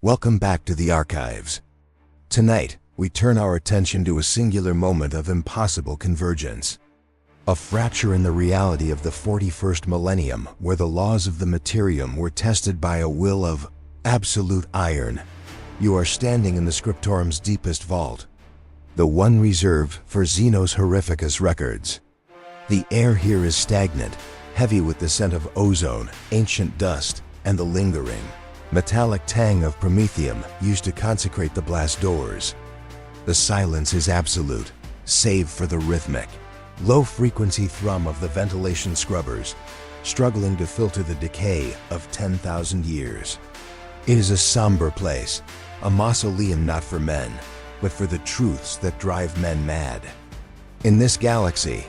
Welcome back to the archives. Tonight, we turn our attention to a singular moment of impossible convergence. A fracture in the reality of the 41st millennium, where the laws of the Imperium were tested by a will of absolute iron. You are standing in the Scriptorum's deepest vault, the one reserved for Xenos Horrificus records. The air here is stagnant, heavy with the scent of ozone, ancient dust, and the lingering, metallic tang of promethium used to consecrate the blast doors. The silence is absolute, save for the rhythmic, low-frequency thrum of the ventilation scrubbers, struggling to filter the decay of 10,000 years. It is a somber place, a mausoleum not for men, but for the truths that drive men mad. In this galaxy,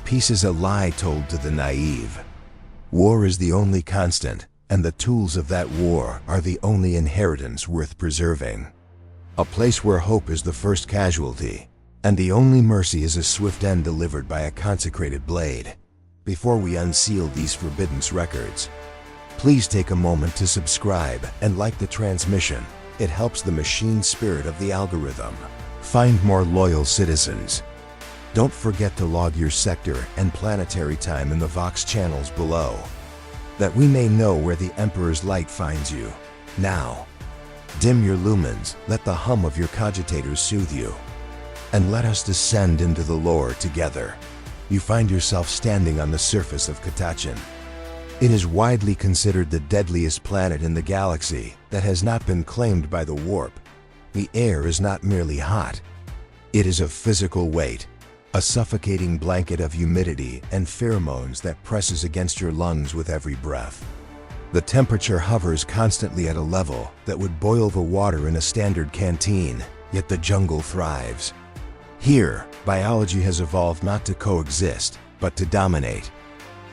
peace is a lie told to the naive. War is the only constant, and the tools of that war are the only inheritance worth preserving. A place where hope is the first casualty, and the only mercy is a swift end delivered by a consecrated blade. Before we unseal these forbidden records, please take a moment to subscribe and like the transmission. It helps the machine spirit of the algorithm find more loyal citizens. Don't forget to log your sector and planetary time in the Vox channels below, that we may know where the Emperor's light finds you. Now, dim your lumens, let the hum of your cogitators soothe you, and let us descend into the lore together. You find yourself standing on the surface of Catachan. It is widely considered the deadliest planet in the galaxy that has not been claimed by the warp. The air is not merely hot. It is a physical weight, a suffocating blanket of humidity and pheromones that presses against your lungs with every breath. The temperature hovers constantly at a level that would boil the water in a standard canteen, yet the jungle thrives. Here, biology has evolved not to coexist, but to dominate.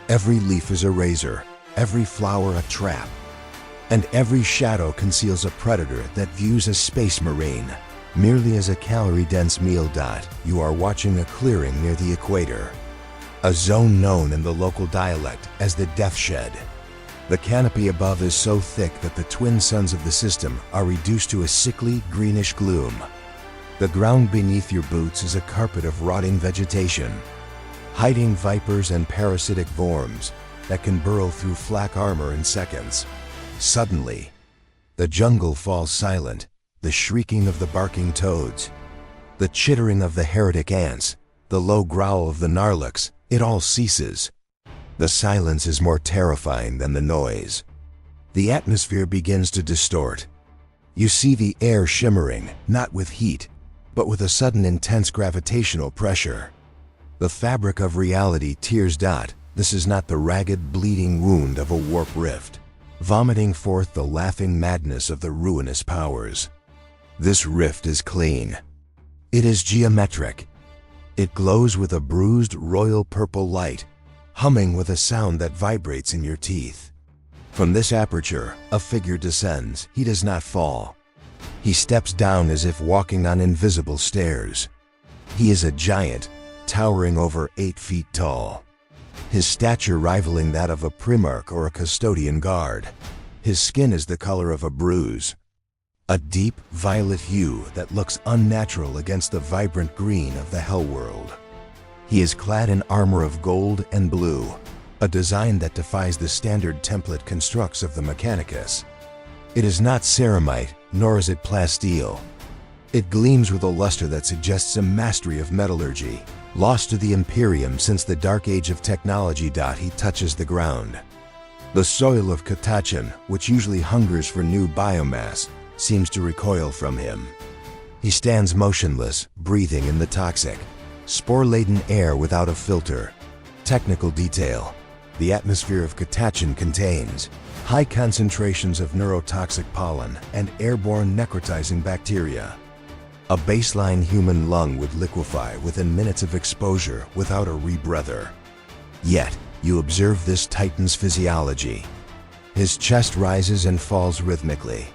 Every leaf is a razor, every flower a trap, and every shadow conceals a predator that views a space marine merely as a calorie-dense meal dot. You are watching a clearing near the equator, a zone known in the local dialect as the Death Shed. The canopy above is so thick that the twin suns of the system are reduced to a sickly, greenish gloom. The ground beneath your boots is a carpet of rotting vegetation, hiding vipers and parasitic worms that can burrow through flak armor in seconds. Suddenly, the jungle falls silent. The shrieking of the barking toads, the chittering of the heretic ants, the low growl of the narlux, it all ceases. The silence is more terrifying than the noise. The atmosphere begins to distort. You see the air shimmering, not with heat, but with a sudden intense gravitational pressure. The fabric of reality tears. This is not the ragged, bleeding wound of a warp rift, vomiting forth the laughing madness of the ruinous powers. This rift is clean. It is geometric. It glows with a bruised royal purple light, humming with a sound that vibrates in your teeth. From this aperture, a figure descends. He does not fall. He steps down as if walking on invisible stairs. He is a giant, towering over 8 feet tall, his stature rivaling that of a Primarch or a custodian guard. His skin is the color of a bruise, a deep violet hue that looks unnatural against the vibrant green of the Hellworld. He is clad in armor of gold and blue, a design that defies the standard template constructs of the Mechanicus. It is not ceramite, nor is it plasteel. It gleams with a luster that suggests a mastery of metallurgy, lost to the Imperium since the dark age of technology. He touches the ground. The soil of Catachan, which usually hungers for new biomass, seems to recoil from him. He stands motionless, breathing in the toxic, spore-laden air without a filter. Technical detail: the atmosphere of Catachan contains high concentrations of neurotoxic pollen and airborne necrotizing bacteria. A baseline human lung would liquefy within minutes of exposure without a rebreather. Yet, you observe this titan's physiology. His chest rises and falls rhythmically.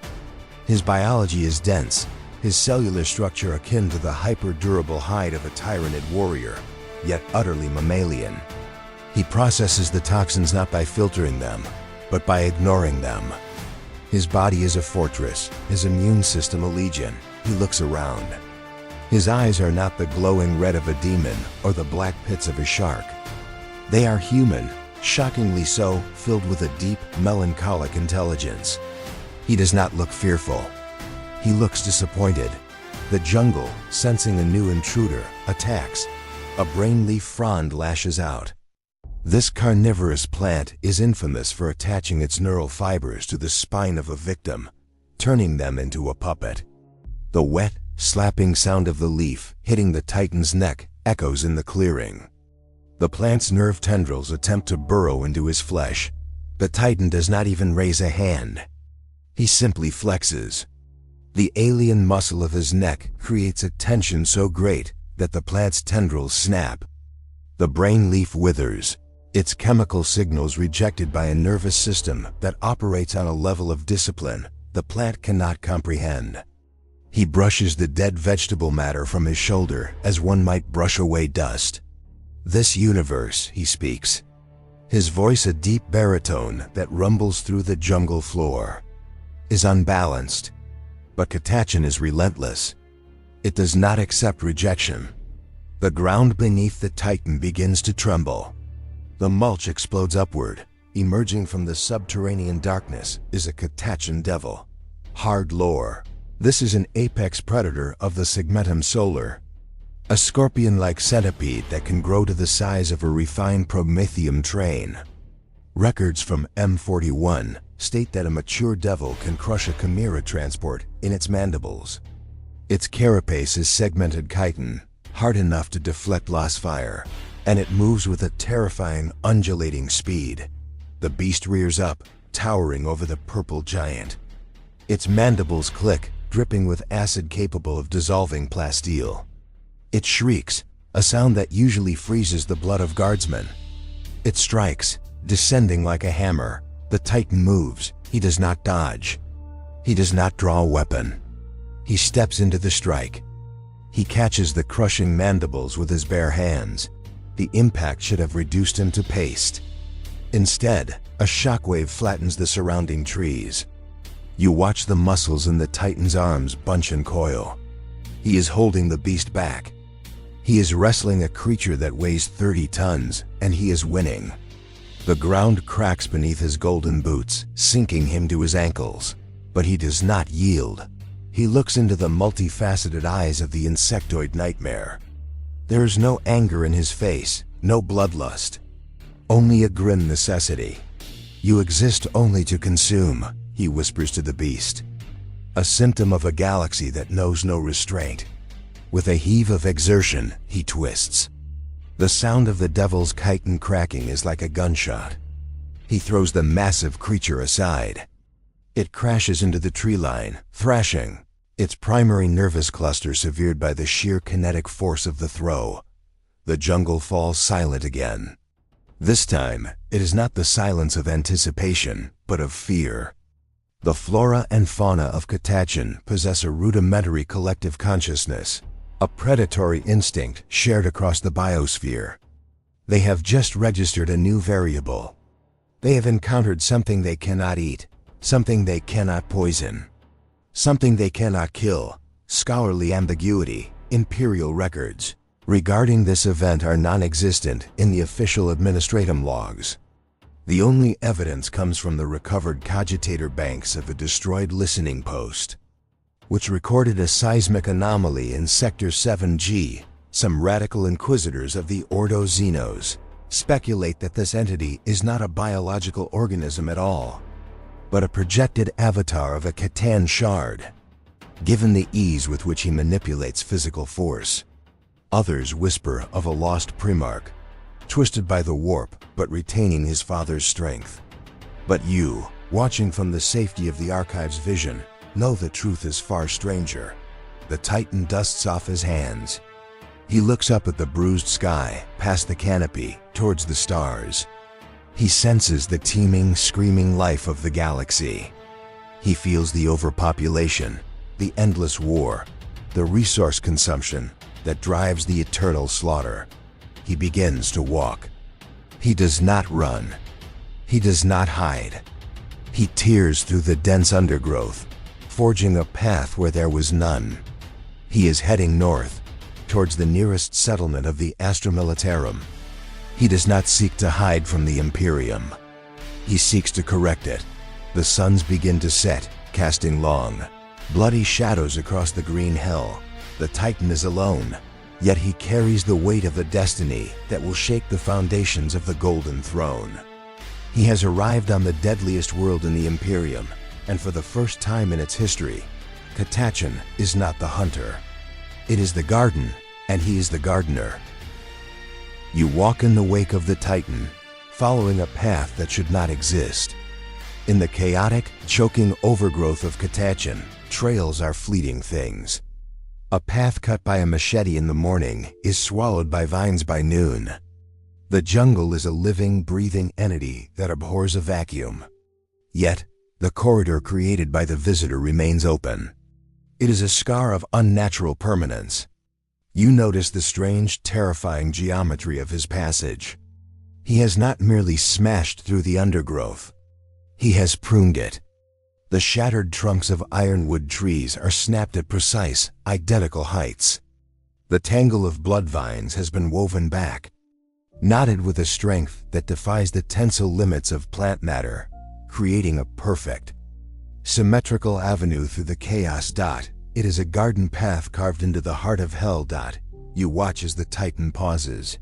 His biology is dense, his cellular structure akin to the hyper-durable hide of a Tyranid warrior, yet utterly mammalian. He processes the toxins not by filtering them, but by ignoring them. His body is a fortress, his immune system a legion. He looks around. His eyes are not the glowing red of a demon or the black pits of a shark. They are human, shockingly so, filled with a deep, melancholic intelligence. He does not look fearful. He looks disappointed. The jungle, sensing a new intruder, attacks. A brain leaf frond lashes out. This carnivorous plant is infamous for attaching its neural fibers to the spine of a victim, turning them into a puppet. The wet, slapping sound of the leaf hitting the Titan's neck echoes in the clearing. The plant's nerve tendrils attempt to burrow into his flesh. The Titan does not even raise a hand. He simply flexes. The alien muscle of his neck creates a tension so great that the plant's tendrils snap. The brain leaf withers, its chemical signals rejected by a nervous system that operates on a level of discipline the plant cannot comprehend. He brushes the dead vegetable matter from his shoulder as one might brush away dust. "This universe," he speaks, his voice a deep baritone that rumbles through the jungle floor, "is unbalanced. But Catachan is relentless. It does not accept rejection." The ground beneath the Titan begins to tremble. The mulch explodes upward. Emerging from the subterranean darkness is a Catachan devil. Hard lore. This is an apex predator of the segmentum solar. A scorpion-like centipede that can grow to the size of a refined promethium train. Records from M41 state that a mature devil can crush a chimera transport in its mandibles. Its carapace is segmented chitin, hard enough to deflect lost fire, and it moves with a terrifying, undulating speed. The beast rears up, towering over the purple giant. Its mandibles click, dripping with acid capable of dissolving plasteel. It shrieks, a sound that usually freezes the blood of guardsmen. It strikes, descending like a hammer. The Titan moves. He does not dodge. He does not draw a weapon. He steps into the strike. He catches the crushing mandibles with his bare hands. The impact should have reduced him to paste. Instead, a shockwave flattens the surrounding trees. You watch the muscles in the Titan's arms bunch and coil. He is holding the beast back. He is wrestling a creature that weighs 30 tons, and he is winning. The ground cracks beneath his golden boots, sinking him to his ankles. But he does not yield. He looks into the multifaceted eyes of the insectoid nightmare. There is no anger in his face, no bloodlust. Only a grim necessity. "You exist only to consume," he whispers to the beast. A symptom of a galaxy that knows no restraint. With a heave of exertion, he twists. The sound of the devil's chitin cracking is like a gunshot. He throws the massive creature aside. It crashes into the tree line, thrashing, its primary nervous cluster severed by the sheer kinetic force of the throw. The jungle falls silent again. This time, it is not the silence of anticipation, but of fear. The flora and fauna of Catachan possess a rudimentary collective consciousness, a predatory instinct shared across the biosphere. They have just registered a new variable. They have encountered something they cannot eat, something they cannot poison, something they cannot kill. Scholarly ambiguity, Imperial records regarding this event are non-existent in the official administratum logs. The only evidence comes from the recovered cogitator banks of a destroyed listening post, which recorded a seismic anomaly in Sector 7G. Some radical inquisitors of the Ordo Xenos speculate that this entity is not a biological organism at all, but a projected avatar of a Catan shard, given the ease with which he manipulates physical force. Others whisper of a lost Primarch, twisted by the warp but retaining his father's strength. But you, watching from the safety of the Archive's vision, know the truth is far stranger. The Titan dusts off his hands. He looks up at the bruised sky, past the canopy, towards the stars. He senses the teeming, screaming life of the galaxy. He feels the overpopulation, the endless war, the resource consumption that drives the eternal slaughter. He begins to walk. He does not run. He does not hide. He tears through the dense undergrowth, forging a path where there was none. He is heading north, towards the nearest settlement of the Astra Militarum. He does not seek to hide from the Imperium. He seeks to correct it. The suns begin to set, casting long, bloody shadows across the green hell. The Titan is alone, yet he carries the weight of a destiny that will shake the foundations of the Golden Throne. He has arrived on the deadliest world in the Imperium, and for the first time in its history, Catachan is not the hunter. It is the garden, and he is the gardener. You walk in the wake of the Titan, following a path that should not exist. In the chaotic, choking overgrowth of Catachan, trails are fleeting things. A path cut by a machete in the morning is swallowed by vines by noon. The jungle is a living, breathing entity that abhors a vacuum. Yet, the corridor created by the visitor remains open. It is a scar of unnatural permanence. You notice the strange, terrifying geometry of his passage. He has not merely smashed through the undergrowth. He has pruned it. The shattered trunks of ironwood trees are snapped at precise, identical heights. The tangle of blood vines has been woven back, knotted with a strength that defies the tensile limits of plant matter, creating a perfect, symmetrical avenue through the chaos. It is a garden path carved into the heart of hell. You watch as the Titan pauses.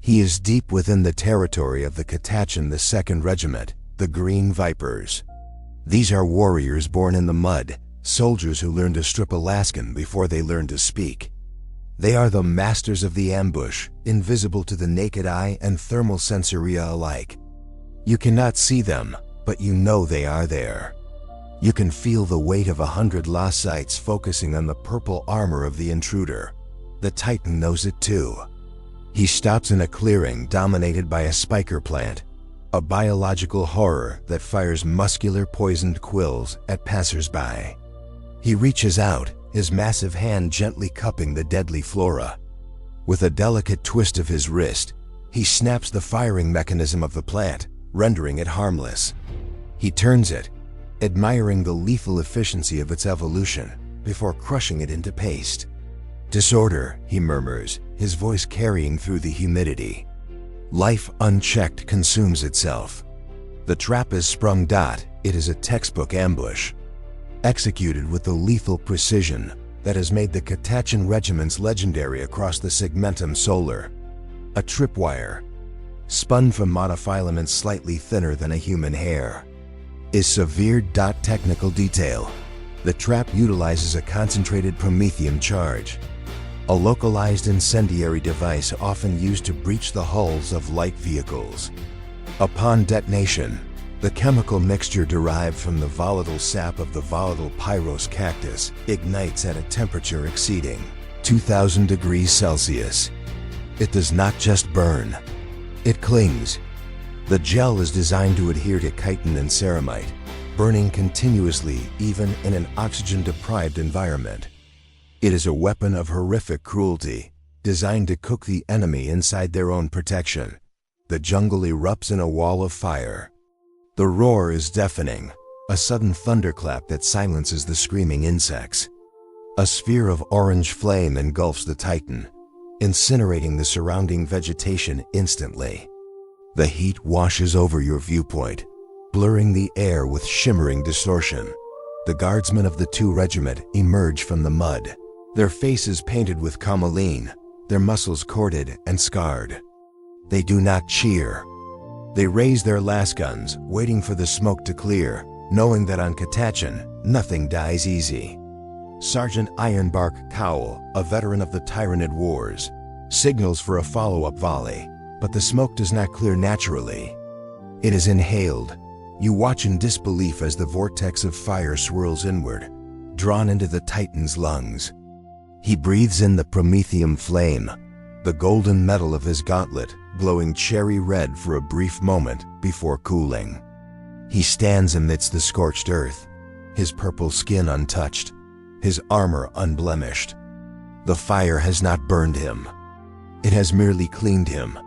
He is deep within the territory of the Catachan, the 2nd Regiment, the Green Vipers. These are warriors born in the mud, soldiers who learn to strip Alaskan before they learn to speak. They are the masters of the ambush, invisible to the naked eye and thermal sensoria alike. You cannot see them, but you know they are there. You can feel the weight of 100 lost sights focusing on the purple armor of the intruder. The Titan knows it too. He stops in a clearing dominated by a spiker plant, a biological horror that fires muscular poisoned quills at passers-by. He reaches out, his massive hand gently cupping the deadly flora. With a delicate twist of his wrist, he snaps the firing mechanism of the plant, rendering it harmless. He turns it, admiring the lethal efficiency of its evolution, before crushing it into paste. "Disorder," he murmurs, his voice carrying through the humidity. Life unchecked consumes itself. The trap is sprung. It is a textbook ambush, executed with the lethal precision that has made the Catachan regiments legendary across the segmentum solar. A tripwire, spun from monofilaments slightly thinner than a human hair, is severed. Technical detail. The trap utilizes a concentrated promethium charge, a localized incendiary device often used to breach the hulls of light vehicles. Upon detonation, the chemical mixture derived from the volatile sap of the volatile pyros cactus ignites at a temperature exceeding 2000 degrees Celsius. It does not just burn, it clings. The gel is designed to adhere to chitin and ceramite, burning continuously even in an oxygen-deprived environment. It is a weapon of horrific cruelty, designed to cook the enemy inside their own protection. The jungle erupts in a wall of fire. The roar is deafening, a sudden thunderclap that silences the screaming insects. A sphere of orange flame engulfs the Titan, incinerating the surrounding vegetation instantly. The heat washes over your viewpoint, blurring the air with shimmering distortion. The guardsmen of the 2 Regiment emerge from the mud, their faces painted with carmine, their muscles corded and scarred. They do not cheer. They raise their lasguns, waiting for the smoke to clear, knowing that on Catachan, nothing dies easy. Sergeant Ironbark Cowell, a veteran of the Tyranid Wars, signals for a follow-up volley, but the smoke does not clear naturally. It is inhaled. You watch in disbelief as the vortex of fire swirls inward, drawn into the Titan's lungs. He breathes in the promethium flame, the golden metal of his gauntlet glowing cherry red for a brief moment before cooling. He stands amidst the scorched earth, his purple skin untouched, his armor unblemished. The fire has not burned him. It has merely cleaned him.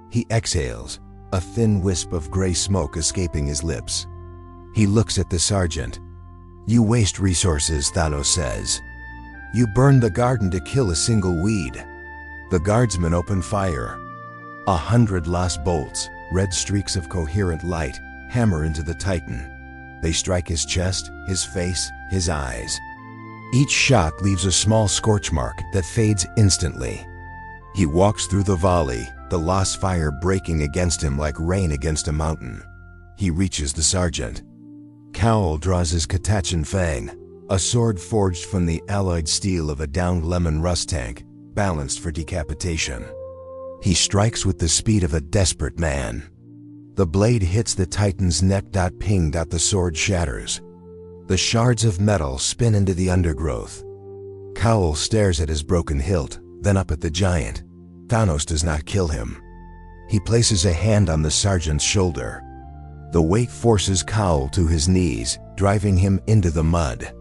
He exhales, a thin wisp of gray smoke escaping his lips. He looks at the sergeant. "You waste resources," Thanos says. "You burn the garden to kill a single weed." The guardsmen open fire. 100 lost bolts, red streaks of coherent light, hammer into the Titan. They strike his chest, his face, his eyes. Each shot leaves a small scorch mark that fades instantly. He walks through the volley, the lost fire breaking against him like rain against a mountain. He reaches the sergeant. Cowl draws his Catachan fang, a sword forged from the alloyed steel of a downed lemon rust tank, balanced for decapitation. He strikes with the speed of a desperate man. The blade hits the Titan's neck. Ping. The sword shatters. The shards of metal spin into the undergrowth. Cowl stares at his broken hilt, then up at the giant. Thanos does not kill him. He places a hand on the sergeant's shoulder. The weight forces Cowl to his knees, driving him into the mud.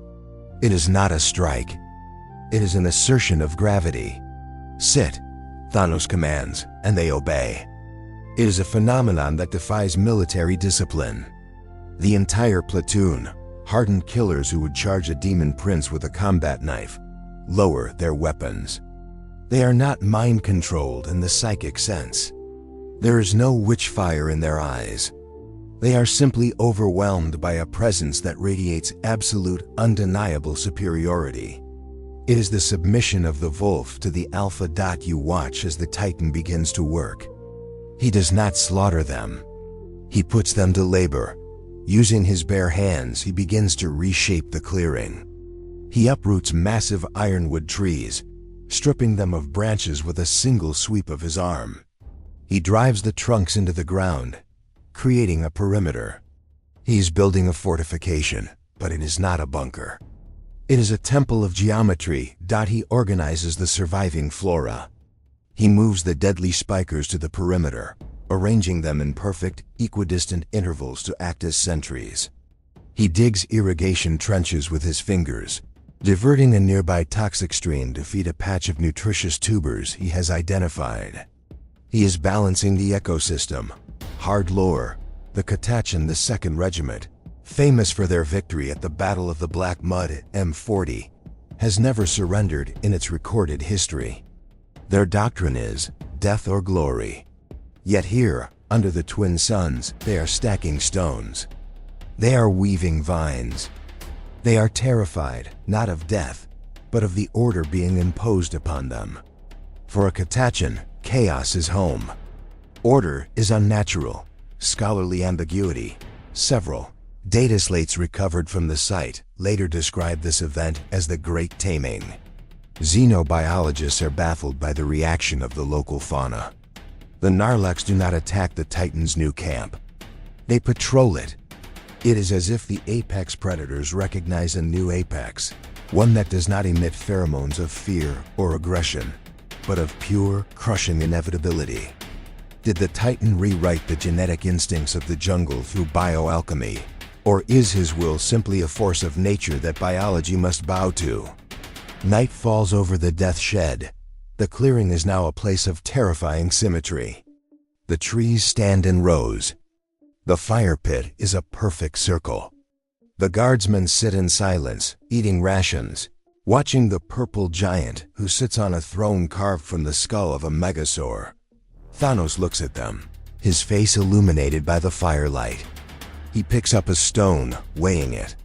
It is not a strike. It is an assertion of gravity. "Sit," Thanos commands, and they obey. It is a phenomenon that defies military discipline. The entire platoon, hardened killers who would charge a demon prince with a combat knife, lower their weapons. They are not mind-controlled in the psychic sense. There is no witch fire in their eyes. They are simply overwhelmed by a presence that radiates absolute, undeniable superiority. It is the submission of the Wolf to the Alpha. You watch as the Titan begins to work. He does not slaughter them. He puts them to labor. Using his bare hands, he begins to reshape the clearing. He uproots massive ironwood trees, stripping them of branches with a single sweep of his arm. He drives the trunks into the ground, creating a perimeter. He's building a fortification, but it is not a bunker. It is a temple of geometry. He organizes the surviving flora. He moves the deadly spikers to the perimeter, arranging them in perfect, equidistant intervals to act as sentries. He digs irrigation trenches with his fingers, diverting a nearby toxic stream to feed a patch of nutritious tubers he has identified. He is balancing the ecosystem. Hard lore, the Catachan, the 2nd Regiment, famous for their victory at the Battle of the Black Mud M40, has never surrendered in its recorded history. Their doctrine is death or glory. Yet here, under the twin suns, they are stacking stones. They are weaving vines. They are terrified, not of death, but of the order being imposed upon them. For a Catachan, chaos is home. Order is unnatural. Scholarly ambiguity. Several data slates recovered from the site later describe this event as the Great Taming. Xenobiologists are baffled by the reaction of the local fauna. The Narlaks do not attack the Titan's new camp. They patrol it. It is as if the apex predators recognize a new apex, one that does not emit pheromones of fear or aggression, but of pure, crushing inevitability. Did the Titan rewrite the genetic instincts of the jungle through bioalchemy, or is his will simply a force of nature that biology must bow to? Night falls over the Death Shed. The clearing is now a place of terrifying symmetry. The trees stand in rows. The fire pit is a perfect circle. The guardsmen sit in silence, eating rations, watching the purple giant who sits on a throne carved from the skull of a megasaur. Thanos looks at them, his face illuminated by the firelight. He picks up a stone, weighing it.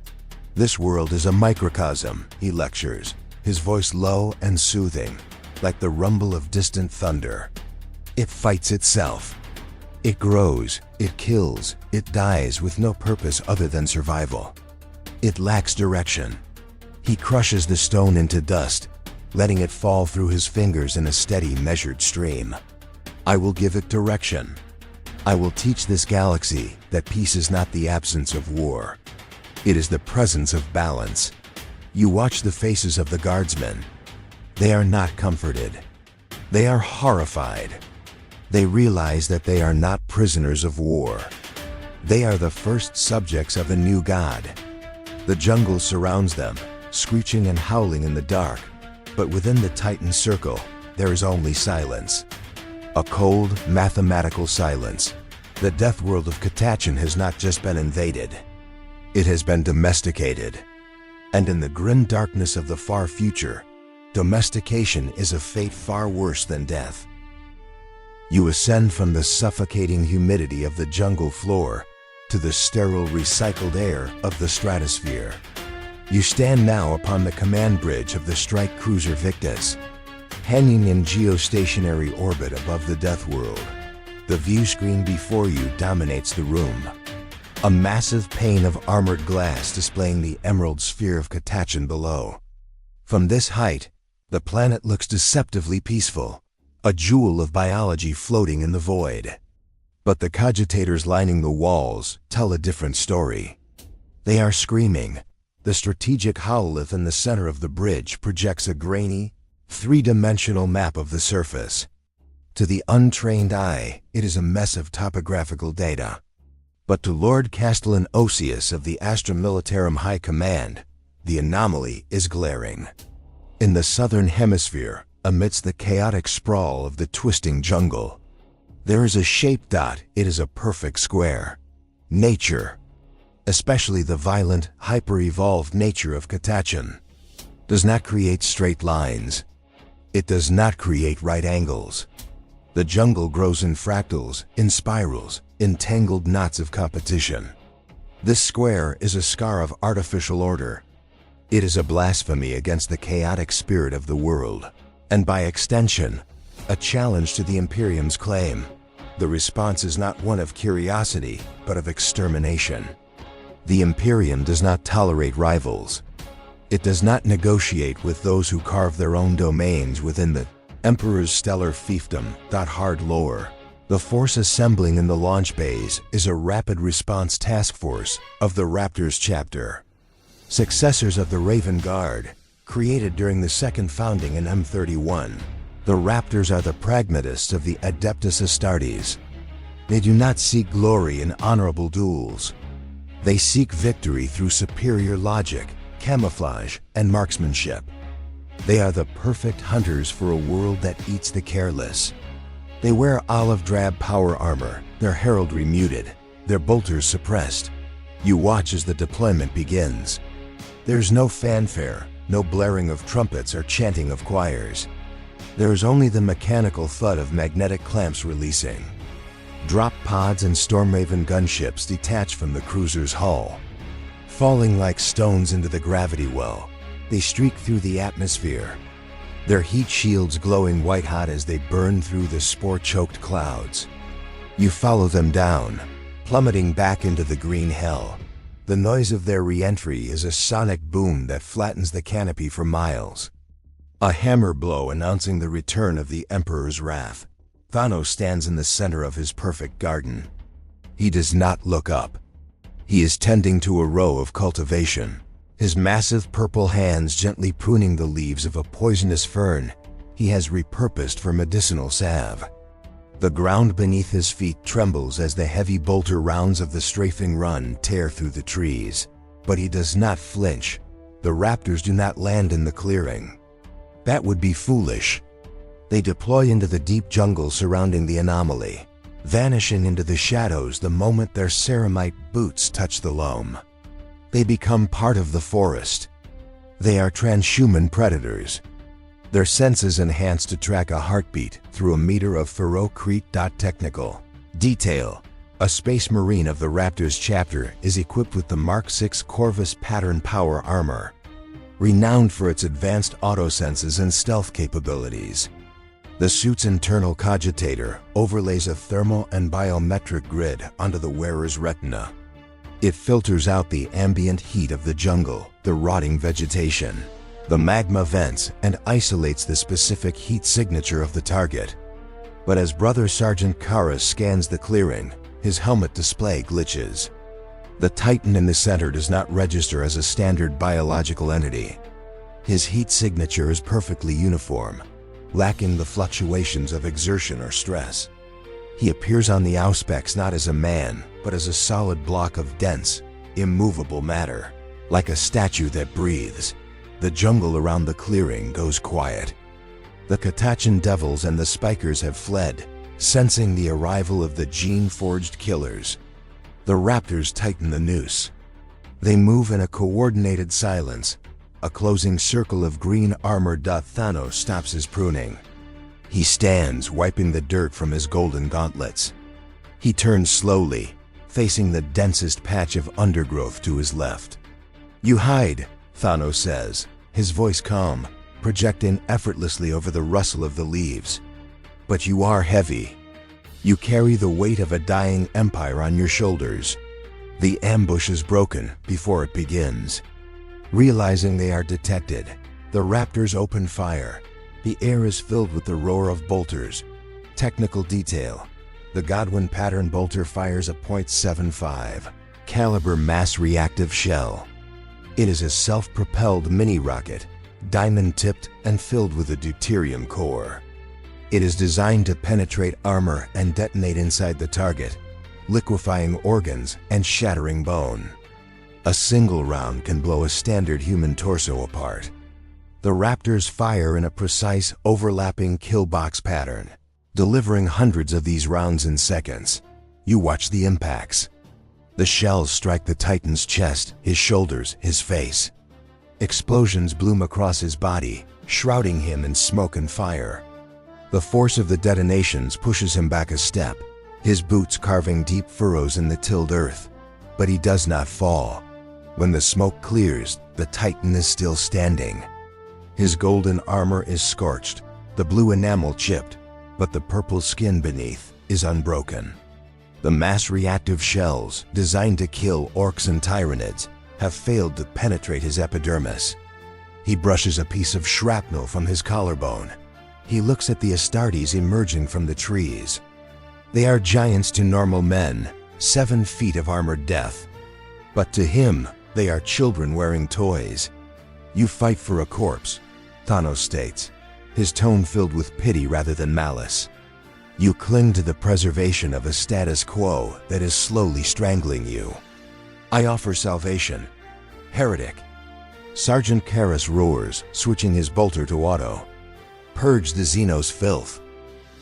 "This world is a microcosm," he lectures, his voice low and soothing, like the rumble of distant thunder. It fights itself. It grows, it kills, it dies with no purpose other than survival. It lacks direction. He crushes the stone into dust, letting it fall through his fingers in a steady, measured stream. "I will give it direction. I will teach this galaxy that peace is not the absence of war. It is the presence of balance." You watch the faces of the guardsmen. They are not comforted. They are horrified. They realize that they are not prisoners of war. They are the first subjects of a new god. The jungle surrounds them, screeching and howling in the dark, but within the Titan circle, there is only silence. A cold, mathematical silence. The death world of Catachan has not just been invaded. It has been domesticated. And in the grim darkness of the far future, domestication is a fate far worse than death. You ascend from the suffocating humidity of the jungle floor to the sterile recycled air of the stratosphere. You stand now upon the command bridge of the strike cruiser Victus, hanging in geostationary orbit above the Death World. The view screen before you dominates the room. A massive pane of armored glass displaying the emerald sphere of Catachan below. From this height, the planet looks deceptively peaceful, a jewel of biology floating in the void. But the cogitators lining the walls tell a different story. They are screaming. The strategic howlith in the center of the bridge projects a grainy, three-dimensional map of the surface. To the untrained eye, it is a mess of topographical data. But to Lord Castellan Osius of the Astra Militarum High Command, the anomaly is glaring. In the southern hemisphere, amidst the chaotic sprawl of the twisting jungle, there is a shaped dot. It is a perfect square. Nature, especially the violent, hyper-evolved nature of Catachan, does not create straight lines. It does not create right angles. The jungle grows in fractals, in spirals, in tangled knots of competition. This square is a scar of artificial order. It is a blasphemy against the chaotic spirit of the world, and by extension, a challenge to the Imperium's claim. The response is not one of curiosity, but of extermination. The Imperium does not tolerate rivals. It does not negotiate with those who carve their own domains within the Emperor's stellar fiefdom. Hard lore. The force assembling in the launch bays is a rapid response task force of the Raptors chapter. Successors of the Raven Guard, created during the second founding in M31. The Raptors are the pragmatists of the Adeptus Astartes. They do not seek glory in honorable duels. They seek victory through superior logic, camouflage, and marksmanship. They are the perfect hunters for a world that eats the careless. They wear olive drab power armor, their heraldry muted, their bolters suppressed. You watch as the deployment begins. There's no fanfare, no blaring of trumpets or chanting of choirs. There is only the mechanical thud of magnetic clamps releasing. Drop pods and Stormraven gunships detach from the cruiser's hull. Falling like stones into the gravity well, they streak through the atmosphere, their heat shields glowing white-hot as they burn through the spore-choked clouds. You follow them down, plummeting back into the green hell. The noise of their re-entry is a sonic boom that flattens the canopy for miles. A hammer blow announcing the return of the Emperor's wrath. Thanos stands in the center of his perfect garden. He does not look up. He is tending to a row of cultivation, his massive purple hands gently pruning the leaves of a poisonous fern he has repurposed for medicinal salve. The ground beneath his feet trembles as the heavy bolter rounds of the strafing run tear through the trees. But he does not flinch. The raptors do not land in the clearing. That would be foolish. They deploy into the deep jungle surrounding the anomaly, vanishing into the shadows the moment their ceramite boots touch the loam. They become part of the forest. They are transhuman predators. Their senses enhanced to track a heartbeat through a meter of ferrocrete. Technical detail. A Space Marine of the Raptors chapter is equipped with the Mark VI Corvus pattern power armor, renowned for its advanced autosenses and stealth capabilities. The suit's internal cogitator overlays a thermal and biometric grid onto the wearer's retina. It filters out the ambient heat of the jungle, the rotting vegetation, the magma vents, and isolates the specific heat signature of the target. But as Brother Sergeant Kara scans the clearing, his helmet display glitches. The Titan in the center does not register as a standard biological entity. His heat signature is perfectly uniform, lacking the fluctuations of exertion or stress. He appears on the Auspex not as a man, but as a solid block of dense, immovable matter, like a statue that breathes. The jungle around the clearing goes quiet. The Catachan devils and the spikers have fled, sensing the arrival of the gene-forged killers. The raptors tighten the noose. They move in a coordinated silence, a closing circle of green armor. Thanos stops his pruning. He stands, wiping the dirt from his golden gauntlets. He turns slowly, facing the densest patch of undergrowth to his left. "You hide," Thanos says, his voice calm, projecting effortlessly over the rustle of the leaves. "But you are heavy. You carry the weight of a dying empire on your shoulders." The ambush is broken before it begins. Realizing they are detected, the raptors open fire. The air is filled with the roar of bolters. Technical detail: the Godwin pattern bolter fires a .75 caliber mass reactive shell. It is a self-propelled mini-rocket, diamond-tipped and filled with a deuterium core. It is designed to penetrate armor and detonate inside the target, liquefying organs and shattering bone. A single round can blow a standard human torso apart. The raptors fire in a precise, overlapping kill box pattern, delivering hundreds of these rounds in seconds. You watch the impacts. The shells strike the Titan's chest, his shoulders, his face. Explosions bloom across his body, shrouding him in smoke and fire. The force of the detonations pushes him back a step, his boots carving deep furrows in the tilled earth. But he does not fall. When the smoke clears, the Titan is still standing. His golden armor is scorched, the blue enamel chipped, but the purple skin beneath is unbroken. The mass reactive shells, designed to kill Orks and Tyranids, have failed to penetrate his epidermis. He brushes a piece of shrapnel from his collarbone. He looks at the Astartes emerging from the trees. They are giants to normal men, 7 feet of armored death. But to him, they are children wearing toys. "You fight for a corpse," Thanos states, his tone filled with pity rather than malice. "You cling to the preservation of a status quo that is slowly strangling you. I offer salvation." "Heretic." Sergeant Karras roars, switching his bolter to auto. "Purge the Xenos filth."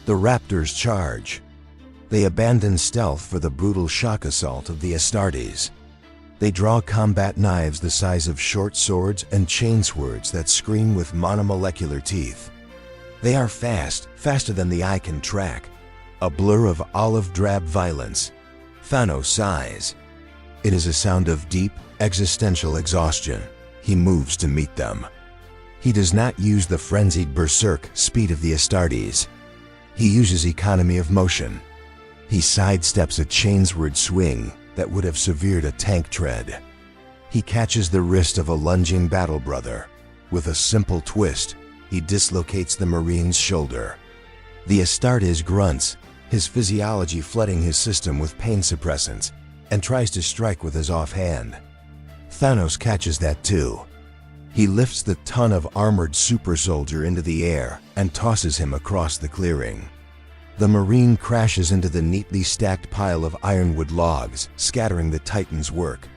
The raptors charge. They abandon stealth for the brutal shock assault of the Astartes. They draw combat knives the size of short swords and chain swords that scream with monomolecular teeth. They are fast, faster than the eye can track. A blur of olive-drab violence. Thanos sighs. It is a sound of deep, existential exhaustion. He moves to meet them. He does not use the frenzied berserk speed of the Astartes. He uses economy of motion. He sidesteps a chainsword swing that would have severed a tank tread. He catches the wrist of a lunging battle brother. With a simple twist, he dislocates the Marine's shoulder. The Astartes grunts, his physiology flooding his system with pain suppressants, and tries to strike with his offhand. Thanos catches that too. He lifts the ton of armored super soldier into the air and tosses him across the clearing. The Marine crashes into the neatly stacked pile of ironwood logs, scattering the Titan's work.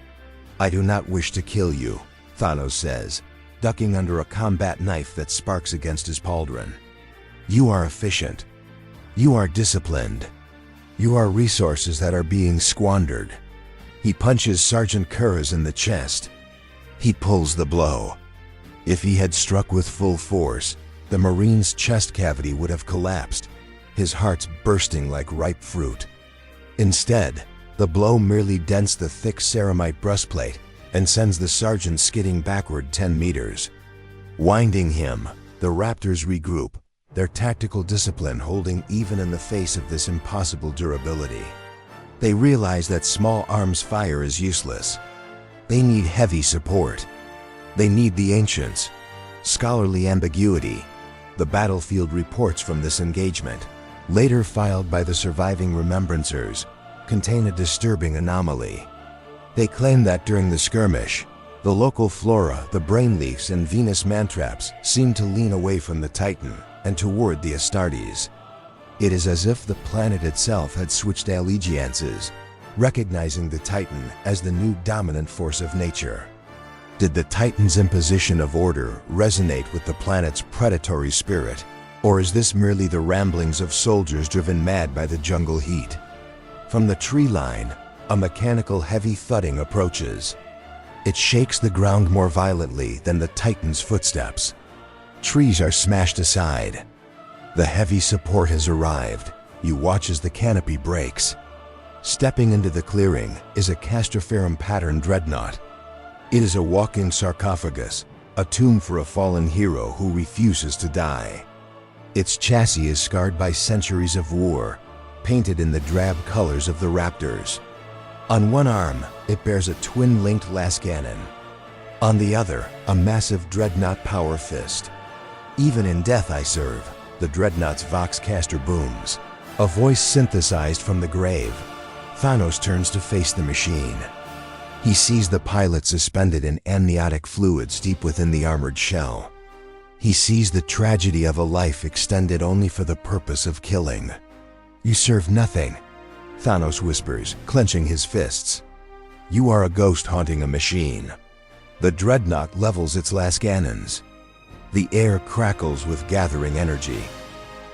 "I do not wish to kill you," Thanos says, ducking under a combat knife that sparks against his pauldron. "You are efficient. You are disciplined. You are resources that are being squandered." He punches Sergeant Karras in the chest. He pulls the blow. If he had struck with full force, the Marine's chest cavity would have collapsed, his heart's bursting like ripe fruit. Instead, the blow merely dents the thick ceramite breastplate and sends the sergeant skidding backward 10 meters. Winding him, the raptors regroup, their tactical discipline holding even in the face of this impossible durability. They realize that small arms fire is useless. They need heavy support. They need the ancients. Scholarly ambiguity. The battlefield reports from this engagement, later filed by the surviving remembrancers, contain a disturbing anomaly. They claim that during the skirmish, the local flora, the brainleafs and Venus mantraps seemed to lean away from the Titan and toward the Astartes. It is as if the planet itself had switched allegiances, recognizing the Titan as the new dominant force of nature. Did the Titan's imposition of order resonate with the planet's predatory spirit, or is this merely the ramblings of soldiers driven mad by the jungle heat? From the tree line, a mechanical heavy thudding approaches. It shakes the ground more violently than the Titan's footsteps. Trees are smashed aside. The heavy support has arrived. You watch as the canopy breaks. Stepping into the clearing is a Castroferum pattern dreadnought. It is a walking sarcophagus, a tomb for a fallen hero who refuses to die. Its chassis is scarred by centuries of war, painted in the drab colors of the Raptors. On one arm, it bears a twin-linked lascannon. On the other, a massive dreadnought power fist. Even in death I serve, the dreadnought's voxcaster booms. A voice synthesized from the grave. Thanos turns to face the machine. He sees the pilot suspended in amniotic fluids deep within the armored shell. He sees the tragedy of a life extended only for the purpose of killing. "You serve nothing," Thanos whispers, clenching his fists. "You are a ghost haunting a machine." The dreadnought levels its lascannons. The air crackles with gathering energy.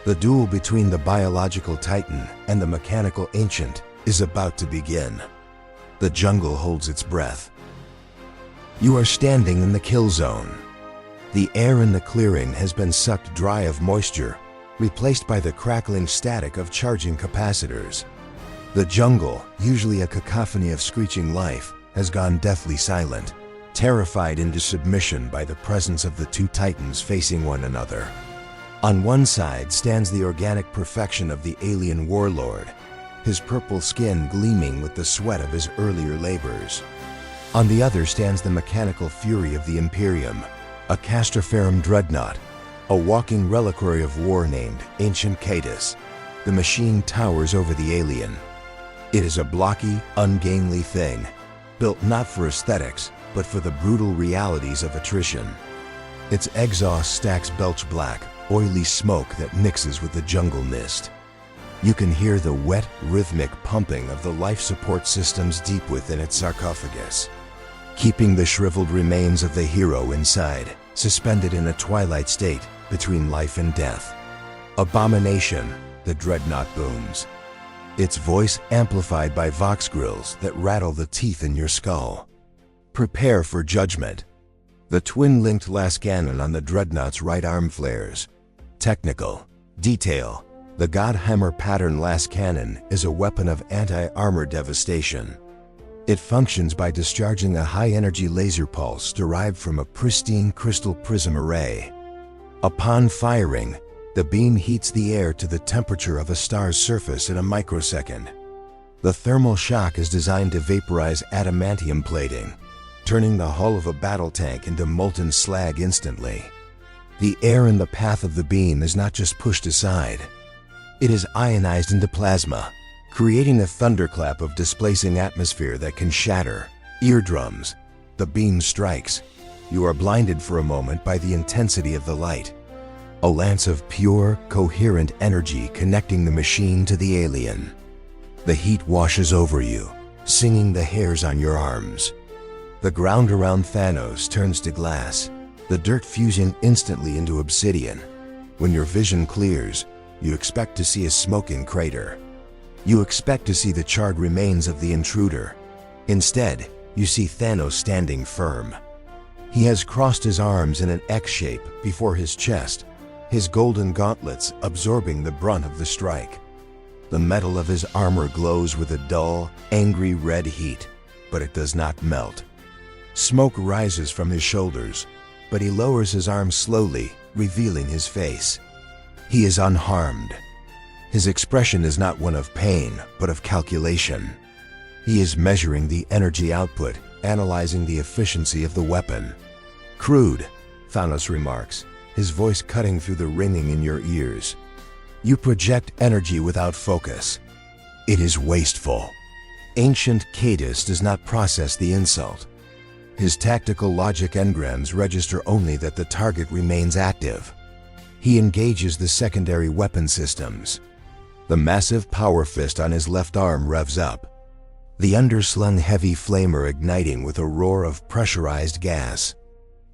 The duel between the biological titan and the mechanical ancient is about to begin. The jungle holds its breath. You are standing in the kill zone. The air in the clearing has been sucked dry of moisture, replaced by the crackling static of charging capacitors. The jungle, usually a cacophony of screeching life, has gone deathly silent, terrified into submission by the presence of the two titans facing one another. On one side stands the organic perfection of the alien warlord, his purple skin gleaming with the sweat of his earlier labors. On the other stands the mechanical fury of the Imperium, a Castroferum dreadnought, a walking reliquary of war named Ancient Catus. The machine towers over the alien. It is a blocky, ungainly thing, built not for aesthetics, but for the brutal realities of attrition. Its exhaust stacks belch black, oily smoke that mixes with the jungle mist. You can hear the wet, rhythmic pumping of the life support systems deep within its sarcophagus, keeping the shriveled remains of the hero inside, suspended in a twilight state between life and death. "Abomination," the dreadnought booms, its voice amplified by vox grills that rattle the teeth in your skull. "Prepare for judgment." The twin-linked lascannon on the dreadnought's right arm flares. Technical detail. The Godhammer pattern lascannon is a weapon of anti-armor devastation. It functions by discharging a high-energy laser pulse derived from a pristine crystal prism array. Upon firing, the beam heats the air to the temperature of a star's surface in a microsecond. The thermal shock is designed to vaporize adamantium plating, turning the hull of a battle tank into molten slag instantly. The air in the path of the beam is not just pushed aside. It is ionized into plasma, creating a thunderclap of displacing atmosphere that can shatter eardrums. The beam strikes. You are blinded for a moment by the intensity of the light. A lance of pure, coherent energy connecting the machine to the alien. The heat washes over you, singing the hairs on your arms. The ground around Thanos turns to glass, the dirt fusing instantly into obsidian. When your vision clears, you expect to see a smoking crater. You expect to see the charred remains of the intruder. Instead, you see Thanos standing firm. He has crossed his arms in an X shape before his chest, his golden gauntlets absorbing the brunt of the strike. The metal of his armor glows with a dull, angry red heat, but it does not melt. Smoke rises from his shoulders, but he lowers his arms slowly, revealing his face. He is unharmed. His expression is not one of pain, but of calculation. He is measuring the energy output, analyzing the efficiency of the weapon. "Crude," Thanos remarks, his voice cutting through the ringing in your ears. "You project energy without focus. It is wasteful." Ancient Catus does not process the insult. His tactical logic engrams register only that the target remains active. He engages the secondary weapon systems. The massive power fist on his left arm revs up, the underslung heavy flamer igniting with a roar of pressurized gas.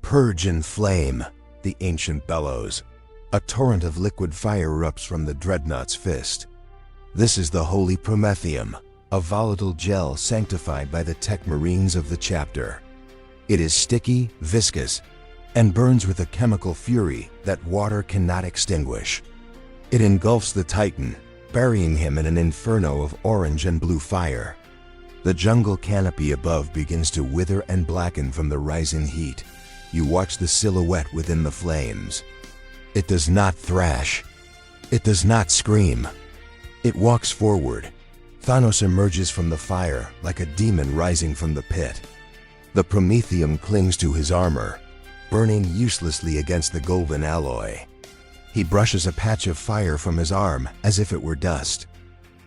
"Purge and flame," the ancient bellows. A torrent of liquid fire erupts from the dreadnought's fist. This is the holy promethium, a volatile gel sanctified by the tech marines of the chapter. It is sticky, viscous, and burns with a chemical fury that water cannot extinguish. It engulfs the Titan, burying him in an inferno of orange and blue fire. The jungle canopy above begins to wither and blacken from the rising heat. You watch the silhouette within the flames. It does not thrash. It does not scream. It walks forward. Thanos emerges from the fire like a demon rising from the pit. The promethium clings to his armor, burning uselessly against the golden alloy. He brushes a patch of fire from his arm as if it were dust.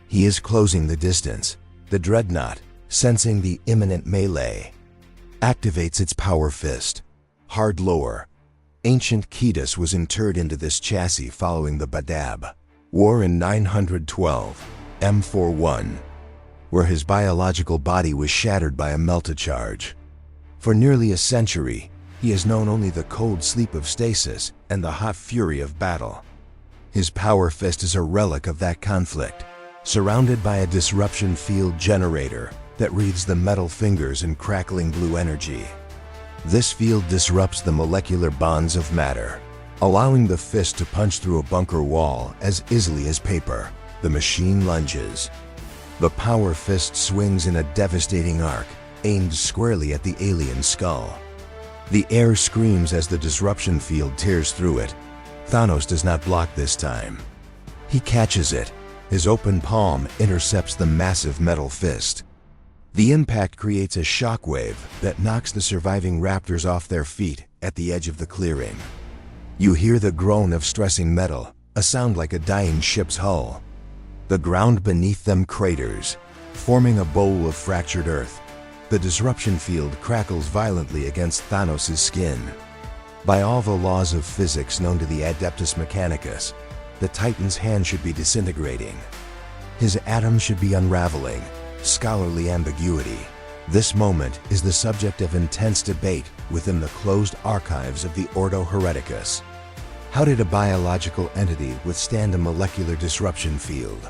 He is closing the distance. The dreadnought, sensing the imminent melee, activates its power fist. Hard lore. Ancient Ketis was interred into this chassis following the Badab War in 912, M41, where his biological body was shattered by a melta-charge. For nearly a century, he has known only the cold sleep of stasis and the hot fury of battle. His power fist is a relic of that conflict, surrounded by a disruption field generator that reads the metal fingers in crackling blue energy. This field disrupts the molecular bonds of matter, allowing the fist to punch through a bunker wall as easily as paper. The machine lunges. The power fist swings in a devastating arc, aimed squarely at the alien skull. The air screams as the disruption field tears through it. Thanos does not block this time. He catches it. His open palm intercepts the massive metal fist. The impact creates a shockwave that knocks the surviving raptors off their feet at the edge of the clearing. You hear the groan of stressing metal, a sound like a dying ship's hull. The ground beneath them craters, forming a bowl of fractured earth. The disruption field crackles violently against Thanos' skin. By all the laws of physics known to the Adeptus Mechanicus, the Titan's hand should be disintegrating. His atoms should be unraveling. Scholarly ambiguity. This moment is the subject of intense debate within the closed archives of the Ordo Hereticus. How did a biological entity withstand a molecular disruption field?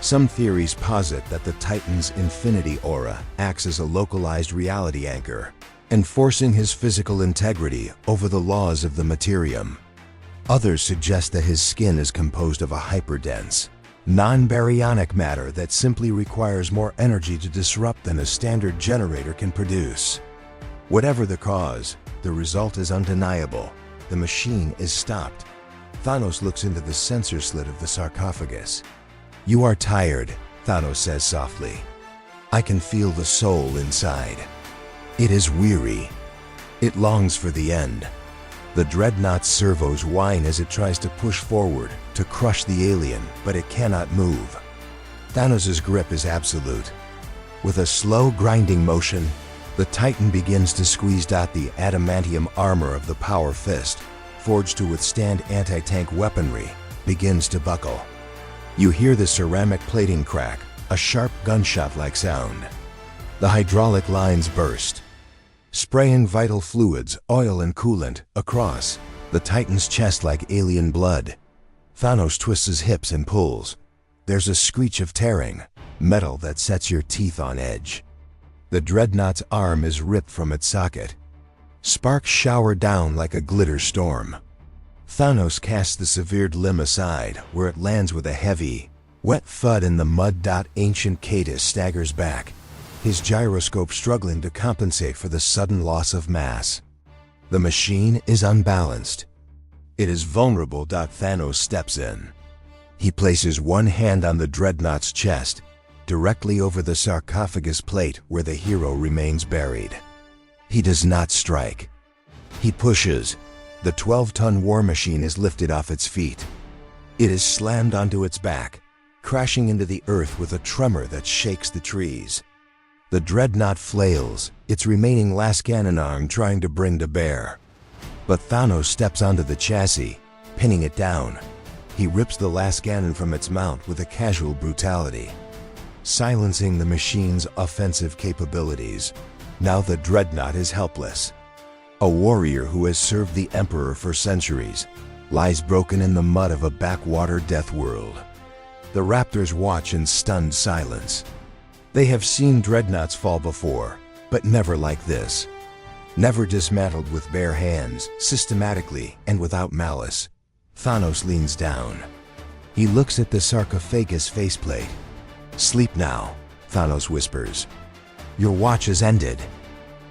Some theories posit that the Titan's infinity aura acts as a localized reality anchor, enforcing his physical integrity over the laws of the materium. Others suggest that his skin is composed of a hyperdense, non-baryonic matter that simply requires more energy to disrupt than a standard generator can produce. Whatever the cause, the result is undeniable. The machine is stopped. Thanos looks into the sensor slit of the sarcophagus. "You are tired," Thanos says softly. "I can feel the soul inside. It is weary. It longs for the end." The dreadnought's servos whine as it tries to push forward to crush the alien, but it cannot move. Thanos' grip is absolute. With a slow grinding motion, the Titan begins to squeeze out the adamantium armor of the power fist, forged to withstand anti-tank weaponry, begins to buckle. You hear the ceramic plating crack, a sharp gunshot-like sound. The hydraulic lines burst, spraying vital fluids, oil and coolant, across the Titan's chest like alien blood. Thanos twists his hips and pulls. There's a screech of tearing, metal that sets your teeth on edge. The dreadnought's arm is ripped from its socket. Sparks shower down like a glitter storm. Thanos casts the severed limb aside, where it lands with a heavy, wet thud in the mud. Ancient Ketis staggers back, his gyroscope struggling to compensate for the sudden loss of mass. The machine is unbalanced. It is vulnerable. Thanos steps in. He places one hand on the dreadnought's chest, directly over the sarcophagus plate where the hero remains buried. He does not strike. He pushes. The 12-ton war machine is lifted off its feet. It is slammed onto its back, crashing into the earth with a tremor that shakes the trees. The dreadnought flails, its remaining last cannon arm trying to bring to bear. But Thanos steps onto the chassis, pinning it down. He rips the last cannon from its mount with a casual brutality, silencing the machine's offensive capabilities. Now the dreadnought is helpless. A warrior who has served the Emperor for centuries lies broken in the mud of a backwater death world. The Raptors watch in stunned silence. They have seen dreadnoughts fall before, but never like this. Never dismantled with bare hands, systematically and without malice. Thanos leans down. He looks at the sarcophagus faceplate. "Sleep now," Thanos whispers. "Your watch has ended."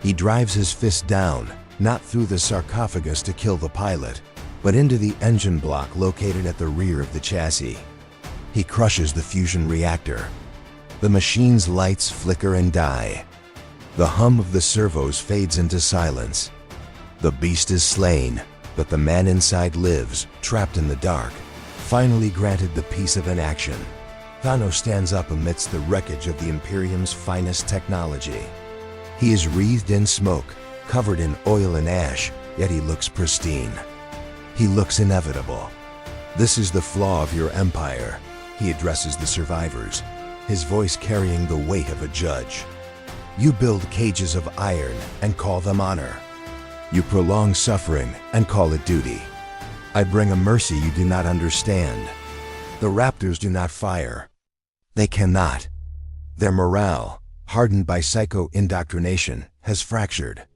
He drives his fist down, not through the sarcophagus to kill the pilot, but into the engine block located at the rear of the chassis. He crushes the fusion reactor. The machine's lights flicker and die. The hum of the servos fades into silence. The beast is slain, but the man inside lives, trapped in the dark, finally granted the peace of inaction. Thanos stands up amidst the wreckage of the Imperium's finest technology. He is wreathed in smoke, covered in oil and ash, yet he looks pristine. He looks inevitable. "This is the flaw of your empire," he addresses the survivors, his voice carrying the weight of a judge. "You build cages of iron and call them honor. You prolong suffering and call it duty. I bring a mercy you do not understand. The raptors do not fire. They cannot. Their morale, hardened by psycho-indoctrination, has fractured.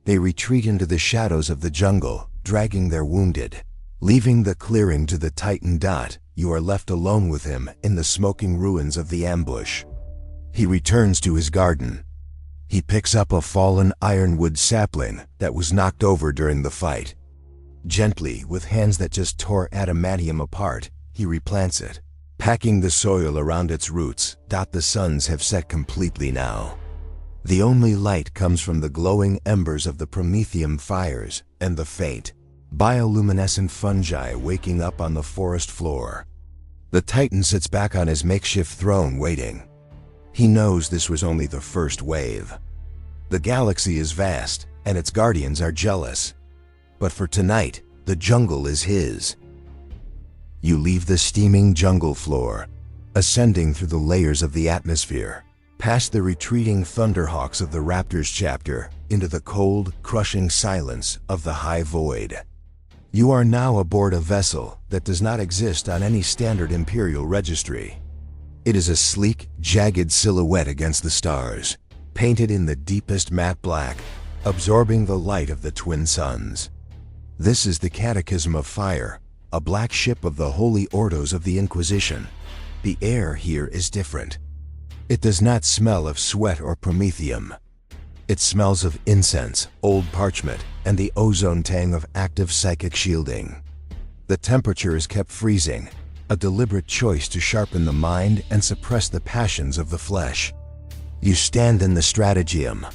They retreat into the shadows of the jungle, dragging their wounded. Leaving the clearing to the Titan Dot, you are left alone with him in the smoking ruins of the ambush." He returns to his garden. He picks up a fallen ironwood sapling that was knocked over during the fight. Gently, with hands that just tore adamantium apart, he replants it, packing the soil around its roots. The suns have set completely now. The only light comes from the glowing embers of the promethium fires and the faint, bioluminescent fungi waking up on the forest floor. The Titan sits back on his makeshift throne waiting. He knows this was only the first wave. The galaxy is vast, and its guardians are jealous. But for tonight, the jungle is his. You leave the steaming jungle floor, ascending through the layers of the atmosphere, past the retreating thunderhawks of the Raptors chapter, into the cold, crushing silence of the high void. You are now aboard a vessel that does not exist on any standard Imperial registry. It is a sleek, jagged silhouette against the stars, painted in the deepest matte black, absorbing the light of the twin suns. This is the Catachan of Fire, a black ship of the holy Ordos of the Inquisition. The air here is different. It does not smell of sweat or promethium. It smells of incense, old parchment, and the ozone tang of active psychic shielding. The temperature is kept freezing, a deliberate choice to sharpen the mind and suppress the passions of the flesh. You stand in the Stratageum,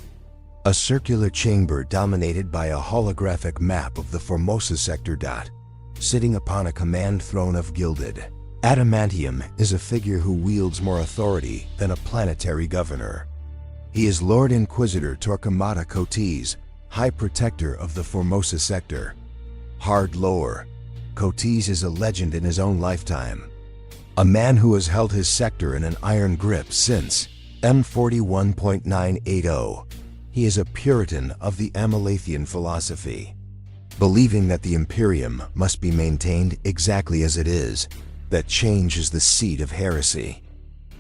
a circular chamber dominated by a holographic map of the Formosa sector. Sitting upon a command throne of gilded adamantium is a figure who wields more authority than a planetary governor. He is Lord Inquisitor Torquemada Cotes, High Protector of the Formosa sector. Hard lore, Cotes is a legend in his own lifetime. A man who has held his sector in an iron grip since M41.980. He is a Puritan of the Amalathian philosophy, believing that the Imperium must be maintained exactly as it is, that change is the seed of heresy.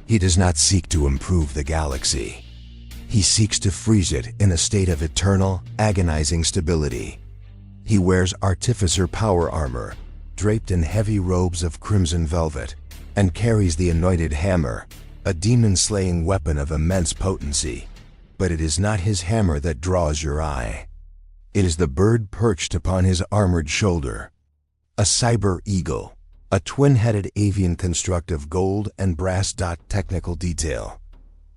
He does not seek to improve the galaxy. He seeks to freeze it in a state of eternal, agonizing stability. He wears artificer power armor, draped in heavy robes of crimson velvet, and carries the anointed hammer, a demon-slaying weapon of immense potency. But it is not his hammer that draws your eye. It is the bird perched upon his armored shoulder. A cyber eagle, a twin-headed avian construct of gold and brass. Technical detail.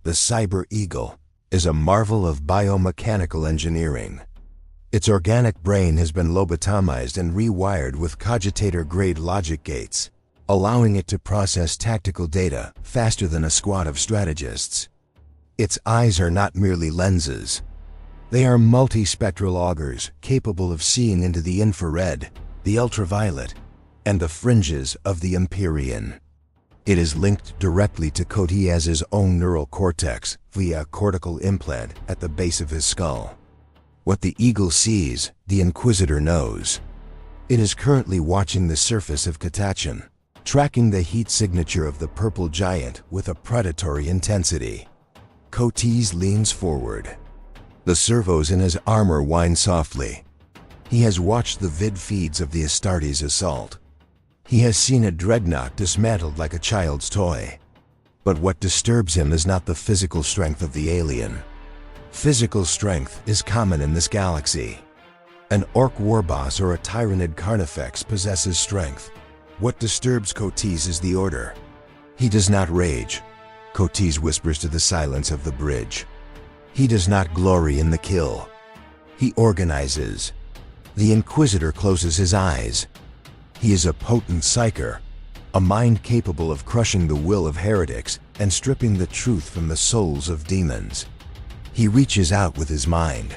The cyber eagle is a marvel of biomechanical engineering. Its organic brain has been lobotomized and rewired with cogitator-grade logic gates, allowing it to process tactical data faster than a squad of strategists. Its eyes are not merely lenses. They are multispectral augers capable of seeing into the infrared, the ultraviolet, and the fringes of the Empyrean. It is linked directly to Cotias's own neural cortex via a cortical implant at the base of his skull. What the eagle sees, the Inquisitor knows. It is currently watching the surface of Catachan, tracking the heat signature of the purple giant with a predatory intensity. Cotes leans forward. The servos in his armor whine softly. He has watched the vid feeds of the Astartes assault. He has seen a dreadnought dismantled like a child's toy. But what disturbs him is not the physical strength of the alien. Physical strength is common in this galaxy. An Ork warboss or a Tyranid carnifex possesses strength. What disturbs Cotis is the order. He does not rage. Cotis whispers to the silence of the bridge. He does not glory in the kill. He organizes. The Inquisitor closes his eyes. He is a potent psyker, a mind capable of crushing the will of heretics and stripping the truth from the souls of demons. He reaches out with his mind.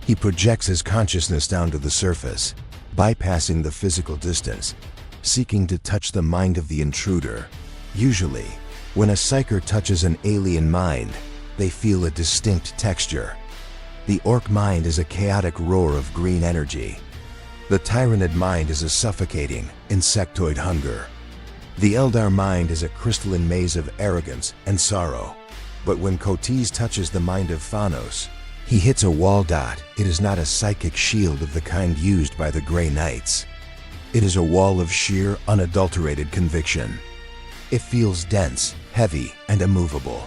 He projects his consciousness down to the surface, bypassing the physical distance, seeking to touch the mind of the intruder. Usually, when a psyker touches an alien mind, they feel a distinct texture. The Ork mind is a chaotic roar of green energy. The Tyranid mind is a suffocating, insectoid hunger. The Eldar mind is a crystalline maze of arrogance and sorrow. But when Cotis touches the mind of THANOS, he hits a wall dot. It is not a psychic shield of the kind used by the Grey Knights. It is a wall of sheer, unadulterated conviction. It feels dense, heavy, and immovable.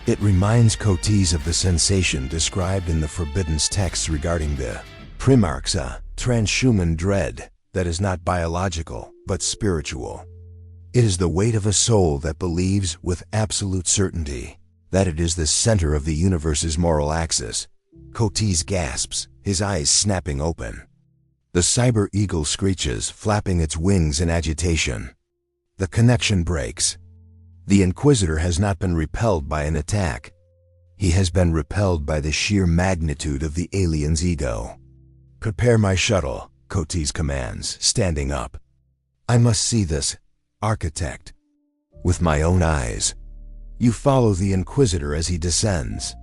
It reminds Cotis of the sensation described in the Forbidden's texts regarding the Primarch's transhuman dread that is not biological, but spiritual. It is the weight of a soul that believes with absolute certainty that it is the center of the universe's moral axis. Cotis gasps, his eyes snapping open. The cyber eagle screeches, flapping its wings in agitation. The connection breaks. The Inquisitor has not been repelled by an attack. He has been repelled by the sheer magnitude of the alien's ego. "Prepare my shuttle," Cotis commands, standing up. "I must see this, architect, with my own eyes." You follow the Inquisitor as he descends.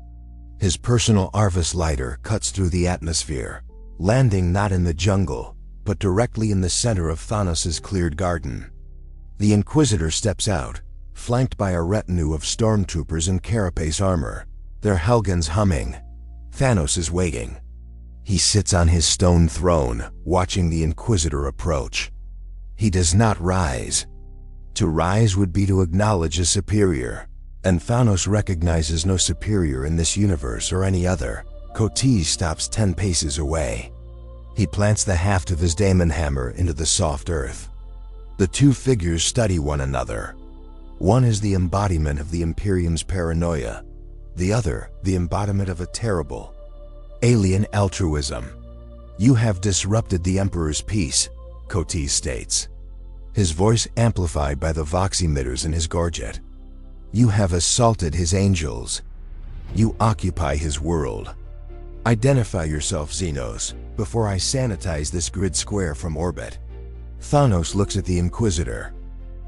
His personal Arvis lighter cuts through the atmosphere, landing not in the jungle, but directly in the center of Thanos' cleared garden. The Inquisitor steps out, flanked by a retinue of stormtroopers in carapace armor, their helgans humming. Thanos is waiting. He sits on his stone throne, watching the Inquisitor approach. He does not rise. To rise would be to acknowledge a superior, and Thanos recognizes no superior in this universe or any other. Cotis stops 10 paces away. He plants the haft of his daemon hammer into the soft earth. The two figures study one another. One is the embodiment of the Imperium's paranoia, the other the embodiment of a terrible, alien altruism. "You have disrupted the Emperor's peace," Cotis states, his voice amplified by the vox emitters in his gorget. "You have assaulted his angels. You occupy his world. Identify yourself, Xenos, before I sanitize this grid square from orbit." Thanos looks at the Inquisitor.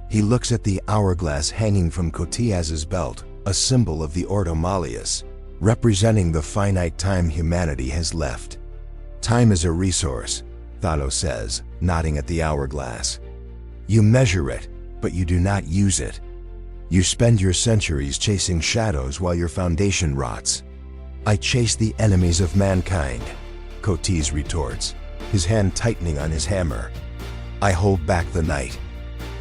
He looks at the hourglass hanging from Cotias's belt, a symbol of the Ordo Malleus, representing the finite time humanity has left. "Time is a resource," Thanos says, nodding at the hourglass. "You measure it, but you do not use it. You spend your centuries chasing shadows while your foundation rots." "I chase the enemies of mankind," Cotis retorts, his hand tightening on his hammer. "I hold back the night."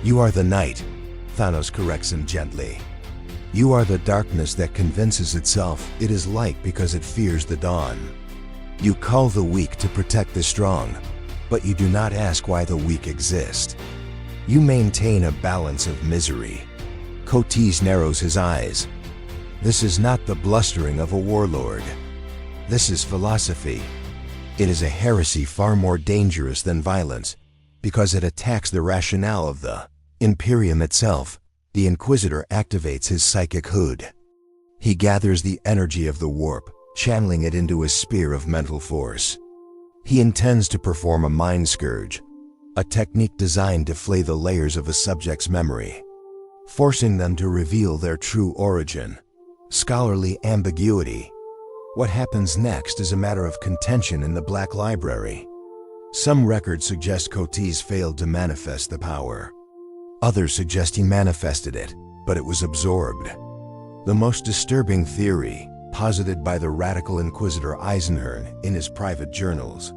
"You are the night," Thanos corrects him gently. "You are the darkness that convinces itself it is light because it fears the dawn. You cull the weak to protect the strong, but you do not ask why the weak exist. You maintain a balance of misery." Cotis narrows his eyes. This is not the blustering of a warlord. This is philosophy. It is a heresy far more dangerous than violence, because it attacks the rationale of the Imperium itself. The Inquisitor activates his psychic hood. He gathers the energy of the warp, channeling it into a spear of mental force. He intends to perform a mind scourge, a technique designed to flay the layers of a subject's memory, forcing them to reveal their true origin. Scholarly ambiguity. What happens next is a matter of contention in the Black Library. Some records suggest Cotis failed to manifest the power. Others suggest he manifested it, but it was absorbed. The most disturbing theory posited by the radical Inquisitor Eisenhorn in his private journals,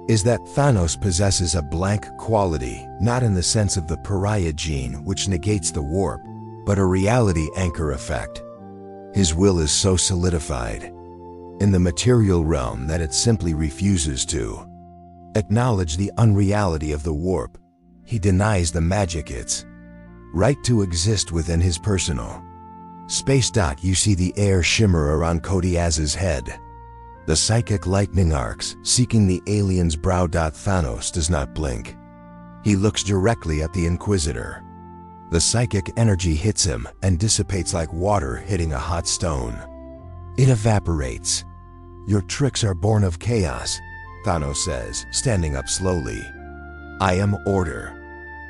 is that Thanos possesses a blank quality, not in the sense of the pariah gene which negates the warp, but a reality anchor effect. His will is so solidified in the material realm that it simply refuses to acknowledge the unreality of the warp. He denies the magic its right to exist within his personal space. You see the air shimmer around Kodiaz's head. The psychic lightning arcs seeking the alien's brow. Thanos does not blink. He looks directly at the Inquisitor. The psychic energy hits him and dissipates like water hitting a hot stone. It evaporates. "Your tricks are born of chaos," Thanos says, standing up slowly. "I am order."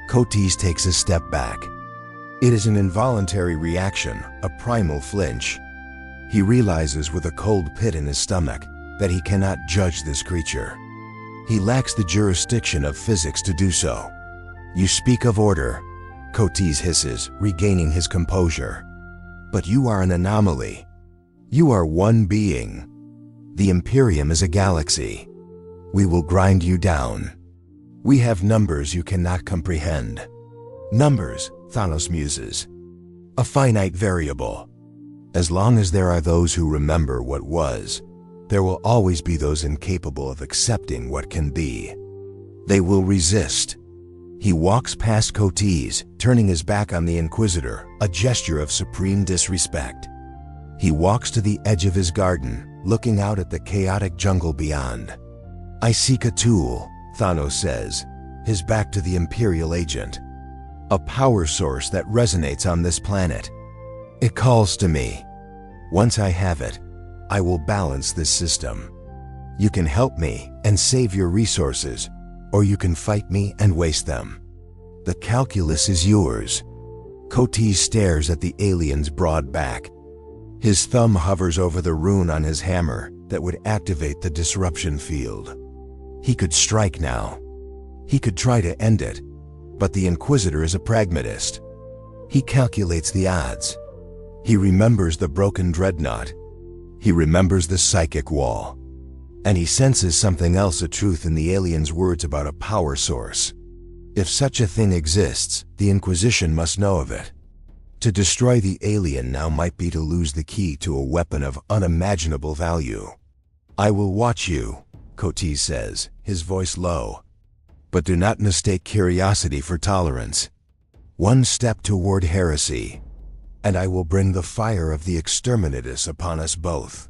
Kotis takes a step back. It is an involuntary reaction, a primal flinch. He realizes with a cold pit in his stomach that he cannot judge this creature. He lacks the jurisdiction of physics to do so. "You speak of order," Kotis hisses, regaining his composure. "But you are an anomaly. You are one being. The Imperium is a galaxy. We will grind you down. We have numbers you cannot comprehend." "Numbers," Thanos muses. "A finite variable. As long as there are those who remember what was, there will always be those incapable of accepting what can be. They will resist." He walks past Kotis, turning his back on the Inquisitor, a gesture of supreme disrespect. He walks to the edge of his garden, looking out at the chaotic jungle beyond. "I seek a tool," Thanos says, his back to the Imperial agent. "A power source that resonates on this planet. It calls to me. Once I have it, I will balance this system. You can help me and save your resources, or you can fight me and waste them. The calculus is yours." Kotis stares at the alien's broad back. His thumb hovers over the rune on his hammer that would activate the disruption field. He could strike now. He could try to end it, but the Inquisitor is a pragmatist. He calculates the odds. He remembers the broken dreadnought. He remembers the psychic wall. And he senses something else, a truth in the alien's words about a power source. If such a thing exists, the Inquisition must know of it. To destroy the alien now might be to lose the key to a weapon of unimaginable value. "I will watch you," Kotis says, his voice low. "But do not mistake curiosity for tolerance. One step toward heresy, and I will bring the fire of the exterminatus upon us both."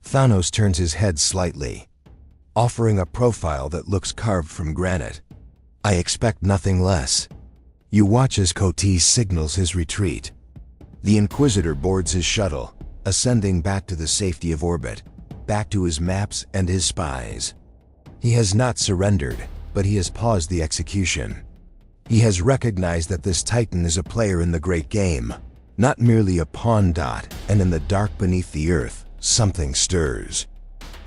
Thanos turns his head slightly, offering a profile that looks carved from granite. "I expect nothing less." You watch as Kotis signals his retreat. The Inquisitor boards his shuttle, ascending back to the safety of orbit, back to his maps and his spies. He has not surrendered, but he has paused the execution. He has recognized that this Titan is a player in the great game, not merely a pawn. And in the dark beneath the earth, something stirs.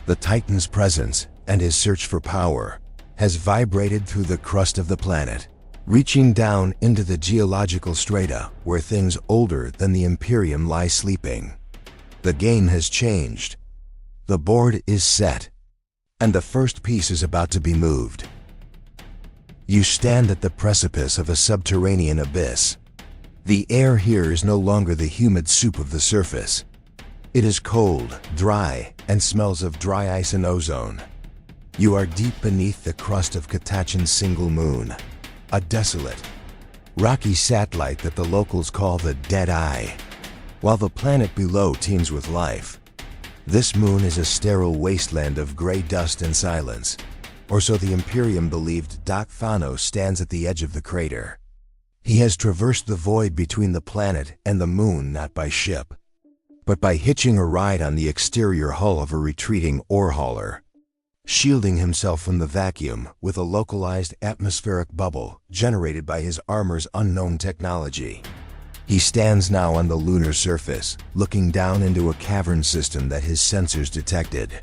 The Titan's presence and his search for power has vibrated through the crust of the planet, reaching down into the geological strata where things older than the Imperium lie sleeping. The game has changed. The board is set, and the first piece is about to be moved. You stand at the precipice of a subterranean abyss. The air here is no longer the humid soup of the surface. It is cold, dry, and smells of dry ice and ozone. You are deep beneath the crust of Catachan's single moon, a desolate, rocky satellite that the locals call the Dead Eye. While the planet below teems with life, this moon is a sterile wasteland of gray dust and silence, or so the Imperium believed. Thanos stands at the edge of the crater. He has traversed the void between the planet and the moon not by ship, but by hitching a ride on the exterior hull of a retreating ore hauler, shielding himself from the vacuum with a localized atmospheric bubble generated by his armor's unknown technology. He stands now on the lunar surface, looking down into a cavern system that his sensors detected.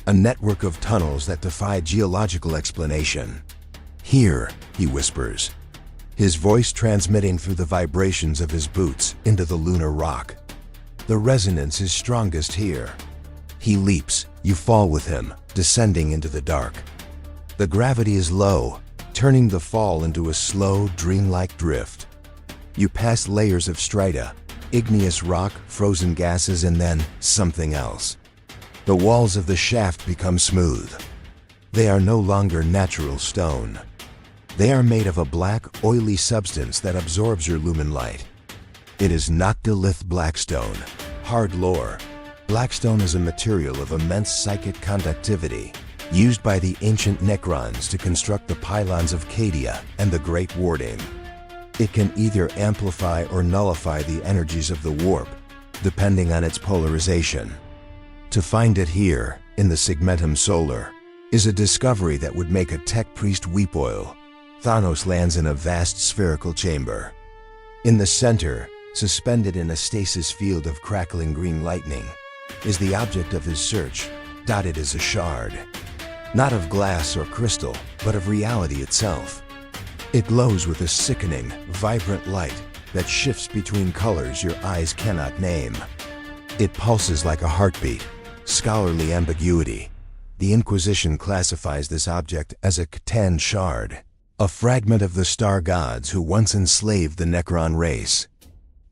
A network of tunnels that defy geological explanation. "Here," he whispers, his voice transmitting through the vibrations of his boots into the lunar rock. The resonance is strongest here. He leaps, you fall with him, descending into the dark. The gravity is low, turning the fall into a slow, dreamlike drift. You pass layers of strata, igneous rock, frozen gases, and then something else. The walls of the shaft become smooth. They are no longer natural stone. They are made of a black, oily substance that absorbs your lumen light. It is not deadliest blackstone. Hard lore. Blackstone is a material of immense psychic conductivity, used by the ancient Necrons to construct the pylons of Cadia and the Great Warding. It can either amplify or nullify the energies of the warp, depending on its polarization. To find it here, in the Segmentum Solar, is a discovery that would make a tech priest weep oil. Thanos lands in a vast spherical chamber. In the center, suspended in a stasis field of crackling green lightning, is the object of his search, dotted as a shard. Not of glass or crystal, but of reality itself. It glows with a sickening, vibrant light that shifts between colors your eyes cannot name. It pulses like a heartbeat, scholarly ambiguity. The Inquisition classifies this object as a Catachan shard, a fragment of the star gods who once enslaved the Necron race.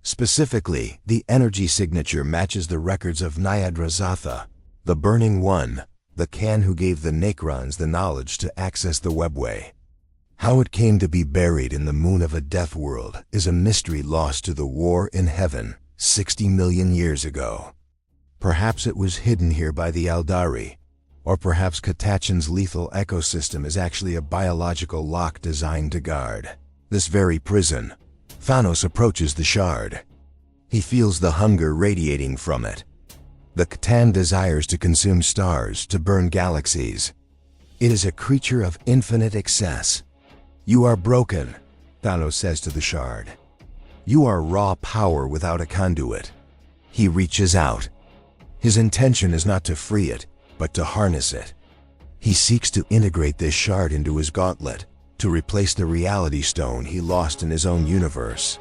Specifically, the energy signature matches the records of Nyadrazatha, the Burning One, the Khan who gave the Necrons the knowledge to access the webway. How it came to be buried in the moon of a death world is a mystery lost to the war in heaven 60 million years ago. Perhaps it was hidden here by the Eldari, or perhaps Catachan's lethal ecosystem is actually a biological lock designed to guard this very prison. Thanos approaches the shard. He feels the hunger radiating from it. The Catachan desires to consume stars, to burn galaxies. It is a creature of infinite excess. You are broken, Thanos says to the shard. You are raw power without a conduit. He reaches out. His intention is not to free it, but to harness it. He seeks to integrate this shard into his gauntlet, to replace the reality stone he lost in his own universe.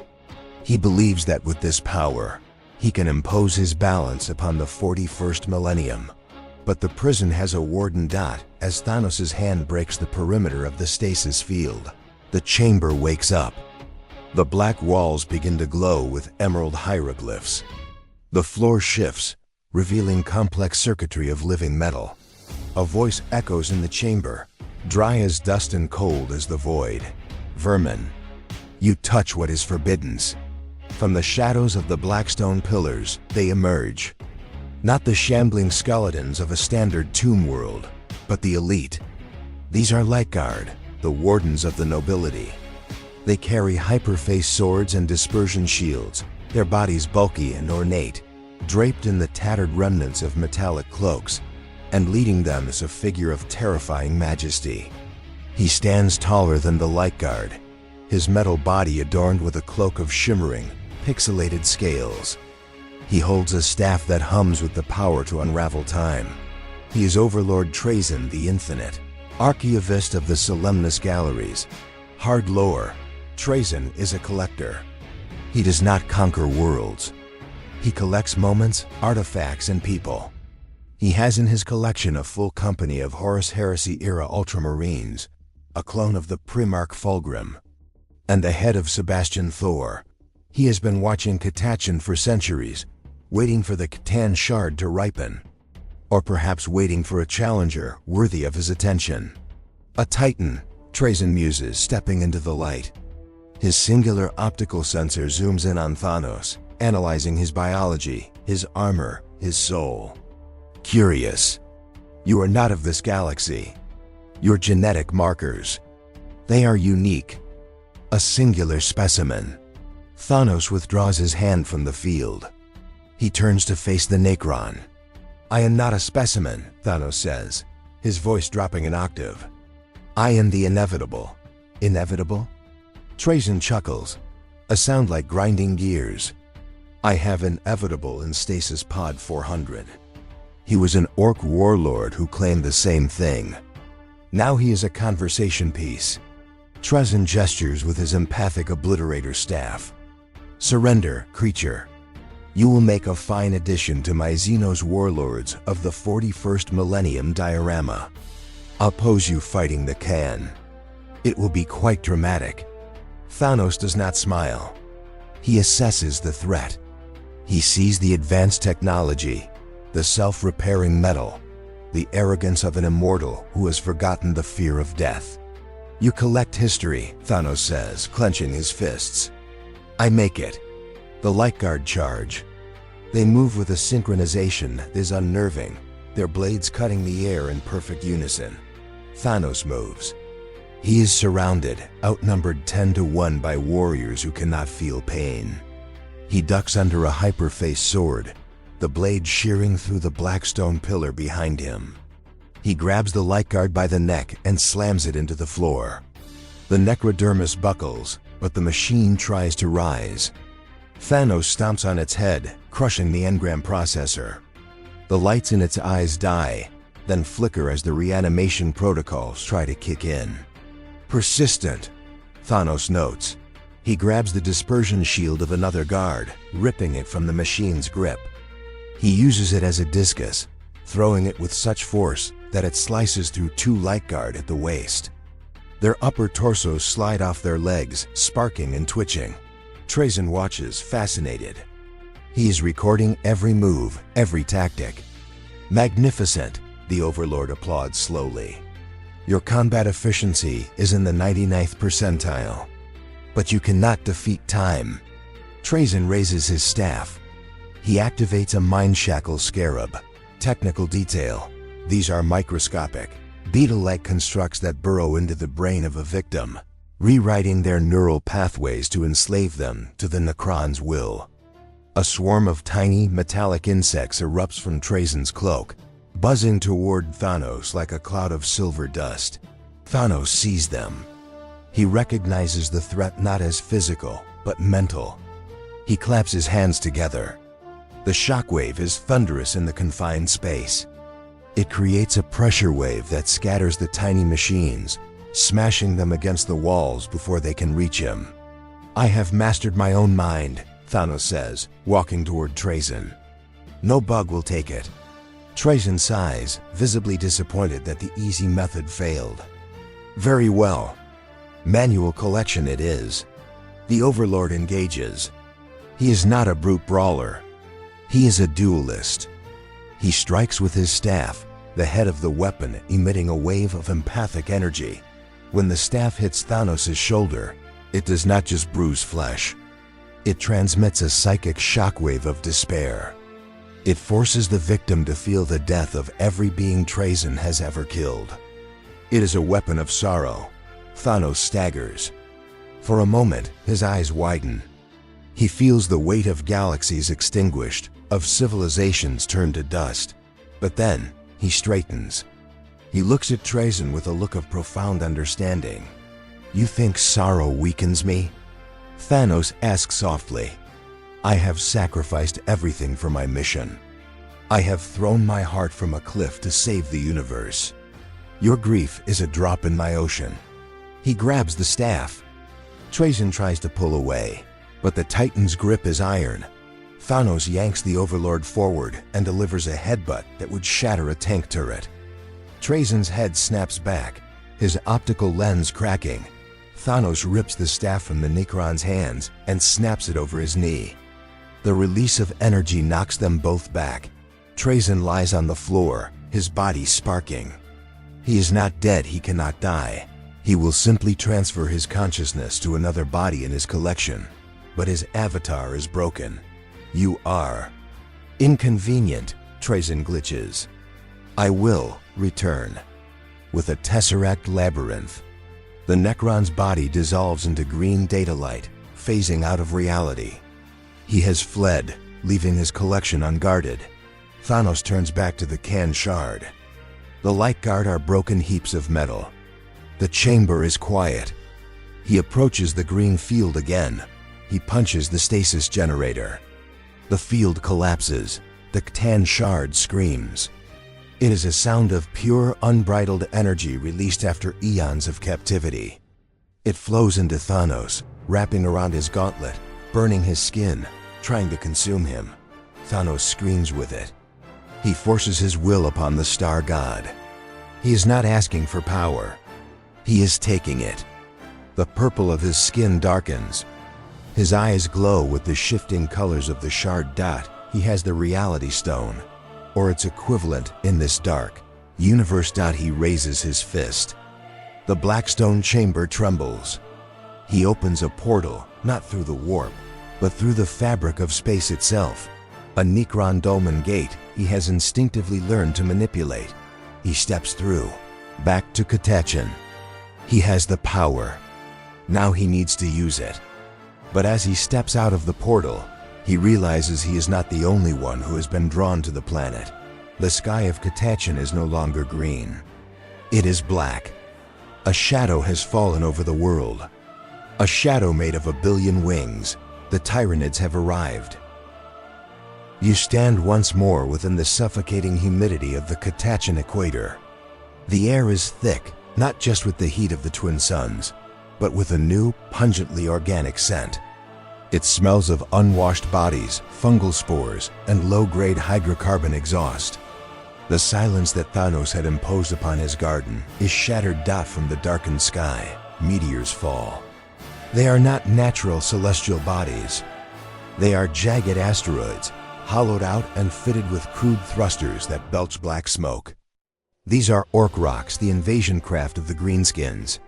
He believes that with this power, he can impose his balance upon the 41st millennium. But the prison has a warden dot as Thanos' hand breaks the perimeter of the stasis field. The chamber wakes up. The black walls begin to glow with emerald hieroglyphs. The floor shifts, revealing complex circuitry of living metal. A voice echoes in the chamber, dry as dust and cold as the void. Vermin. You touch what is forbidden. From the shadows of the blackstone pillars, they emerge. Not the shambling skeletons of a standard tomb world, but the elite. These are Lightguard, the wardens of the nobility. They carry hyperface swords and dispersion shields, their bodies bulky and ornate, draped in the tattered remnants of metallic cloaks, and leading them is a figure of terrifying majesty. He stands taller than the Lightguard, his metal body adorned with a cloak of shimmering, pixelated scales. He holds a staff that hums with the power to unravel time. He is Overlord Trazyn the Infinite, archivist of the Solemnace galleries. Hard lore, Trazyn is a collector. He does not conquer worlds. He collects moments, artifacts, and people. He has in his collection a full company of Horus Heresy-era Ultramarines, a clone of the Primarch Fulgrim, and the head of Sebastian Thor. He has been watching Catachan for centuries, waiting for the Catachan shard to ripen, or perhaps waiting for a challenger worthy of his attention. A titan, Trazyn muses, stepping into the light. His singular optical sensor zooms in on Thanos, analyzing his biology, his armor, his soul. Curious. You are not of this galaxy. Your genetic markers. They are unique. A singular specimen. Thanos withdraws his hand from the field. He turns to face the Necron. I am not a specimen, Thanos says, his voice dropping an octave. I am the inevitable. Inevitable? Trazyn chuckles, a sound like grinding gears. I have inevitable in Stasis Pod 400. He was an Ork warlord who claimed the same thing. Now he is a conversation piece. Trazyn gestures with his empathic obliterator staff. Surrender, creature. You will make a fine addition to my Xenos warlords of the 41st Millennium diorama. I'll pose you fighting the Khan. It will be quite dramatic. Thanos does not smile. He assesses the threat. He sees the advanced technology, the self-repairing metal, the arrogance of an immortal who has forgotten the fear of death. You collect history, Thanos says, clenching his fists. I make it. The Light Guard charge. They move with a synchronization that is unnerving, their blades cutting the air in perfect unison. Thanos moves. He is surrounded, outnumbered 10-1 by warriors who cannot feel pain. He ducks under a hyperface sword, the blade shearing through the black stone pillar behind him. He grabs the Light Guard by the neck and slams it into the floor. The necrodermis buckles, but the machine tries to rise. Thanos stomps on its head, crushing the engram processor. The lights in its eyes die, then flicker as the reanimation protocols try to kick in. Persistent, Thanos notes. He grabs the dispersion shield of another guard, ripping it from the machine's grip. He uses it as a discus, throwing it with such force that it slices through 2 Light Guard at the waist. Their upper torsos slide off their legs, sparking and twitching. Trazyn watches, fascinated. He is recording every move, every tactic. Magnificent, the Overlord applauds slowly. Your combat efficiency is in the 99th percentile. But you cannot defeat time. Trazyn raises his staff. He activates a mind shackle scarab. Technical detail. These are microscopic, beetle-like constructs that burrow into the brain of a victim, rewriting their neural pathways to enslave them to the Necron's will. A swarm of tiny, metallic insects erupts from Trazyn's cloak, buzzing toward Thanos like a cloud of silver dust. Thanos sees them. He recognizes the threat not as physical, but mental. He claps his hands together. The shockwave is thunderous in the confined space. It creates a pressure wave that scatters the tiny machines, smashing them against the walls before they can reach him. I have mastered my own mind, Thanos says, walking toward Trazyn. No bug will take it. Trazyn sighs, visibly disappointed that the easy method failed. Very well. Manual collection it is. The Overlord engages. He is not a brute brawler. He is a duelist. He strikes with his staff, the head of the weapon emitting a wave of empathic energy. When the staff hits Thanos' shoulder, it does not just bruise flesh. It transmits a psychic shockwave of despair. It forces the victim to feel the death of every being Trazyn has ever killed. It is a weapon of sorrow. Thanos staggers. For a moment, his eyes widen. He feels the weight of galaxies extinguished, of civilizations turned to dust. But then, he straightens. He looks at Trazyn with a look of profound understanding. You think sorrow weakens me? Thanos asks softly. I have sacrificed everything for my mission. I have thrown my heart from a cliff to save the universe. Your grief is a drop in my ocean. He grabs the staff. Trazyn tries to pull away, but the Titan's grip is iron. Thanos yanks the Overlord forward and delivers a headbutt that would shatter a tank turret. Trazyn's head snaps back, his optical lens cracking. Thanos rips the staff from the Necron's hands and snaps it over his knee. The release of energy knocks them both back. Trazyn lies on the floor, his body sparking. He is not dead, he cannot die. He will simply transfer his consciousness to another body in his collection. But his avatar is broken. You are. Inconvenient, Trazyn glitches. I will return. With a tesseract labyrinth. The Necron's body dissolves into green data light, phasing out of reality. He has fled, leaving his collection unguarded. Thanos turns back to the Khan shard. The Light Guard are broken heaps of metal. The chamber is quiet. He approaches the green field again. He punches the stasis generator. The field collapses. The Khan shard screams. It is a sound of pure, unbridled energy released after eons of captivity. It flows into Thanos, wrapping around his gauntlet, burning his skin, trying to consume him. Thanos screens with it. He forces his will upon the star god. He is not asking for power. He is taking it. The purple of his skin darkens. His eyes glow with the shifting colors of the shard dot. He has the reality stone, or its equivalent in this dark universe. He raises his fist. The black stone chamber trembles. He opens a portal, not through the warp, but through the fabric of space itself. A Necron dolmen gate he has instinctively learned to manipulate. He steps through, back to Catachan. He has the power. Now he needs to use it. But as he steps out of the portal, he realizes he is not the only one who has been drawn to the planet. The sky of Catachan is no longer green. It is black. A shadow has fallen over the world. A shadow made of 1 billion wings. The Tyranids have arrived. You stand once more within the suffocating humidity of the Catachan equator. The air is thick, not just with the heat of the twin suns, but with a new, pungently organic scent. It smells of unwashed bodies, fungal spores, and low-grade hydrocarbon exhaust. The silence that Thanos had imposed upon his garden is shattered. From the darkened sky, meteors fall. They are not natural celestial bodies. They are jagged asteroids, hollowed out and fitted with crude thrusters that belch black smoke. These are Ork rocks, the invasion craft of the Greenskins.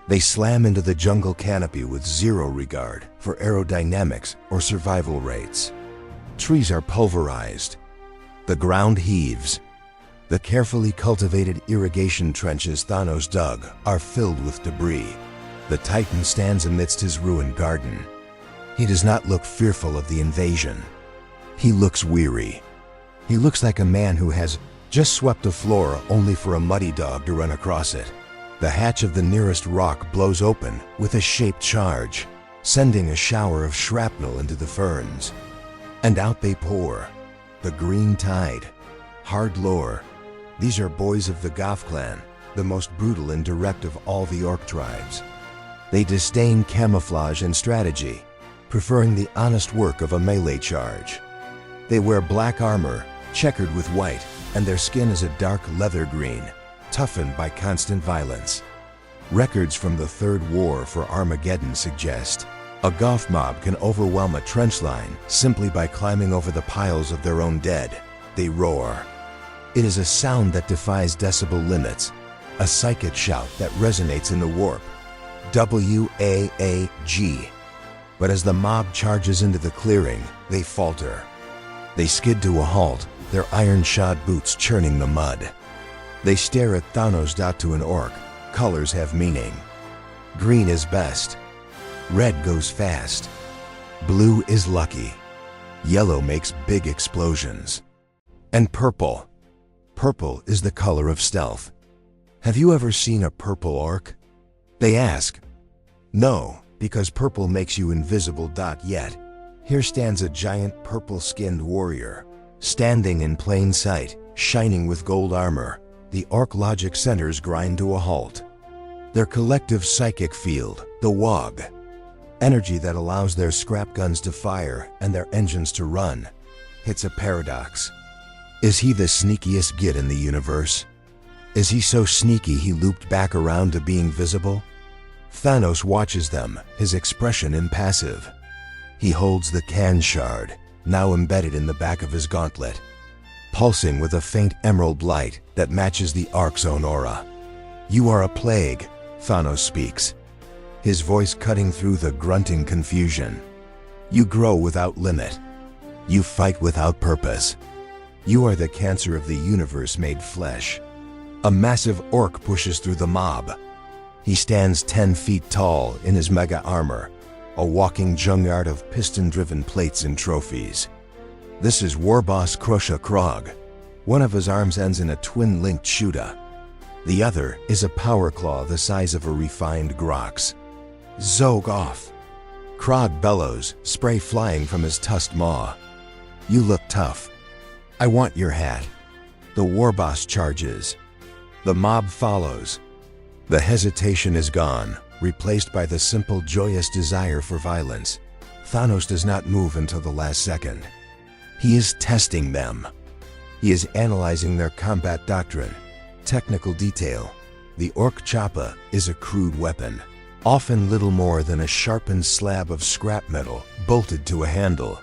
They slam into the jungle canopy with zero regard for aerodynamics or survival rates. Trees are pulverized. The ground heaves. The carefully cultivated irrigation trenches Thanos dug are filled with debris. The Titan stands amidst his ruined garden. He does not look fearful of the invasion. He looks weary. He looks like a man who has just swept a floor only for a muddy dog to run across it. The hatch of the nearest rock blows open with a shaped charge, sending a shower of shrapnel into the ferns. And out they pour. The Green Tide. Hard lore. These are boys of the Goth clan, the most brutal and direct of all the Ork tribes. They disdain camouflage and strategy, preferring the honest work of a melee charge. They wear black armor, checkered with white, and their skin is a dark leather green, toughened by constant violence. Records from the Third War for Armageddon suggest a Goth mob can overwhelm a trench line simply by climbing over the piles of their own dead. They roar. It is a sound that defies decibel limits, a psychic shout that resonates in the warp. W-A-A-G. But as the mob charges into the clearing, they falter. They skid to a halt, their iron-shod boots churning the mud. They stare at Thanos. To an Ork, colors have meaning. Green is best. Red goes fast. Blue is lucky. Yellow makes big explosions. And purple. Purple is the color of stealth. Have you ever seen a purple Ork? They ask. No, because purple makes you invisible. Yet, here stands a giant purple-skinned warrior, standing in plain sight, shining with gold armor. The Ork logic centers grind to a halt. Their collective psychic field, the WOG, energy that allows their scrap guns to fire and their engines to run, hits a paradox. Is he the sneakiest git in the universe? Is he so sneaky he looped back around to being visible? Thanos watches them, his expression impassive. He holds the can shard, now embedded in the back of his gauntlet, pulsing with a faint emerald light that matches the Ark's own aura. You are a plague, Thanos speaks, his voice cutting through the grunting confusion. You grow without limit. You fight without purpose. You are the cancer of the universe made flesh. A massive Ork pushes through the mob. He stands 10 feet tall in his mega armor, a walking junkyard of piston-driven plates and trophies. This is Warboss Krosha Krog. One of his arms ends in a twin-linked Shuda. The other is a power claw the size of a refined Grox. Zog off. Krog bellows, spray flying from his tusked maw. You look tough. I want your hat. The Warboss charges. The mob follows. The hesitation is gone, replaced by the simple, joyous desire for violence. Thanos does not move until the last second. He is testing them. He is analyzing their combat doctrine, technical detail. The Ork Choppa is a crude weapon, often little more than a sharpened slab of scrap metal bolted to a handle.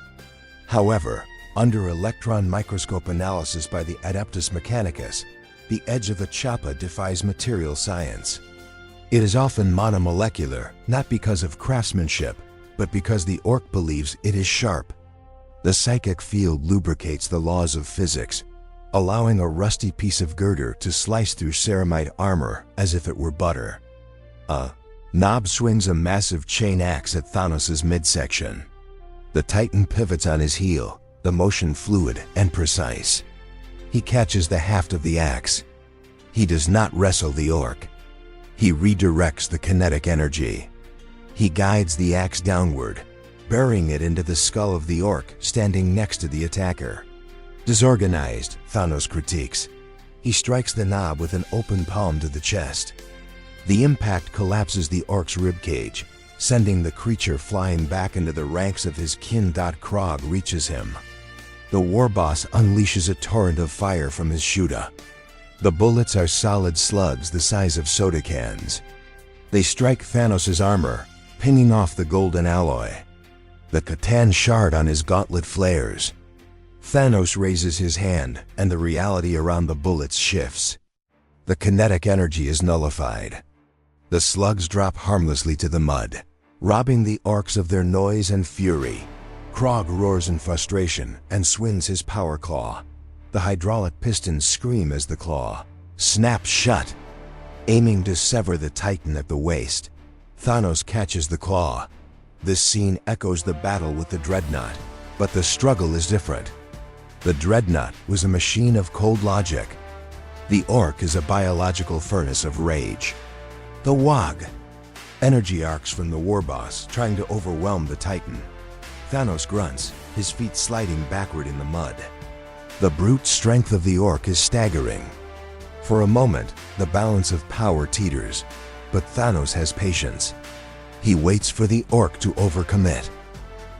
However, under electron microscope analysis by the Adeptus Mechanicus, the edge of the Choppa defies material science. It is often monomolecular, not because of craftsmanship, but because the Ork believes it is sharp. The psychic field lubricates the laws of physics, allowing a rusty piece of girder to slice through ceramite armor as if it were butter. A Nob swings a massive chain axe at Thanos' midsection. The Titan pivots on his heel, the motion fluid and precise. He catches the haft of the axe. He does not wrestle the Ork. He redirects the kinetic energy. He guides the axe downward, burying it into the skull of the Ork standing next to the attacker. Disorganized, Thanos critiques. He strikes the knob with an open palm to the chest. The impact collapses the Ork's ribcage, sending the creature flying back into the ranks of his kin. Krog reaches him. The war boss unleashes a torrent of fire from his Shuta. The bullets are solid slugs the size of soda cans. They strike Thanos' armor, pinging off the golden alloy. The Catachan shard on his gauntlet flares. Thanos raises his hand, and the reality around the bullets shifts. The kinetic energy is nullified. The slugs drop harmlessly to the mud, robbing the Orks of their noise and fury. Krog roars in frustration and swings his power claw. The hydraulic pistons scream as the claw snaps shut, aiming to sever the Titan at the waist. Thanos catches the claw. This scene echoes the battle with the Dreadnought, but the struggle is different. The Dreadnought was a machine of cold logic. The Ork is a biological furnace of rage. The Wog. Energy arcs from the war boss trying to overwhelm the Titan. Thanos grunts, his feet sliding backward in the mud. The brute strength of the Ork is staggering. For a moment, the balance of power teeters, but Thanos has patience. He waits for the Ork to overcommit.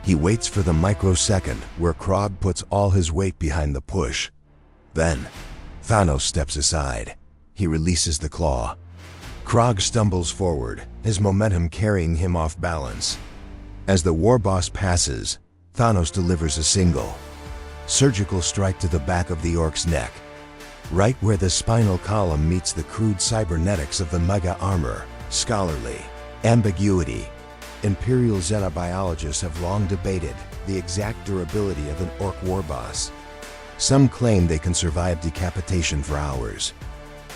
He waits for the microsecond where Krog puts all his weight behind the push. Then, Thanos steps aside. He releases the claw. Krog stumbles forward, his momentum carrying him off balance. As the war boss passes, Thanos delivers a single, surgical strike to the back of the Ork's neck, right where the spinal column meets the crude cybernetics of the mega armor. Scholarly ambiguity. Imperial xenobiologists have long debated the exact durability of an Ork war boss. Some claim they can survive decapitation for hours.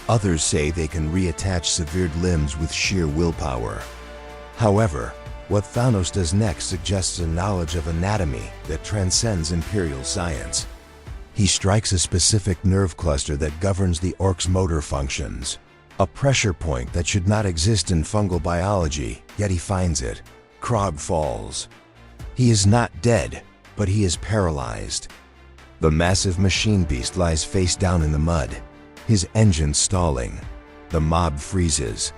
Others say they can reattach severed limbs with sheer willpower. However, what Thanos does next suggests a knowledge of anatomy that transcends Imperial science. He strikes a specific nerve cluster that governs the Ork's motor functions. A pressure point that should not exist in fungal biology, yet he finds it. Krog falls. He is not dead, but he is paralyzed. The massive machine beast lies face down in the mud, his engine stalling. The mob freezes.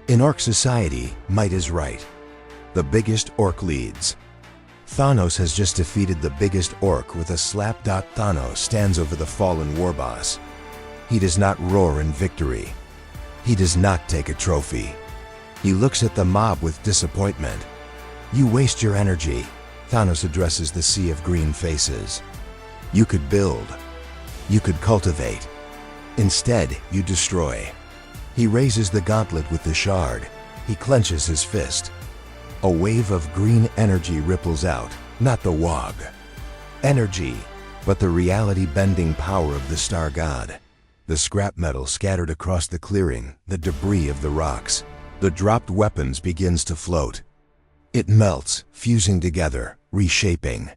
In Ork society, might is right. The biggest Ork leads. Thanos has just defeated the biggest Ork with a slap. Thanos stands over the fallen war boss. He does not roar in victory. He does not take a trophy. He looks at the mob with disappointment. You waste your energy. Thanos addresses the sea of green faces. You could build. You could cultivate. Instead, you destroy. He raises the gauntlet with the shard. He clenches his fist. A wave of green energy ripples out, not the Wog. Energy, but the reality-bending power of the Star God. The scrap metal scattered across the clearing, the debris of the rocks. The dropped weapons begins to float. It melts, fusing together, reshaping.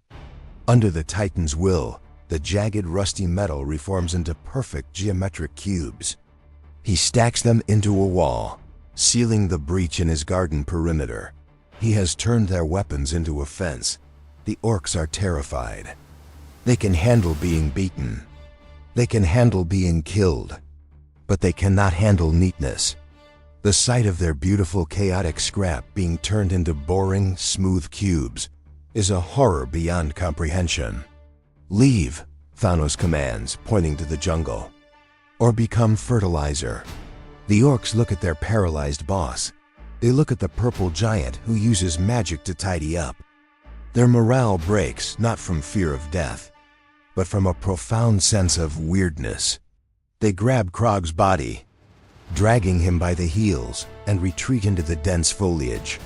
Under the Titan's will, the jagged rusty metal reforms into perfect geometric cubes. He stacks them into a wall, sealing the breach in his garden perimeter. He has turned their weapons into a fence. The Orks are terrified. They can handle being beaten. They can handle being killed. But they cannot handle neatness. The sight of their beautiful chaotic scrap being turned into boring, smooth cubes is a horror beyond comprehension. Leave, Thanos commands, pointing to the jungle. Or become fertilizer. The Orks look at their paralyzed boss. They look at the purple giant who uses magic to tidy up. Their morale breaks not from fear of death, but from a profound sense of weirdness. They grab Krog's body, dragging him by the heels, and retreat into the dense foliage,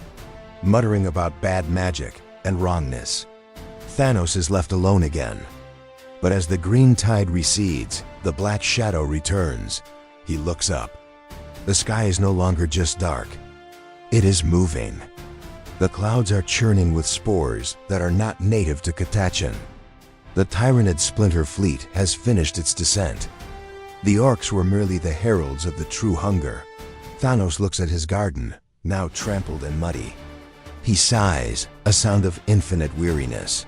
muttering about bad magic and wrongness. Thanos is left alone again. But as the green tide recedes, the black shadow returns. He looks up. The sky is no longer just dark. It is moving. The clouds are churning with spores that are not native to Catachan. The Tyranid splinter fleet has finished its descent. The Orks were merely the heralds of the true hunger. Thanos looks at his garden, now trampled and muddy. He sighs, a sound of infinite weariness.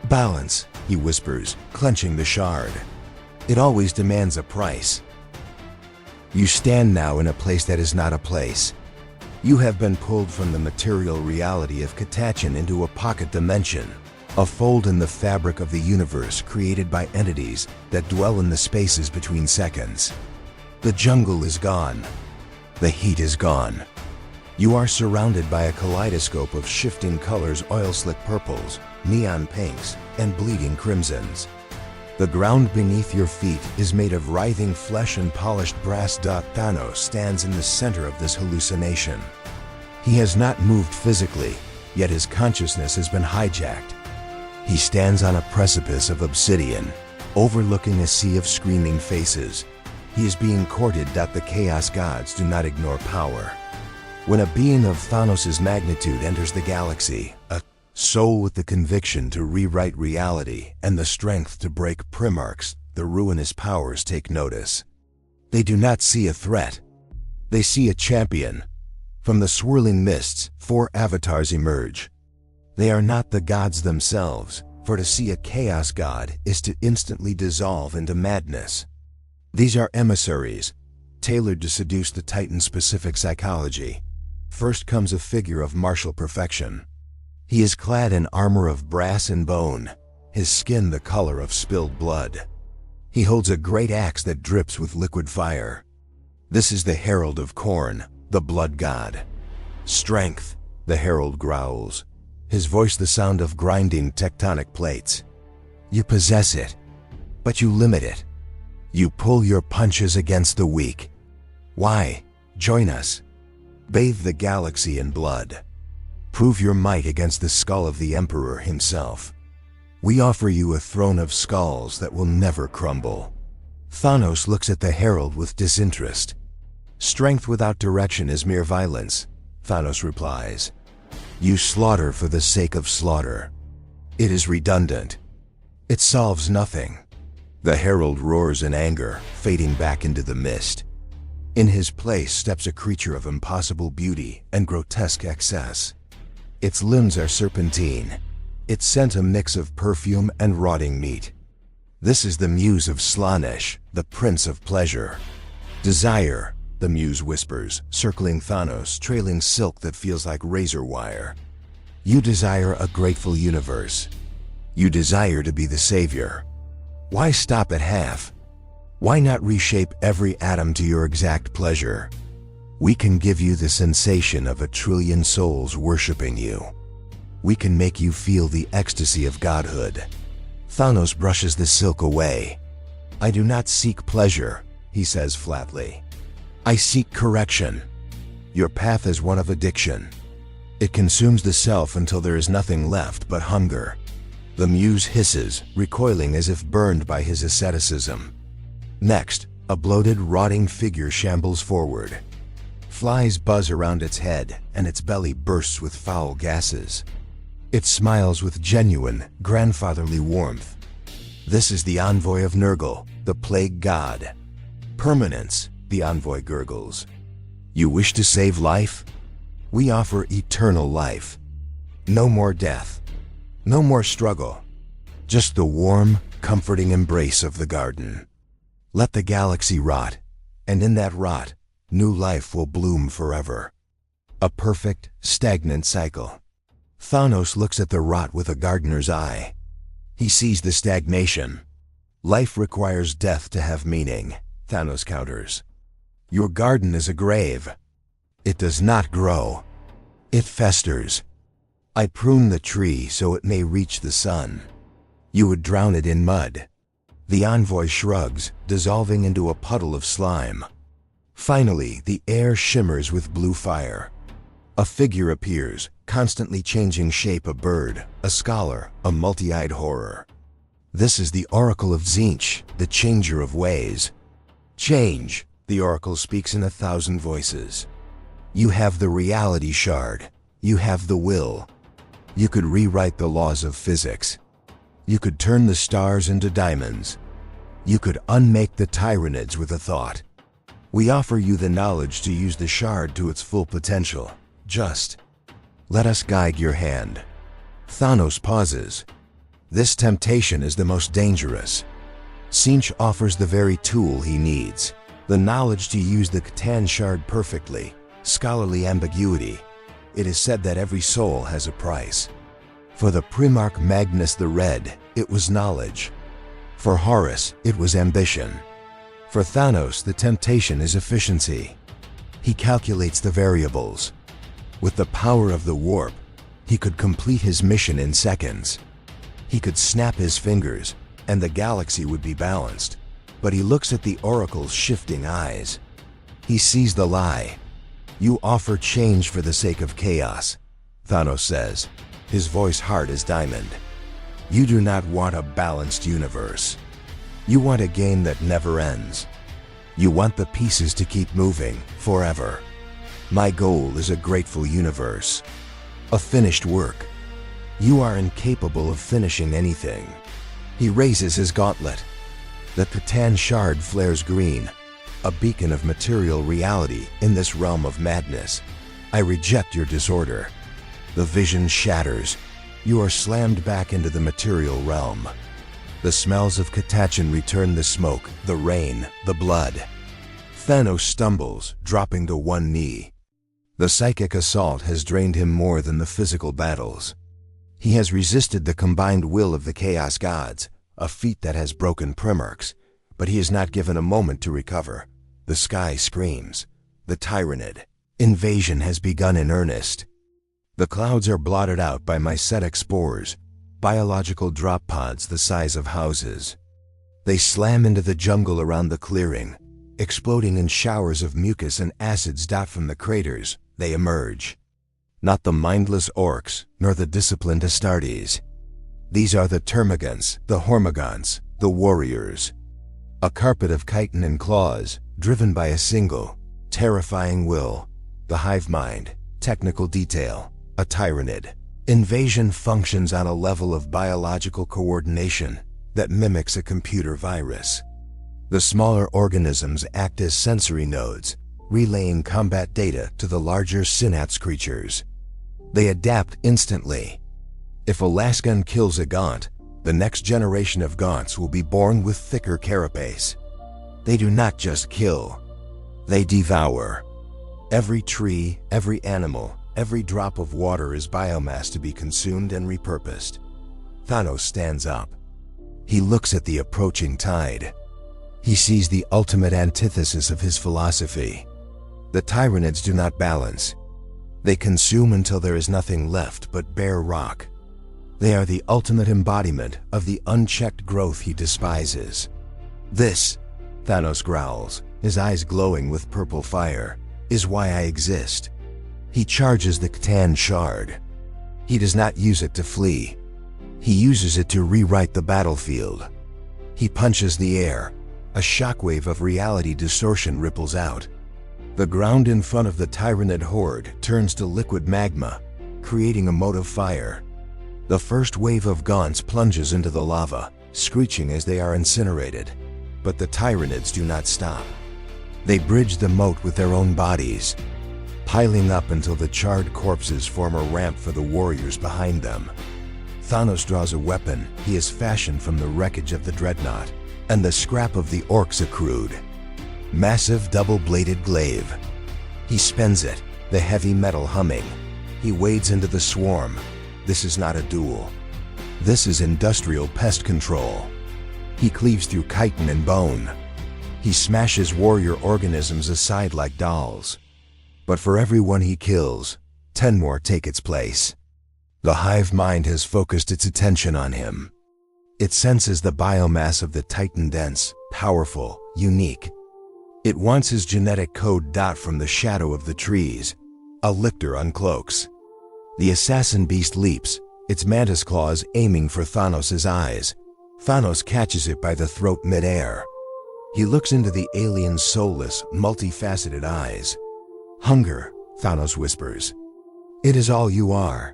Balance, he whispers, clenching the shard. It always demands a price. You stand now in a place that is not a place. You have been pulled from the material reality of Catachan into a pocket dimension, a fold in the fabric of the universe created by entities that dwell in the spaces between seconds. The jungle is gone. The heat is gone. You are surrounded by a kaleidoscope of shifting colors, oil-slick purples, neon pinks, and bleeding crimsons. The ground beneath your feet is made of writhing flesh and polished brass. Thanos stands in the center of this hallucination. He has not moved physically, yet his consciousness has been hijacked. He stands on a precipice of obsidian, overlooking a sea of screaming faces. He is being courted. The Chaos Gods do not ignore power. When a being of Thanos' magnitude enters the galaxy, a soul with the conviction to rewrite reality and the strength to break Primarchs, the ruinous powers take notice. They do not see a threat. They see a champion. From the swirling mists, 4 avatars emerge. They are not the gods themselves, for to see a chaos god is to instantly dissolve into madness. These are emissaries, tailored to seduce the Titan-specific psychology. First comes a figure of martial perfection. He is clad in armor of brass and bone, his skin the color of spilled blood. He holds a great axe that drips with liquid fire. This is the Herald of Khorne, the blood god. Strength, the herald growls, his voice the sound of grinding tectonic plates. You possess it, but you limit it. You pull your punches against the weak. Why? Join us. Bathe the galaxy in blood. Prove your might against the skull of the Emperor himself. We offer you a throne of skulls that will never crumble. Thanos looks at the herald with disinterest. Strength without direction is mere violence, Thanos replies. You slaughter for the sake of slaughter. It is redundant. It solves nothing. The herald roars in anger, fading back into the mist. In his place steps a creature of impossible beauty and grotesque excess. Its limbs are serpentine. Its scent a mix of perfume and rotting meat. This is the muse of Solemnace, the prince of pleasure. Desire, the muse whispers, circling Thanos, trailing silk that feels like razor wire. You desire a grateful universe. You desire to be the savior. Why stop at half? Why not reshape every atom to your exact pleasure? We can give you the sensation of 1 trillion souls worshiping you. We can make you feel the ecstasy of godhood. Thanos brushes the silk away. I do not seek pleasure, he says flatly. I seek correction. Your path is one of addiction. It consumes the self until there is nothing left but hunger. The muse hisses, recoiling as if burned by his asceticism. Next, a bloated, rotting figure shambles forward. Flies buzz around its head, and its belly bursts with foul gases. It smiles with genuine, grandfatherly warmth. This is the envoy of Nurgle, the plague god. Permanence, the envoy gurgles. You wish to save life? We offer eternal life. No more death. No more struggle. Just the warm, comforting embrace of the garden. Let the galaxy rot, and in that rot, new life will bloom forever. A perfect, stagnant cycle. Thanos looks at the rot with a gardener's eye. He sees the stagnation. Life requires death to have meaning, Thanos counters. Your garden is a grave. It does not grow. It festers. I prune the tree so it may reach the sun. You would drown it in mud. The envoy shrugs, dissolving into a puddle of slime. Finally, the air shimmers with blue fire. A figure appears, constantly changing shape: a bird, a scholar, a multi-eyed horror. This is the Oracle of Tzeentch, the changer of ways. Change, the Oracle speaks in 1,000 voices. You have the reality shard. You have the will. You could rewrite the laws of physics. You could turn the stars into diamonds. You could unmake the Tyranids with a thought. We offer you the knowledge to use the shard to its full potential. Just let us guide your hand. Thanos pauses. This temptation is the most dangerous. Tzeentch offers the very tool he needs. The knowledge to use the Catachan shard perfectly. Scholarly ambiguity. It is said that every soul has a price. For the Primarch Magnus the Red, it was knowledge. For Horus, it was ambition. For Thanos, the temptation is efficiency. He calculates the variables. With the power of the warp, he could complete his mission in seconds. He could snap his fingers, and the galaxy would be balanced. But he looks at the Oracle's shifting eyes. He sees the lie. You offer change for the sake of chaos, Thanos says, his voice hard as diamond. You do not want a balanced universe. You want a game that never ends. You want the pieces to keep moving forever. My goal is a grateful universe. A finished work. You are incapable of finishing anything. He raises his gauntlet. The Catachan shard flares green, a beacon of material reality in this realm of madness. I reject your disorder. The vision shatters. You are slammed back into the material realm. The smells of Catachan return: the smoke, the rain, the blood. Thanos stumbles, dropping to one knee. The psychic assault has drained him more than the physical battles. He has resisted the combined will of the Chaos Gods, a feat that has broken Primarchs, but he is not given a moment to recover. The sky screams. The Tyranid invasion has begun in earnest. The clouds are blotted out by mycetic spores, biological drop pods the size of houses. They slam into the jungle around the clearing, exploding in showers of mucus and acids. From the craters, they emerge. Not the mindless Orks, nor the disciplined Astartes. These are the Termagants, the Hormagaunts, the warriors. A carpet of chitin and claws, driven by a single, terrifying will. The hive mind, technical detail, a Tyranid. Invasion functions on a level of biological coordination that mimics a computer virus. The smaller organisms act as sensory nodes, relaying combat data to the larger synapse creatures. They adapt instantly. If a lasgun kills a Gaunt, the next generation of Gaunts will be born with thicker carapace. They do not just kill, they devour. Every tree, every animal, every drop of water is biomass to be consumed and repurposed. Thanos stands up. He looks at the approaching tide. He sees the ultimate antithesis of his philosophy. The Tyranids do not balance. They consume until there is nothing left but bare rock. They are the ultimate embodiment of the unchecked growth he despises. This, Thanos growls, his eyes glowing with purple fire, is why I exist. He charges the Catachan shard. He does not use it to flee. He uses it to rewrite the battlefield. He punches the air. A shockwave of reality distortion ripples out. The ground in front of the Tyranid horde turns to liquid magma, creating a mote of fire. The first wave of Gaunts plunges into the lava, screeching as they are incinerated. But the Tyranids do not stop. They bridge the moat with their own bodies, piling up until the charred corpses form a ramp for the warriors behind them. Thanos draws a weapon he has fashioned from the wreckage of the Dreadnought, and the scrap of the Orks accrued. Massive double-bladed glaive. He spins it, the heavy metal humming. He wades into the swarm. This is not a duel. This is industrial pest control. He cleaves through chitin and bone. He smashes warrior organisms aside like dolls. But for every one he kills, 10 more take its place. The hive mind has focused its attention on him. It senses the biomass of the Titan dense, powerful, unique. It wants his genetic code. From the shadow of the trees, a lictor uncloaks. The assassin beast leaps, its mantis claws aiming for Thanos' eyes. Thanos catches it by the throat mid-air. He looks into the alien's soulless, multifaceted eyes. "Hunger," Thanos whispers. "It is all you are."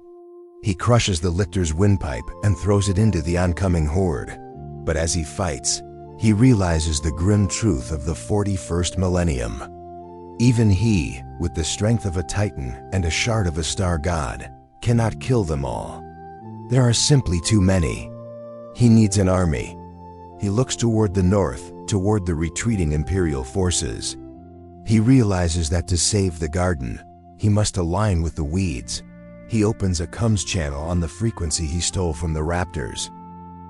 He crushes the lictor's windpipe and throws it into the oncoming horde. But as he fights, he realizes the grim truth of the 41st millennium. Even he, with the strength of a Titan and a shard of a star god, cannot kill them all. There are simply too many. He needs an army. He looks toward the north, toward the retreating Imperial forces. He realizes that to save the garden, he must align with the weeds. He opens a comms channel on the frequency he stole from the raptors.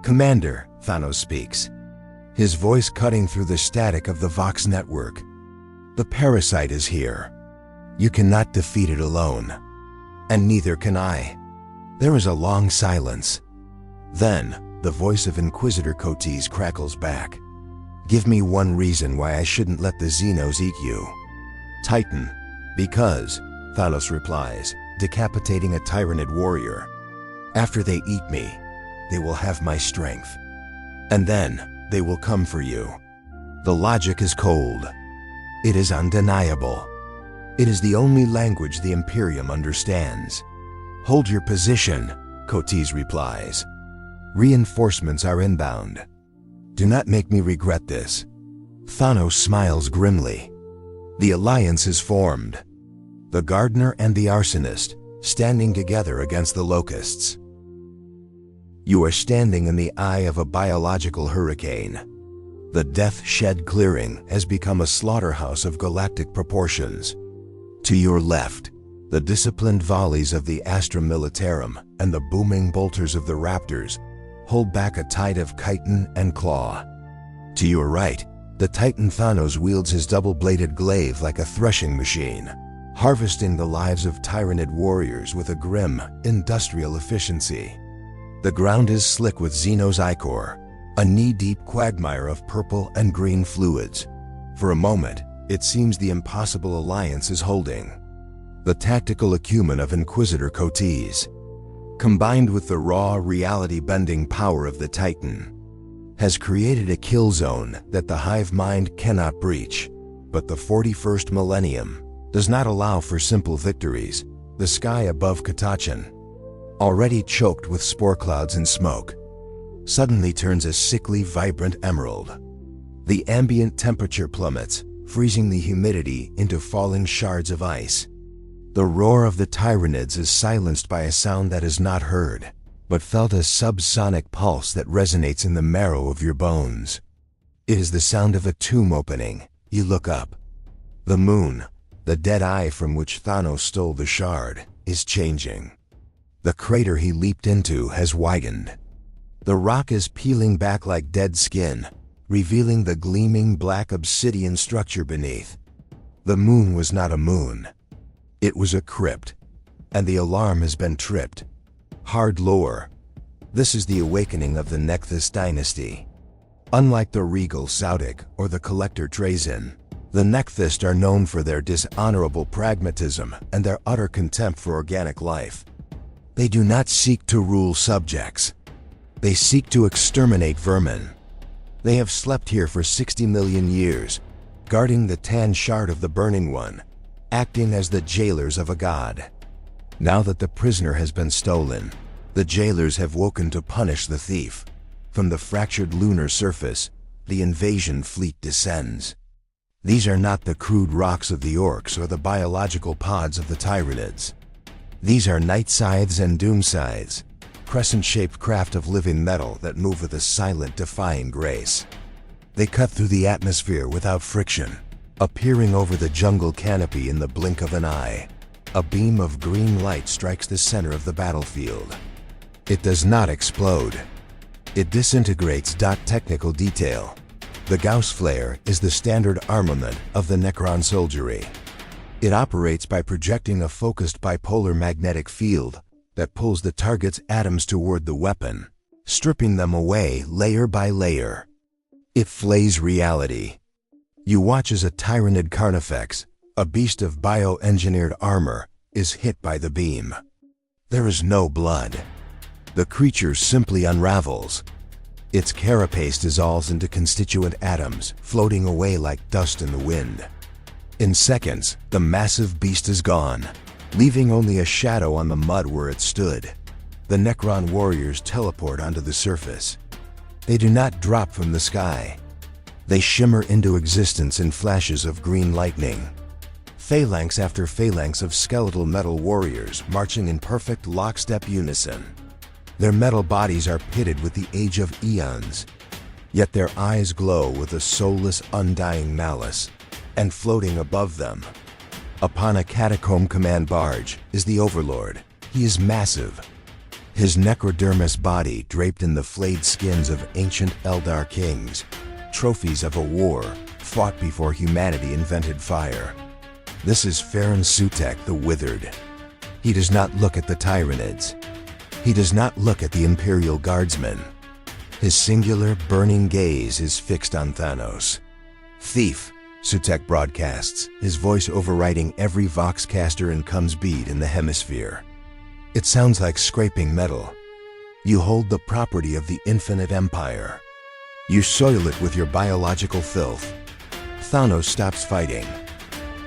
"Commander," Thanos speaks, his voice cutting through the static of the Vox network. "The parasite is here. You cannot defeat it alone. And neither can I." There is a long silence. Then, the voice of Inquisitor Cotes crackles back. "Give me one reason why I shouldn't let the Xenos eat you." "Titan." "Because," Thanos replies, decapitating a Tyranid warrior. "After they eat me, they will have my strength. And then, they will come for you." The logic is cold. It is undeniable. It is the only language the Imperium understands. "Hold your position," Cotes replies. "Reinforcements are inbound. Do not make me regret this." Thanos smiles grimly. The alliance is formed. The gardener and the arsonist, standing together against the locusts. You are standing in the eye of a biological hurricane. The death-shed clearing has become a slaughterhouse of galactic proportions. To your left, the disciplined volleys of the Astra Militarum and the booming bolters of the raptors hold back a tide of chitin and claw. To your right, the Titan Thanos wields his double-bladed glaive like a threshing machine, harvesting the lives of Tyranid warriors with a grim, industrial efficiency. The ground is slick with Xenos ichor, a knee-deep quagmire of purple and green fluids. For a moment, it seems the impossible alliance is holding. The tactical acumen of Inquisitor Cotes, combined with the raw, reality-bending power of the Titan, has created a kill zone that the hive mind cannot breach. But the 41st millennium does not allow for simple victories. The sky above Catachan, already choked with spore clouds and smoke, suddenly turns a sickly, vibrant emerald. The ambient temperature plummets, freezing the humidity into falling shards of ice. The roar of the Tyranids is silenced by a sound that is not heard, but felt, a subsonic pulse that resonates in the marrow of your bones. It is the sound of a tomb opening. You look up. The moon, the dead eye from which Thanos stole the shard, is changing. The crater he leaped into has widened. The rock is peeling back like dead skin, revealing the gleaming black obsidian structure beneath. The moon was not a moon. It was a crypt, and the alarm has been tripped. Hard lore. This is the awakening of the Nechthys dynasty. Unlike the regal Saudic or the collector Trazyn, the Nechthys are known for their dishonorable pragmatism and their utter contempt for organic life. They do not seek to rule subjects. They seek to exterminate vermin. They have slept here for 60 million years, guarding the tan shard of the Burning One, acting as the jailers of a god. Now that the prisoner has been stolen, the jailers have woken to punish the thief. From the fractured lunar surface, the invasion fleet descends. These are not the crude rocks of the Orks or the biological pods of the Tyranids. These are night scythes and doom scythes, crescent-shaped craft of living metal that move with a silent, defying grace. They cut through the atmosphere without friction, appearing over the jungle canopy in the blink of an eye. A beam of green light strikes the center of the battlefield. It does not explode. It disintegrates. Technical detail. The Gauss flare is the standard armament of the Necron soldiery. It operates by projecting a focused bipolar magnetic field that pulls the target's atoms toward the weapon, stripping them away layer by layer. It flays reality. You watch as a Tyranid carnifex, a beast of bioengineered armor, is hit by the beam. There is no blood. The creature simply unravels. Its carapace dissolves into constituent atoms, floating away like dust in the wind. In seconds, the massive beast is gone, leaving only a shadow on the mud where it stood. The Necron warriors teleport onto the surface. They do not drop from the sky. They shimmer into existence in flashes of green lightning. Phalanx after phalanx of skeletal metal warriors marching in perfect lockstep unison. Their metal bodies are pitted with the age of eons, yet their eyes glow with a soulless, undying malice. And floating above them, upon a catacomb command barge, is the Overlord. He is massive. His necrodermis body draped in the flayed skins of ancient Eldar kings, trophies of a war fought before humanity invented fire. This is Farron Sutek the Withered. He does not look at the Tyranids. He does not look at the Imperial Guardsmen. His singular, burning gaze is fixed on Thanos. Thief, Sutek broadcasts, his voice overriding every voxcaster and comes bead in the hemisphere. It sounds like scraping metal. You hold the property of the infinite empire. You soil it with your biological filth. Thanos stops fighting.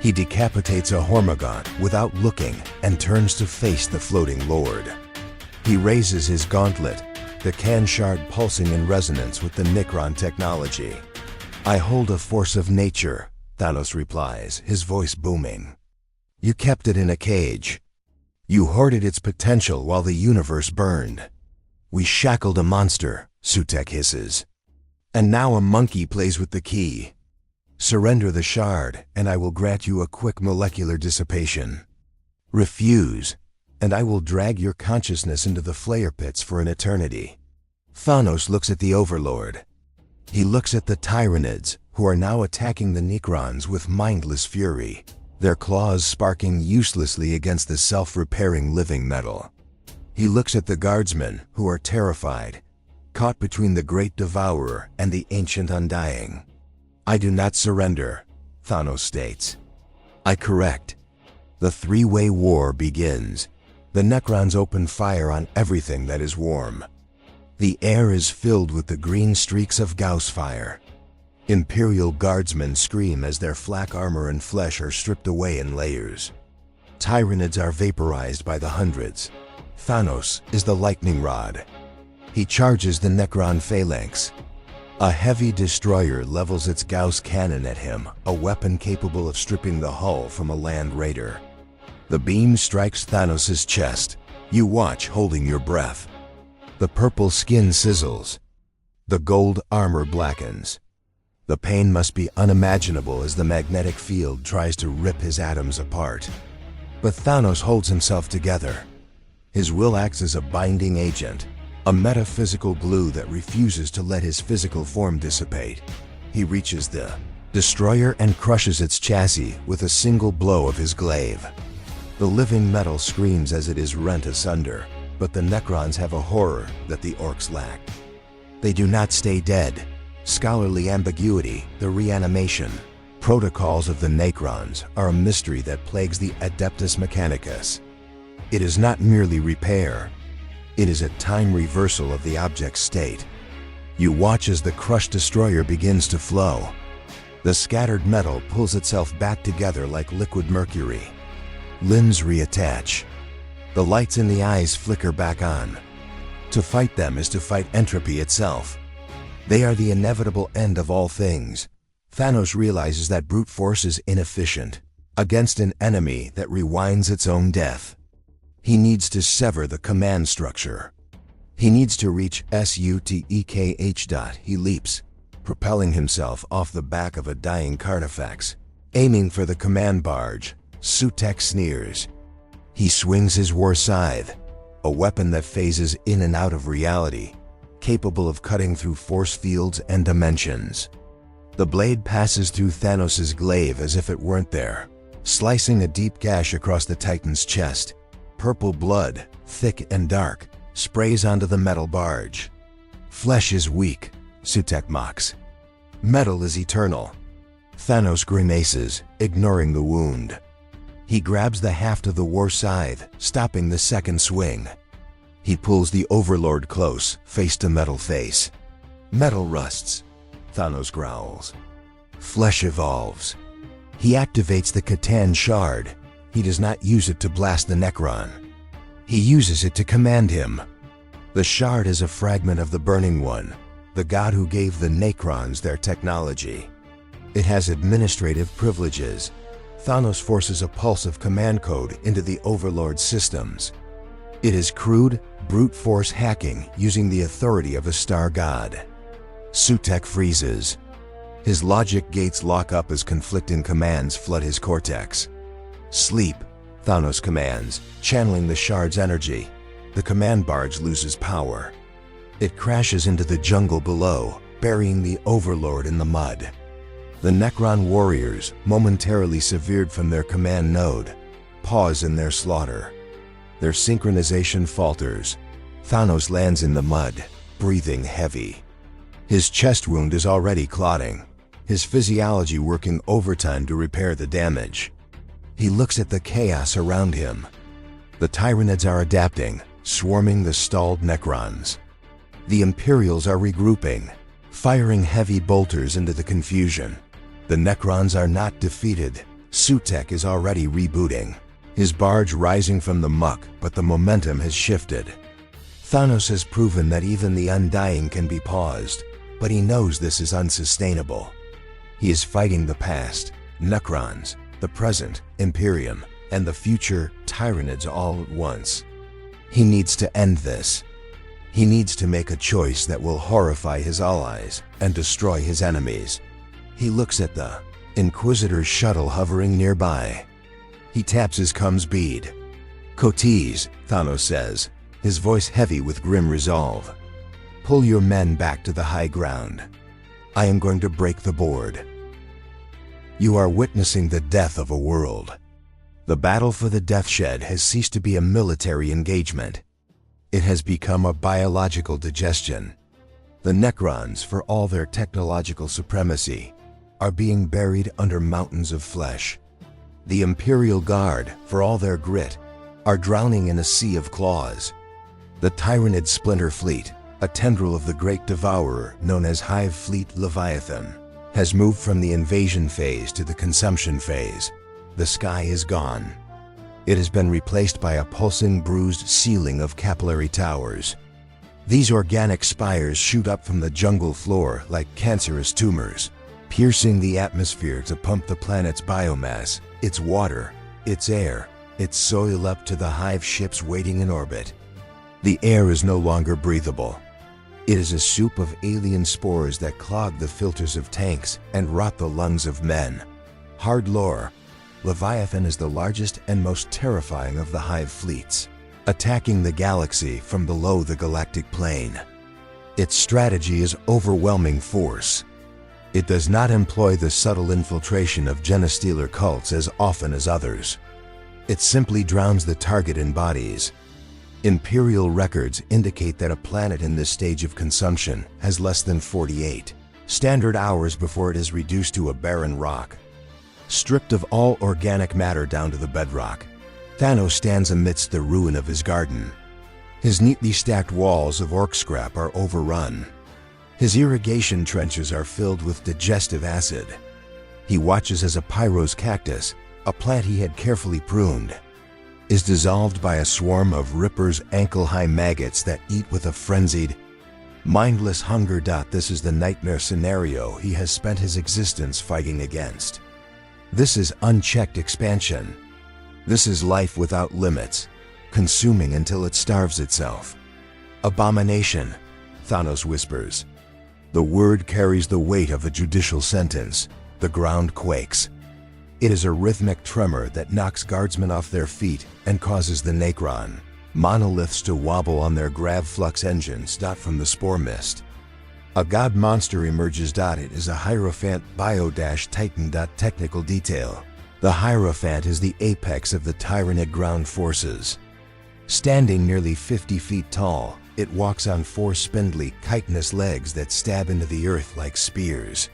He decapitates a Hormigaunt without looking and turns to face the floating lord. He raises his gauntlet, the can shard pulsing in resonance with the Necron technology. I hold a force of nature, Thanos replies, his voice booming. You kept it in a cage. You hoarded its potential while the universe burned. We shackled a monster, Sutek hisses. And now a monkey plays with the key. Surrender the shard, and I will grant you a quick molecular dissipation. Refuse, and I will drag your consciousness into the flare pits for an eternity. Thanos looks at the Overlord. He looks at the Tyranids, who are now attacking the Necrons with mindless fury, their claws sparking uselessly against the self-repairing living metal. He looks at the Guardsmen, who are terrified, caught between the Great Devourer and the Ancient Undying. I do not surrender, Thanos states. I correct. The three-way war begins. The Necrons open fire on everything that is warm. The air is filled with the green streaks of Gauss fire. Imperial Guardsmen scream as their flak armor and flesh are stripped away in layers. Tyranids are vaporized by the hundreds. Thanos is the lightning rod. He charges the Necron phalanx. A heavy destroyer levels its Gauss cannon at him, a weapon capable of stripping the hull from a land raider. The beam strikes Thanos' chest. You watch, holding your breath. The purple skin sizzles. The gold armor blackens. The pain must be unimaginable as the magnetic field tries to rip his atoms apart. But Thanos holds himself together. His will acts as a binding agent, a metaphysical glue that refuses to let his physical form dissipate. He reaches the destroyer and crushes its chassis with a single blow of his glaive. The living metal screams as it is rent asunder, but the Necrons have a horror that the Orks lack. They do not stay dead. Scholarly ambiguity, the reanimation protocols of the Necrons are a mystery that plagues the Adeptus Mechanicus. It is not merely repair. It is a time reversal of the object's state. You watch as the crushed destroyer begins to flow. The scattered metal pulls itself back together like liquid mercury. Limbs reattach. The lights in the eyes flicker back on. To fight them is to fight entropy itself. They are the inevitable end of all things. Thanos realizes that brute force is inefficient against an enemy that rewinds its own death. He needs to sever the command structure. He needs to reach Sutekh. He leaps, propelling himself off the back of a dying carnifex. Aiming for the command barge, Sutek sneers. He swings his war scythe. a weapon that phases in and out of reality, capable of cutting through force fields and dimensions. The blade passes through Thanos' glaive as if it weren't there, slicing a deep gash across the Titan's chest. Purple blood, thick and dark, sprays onto the metal barge. Flesh is weak, Sutek mocks. Metal is eternal. Thanos grimaces, ignoring the wound. He grabs the haft of the war scythe, stopping the second swing. He pulls the Overlord close, face to metal face. Metal rusts, Thanos growls. Flesh evolves. He activates the Catachan shard. He does not use it to blast the Necron. He uses it to command him. The shard is a fragment of the Burning One, the god who gave the Necrons their technology. It has administrative privileges. Thanos forces a pulse of command code into the Overlord's systems. It is crude, brute force hacking using the authority of a star god. Sutek freezes. His logic gates lock up as conflicting commands flood his cortex. Sleep, Thanos commands, channeling the shard's energy. The command barge loses power. It crashes into the jungle below, burying the Overlord in the mud. The Necron warriors, momentarily severed from their command node, pause in their slaughter. Their synchronization falters. Thanos lands in the mud, breathing heavy. His chest wound is already clotting, his physiology working overtime to repair the damage. He looks at the chaos around him. The Tyranids are adapting, swarming the stalled Necrons. The Imperials are regrouping, firing heavy bolters into the confusion. The Necrons are not defeated. Sutek is already rebooting, his barge rising from the muck, but the momentum has shifted. Thanos has proven that even the undying can be paused, but he knows this is unsustainable. He is fighting the past, Necrons, the present, Imperium, and the future, Tyranids all at once. He needs to end this. He needs to make a choice that will horrify his allies and destroy his enemies. He looks at the Inquisitor's shuttle hovering nearby. He taps his comms bead. "Cotes," Thanos says, his voice heavy with grim resolve. "Pull your men back to the high ground. I am going to break the board." You are witnessing the death of a world. The battle for the Deathshed has ceased to be a military engagement. It has become a biological digestion. The Necrons, for all their technological supremacy, are being buried under mountains of flesh. The Imperial Guard, for all their grit, are drowning in a sea of claws. The Tyranid Splinter Fleet, a tendril of the Great Devourer known as Hive Fleet Leviathan, has moved from the invasion phase to the consumption phase. The sky is gone. It has been replaced by a pulsing, bruised ceiling of capillary towers. These organic spires shoot up from the jungle floor like cancerous tumors, piercing the atmosphere to pump the planet's biomass, its water, its air, its soil up to the hive ships waiting in orbit. The air is no longer breathable. It is a soup of alien spores that clog the filters of tanks and rot the lungs of men. Hard lore. Leviathan is the largest and most terrifying of the hive fleets, attacking the galaxy from below the galactic plane. Its strategy is overwhelming force. It does not employ the subtle infiltration of genestealer cults as often as others. It simply drowns the target in bodies. Imperial records indicate that a planet in this stage of consumption has less than 48 standard hours before it is reduced to a barren rock. Stripped of all organic matter down to the bedrock, Thanos stands amidst the ruin of his garden. His neatly stacked walls of orc scrap are overrun. His irrigation trenches are filled with digestive acid. He watches as a Pyros cactus, a plant he had carefully pruned, is dissolved by a swarm of Ripper's ankle-high maggots that eat with a frenzied, mindless hunger. This is the nightmare scenario he has spent his existence fighting against. This is unchecked expansion. This is life without limits, consuming until it starves itself. Abomination, Thanos whispers. The word carries the weight of a judicial sentence. The ground quakes. It is a rhythmic tremor that knocks guardsmen off their feet and causes the Necron, monoliths to wobble on their gravflux engines. From the spore mist, a god monster emerges. It is a Hierophant bio-Titan. Technical detail. The Hierophant is the apex of the Tyranid ground forces. Standing nearly 50 feet tall, it walks on 4 spindly, chitinous legs that stab into the earth like spears.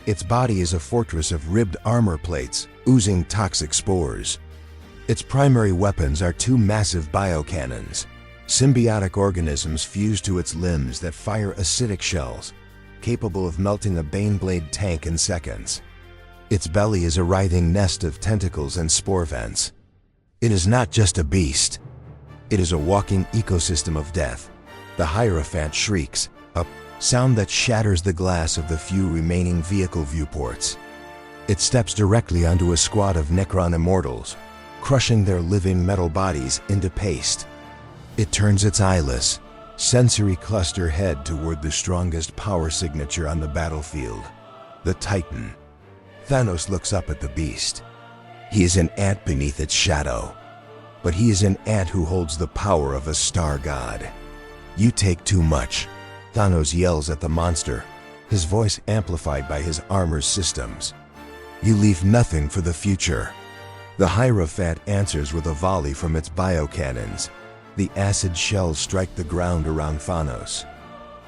Its body is a fortress of ribbed armor plates, oozing toxic spores. Its primary weapons are 2 massive biocannons, symbiotic organisms fused to its limbs that fire acidic shells, capable of melting a Baneblade tank in seconds. Its belly is a writhing nest of tentacles and spore vents. It is not just a beast. It is a walking ecosystem of death. The Hierophant shrieks, a sound that shatters the glass of the few remaining vehicle viewports. It steps directly onto a squad of Necron immortals, crushing their living metal bodies into paste. It turns its eyeless, sensory cluster head toward the strongest power signature on the battlefield, the Titan. Thanos looks up at the beast. He is an ant beneath its shadow, but he is an ant who holds the power of a star god. "You take too much," Thanos yells at the monster, his voice amplified by his armor's systems. "You leave nothing for the future." The Hierophant answers with a volley from its biocannons. The acid shells strike the ground around Thanos.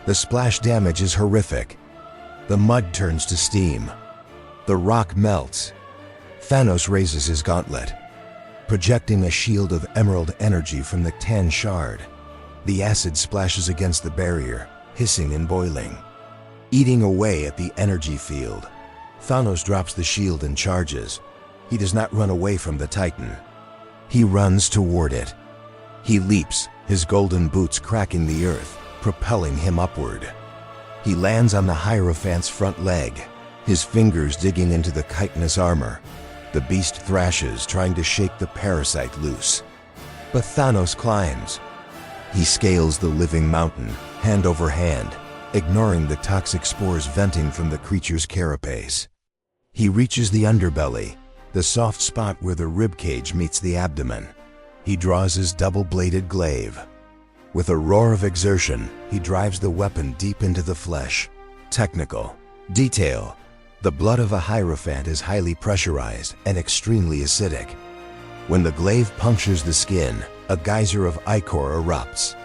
The splash damage is horrific. The mud turns to steam. The rock melts. Thanos raises his gauntlet, projecting a shield of emerald energy from the Tan Shard. The acid splashes against the barrier, hissing and boiling, eating away at the energy field. Thanos drops the shield and charges. He does not run away from the Titan. He runs toward it. He leaps, his golden boots cracking the earth, propelling him upward. He lands on the Hierophant's front leg, his fingers digging into the chitinous armor. The beast thrashes, trying to shake the parasite loose. But Thanos climbs. He scales the living mountain, hand over hand, ignoring the toxic spores venting from the creature's carapace. He reaches the underbelly, the soft spot where the ribcage meets the abdomen. He draws his double-bladed glaive. With a roar of exertion, he drives the weapon deep into the flesh. Technical detail. The blood of a Hierophant is highly pressurized and extremely acidic. When the glaive punctures the skin, a geyser of ichor erupts.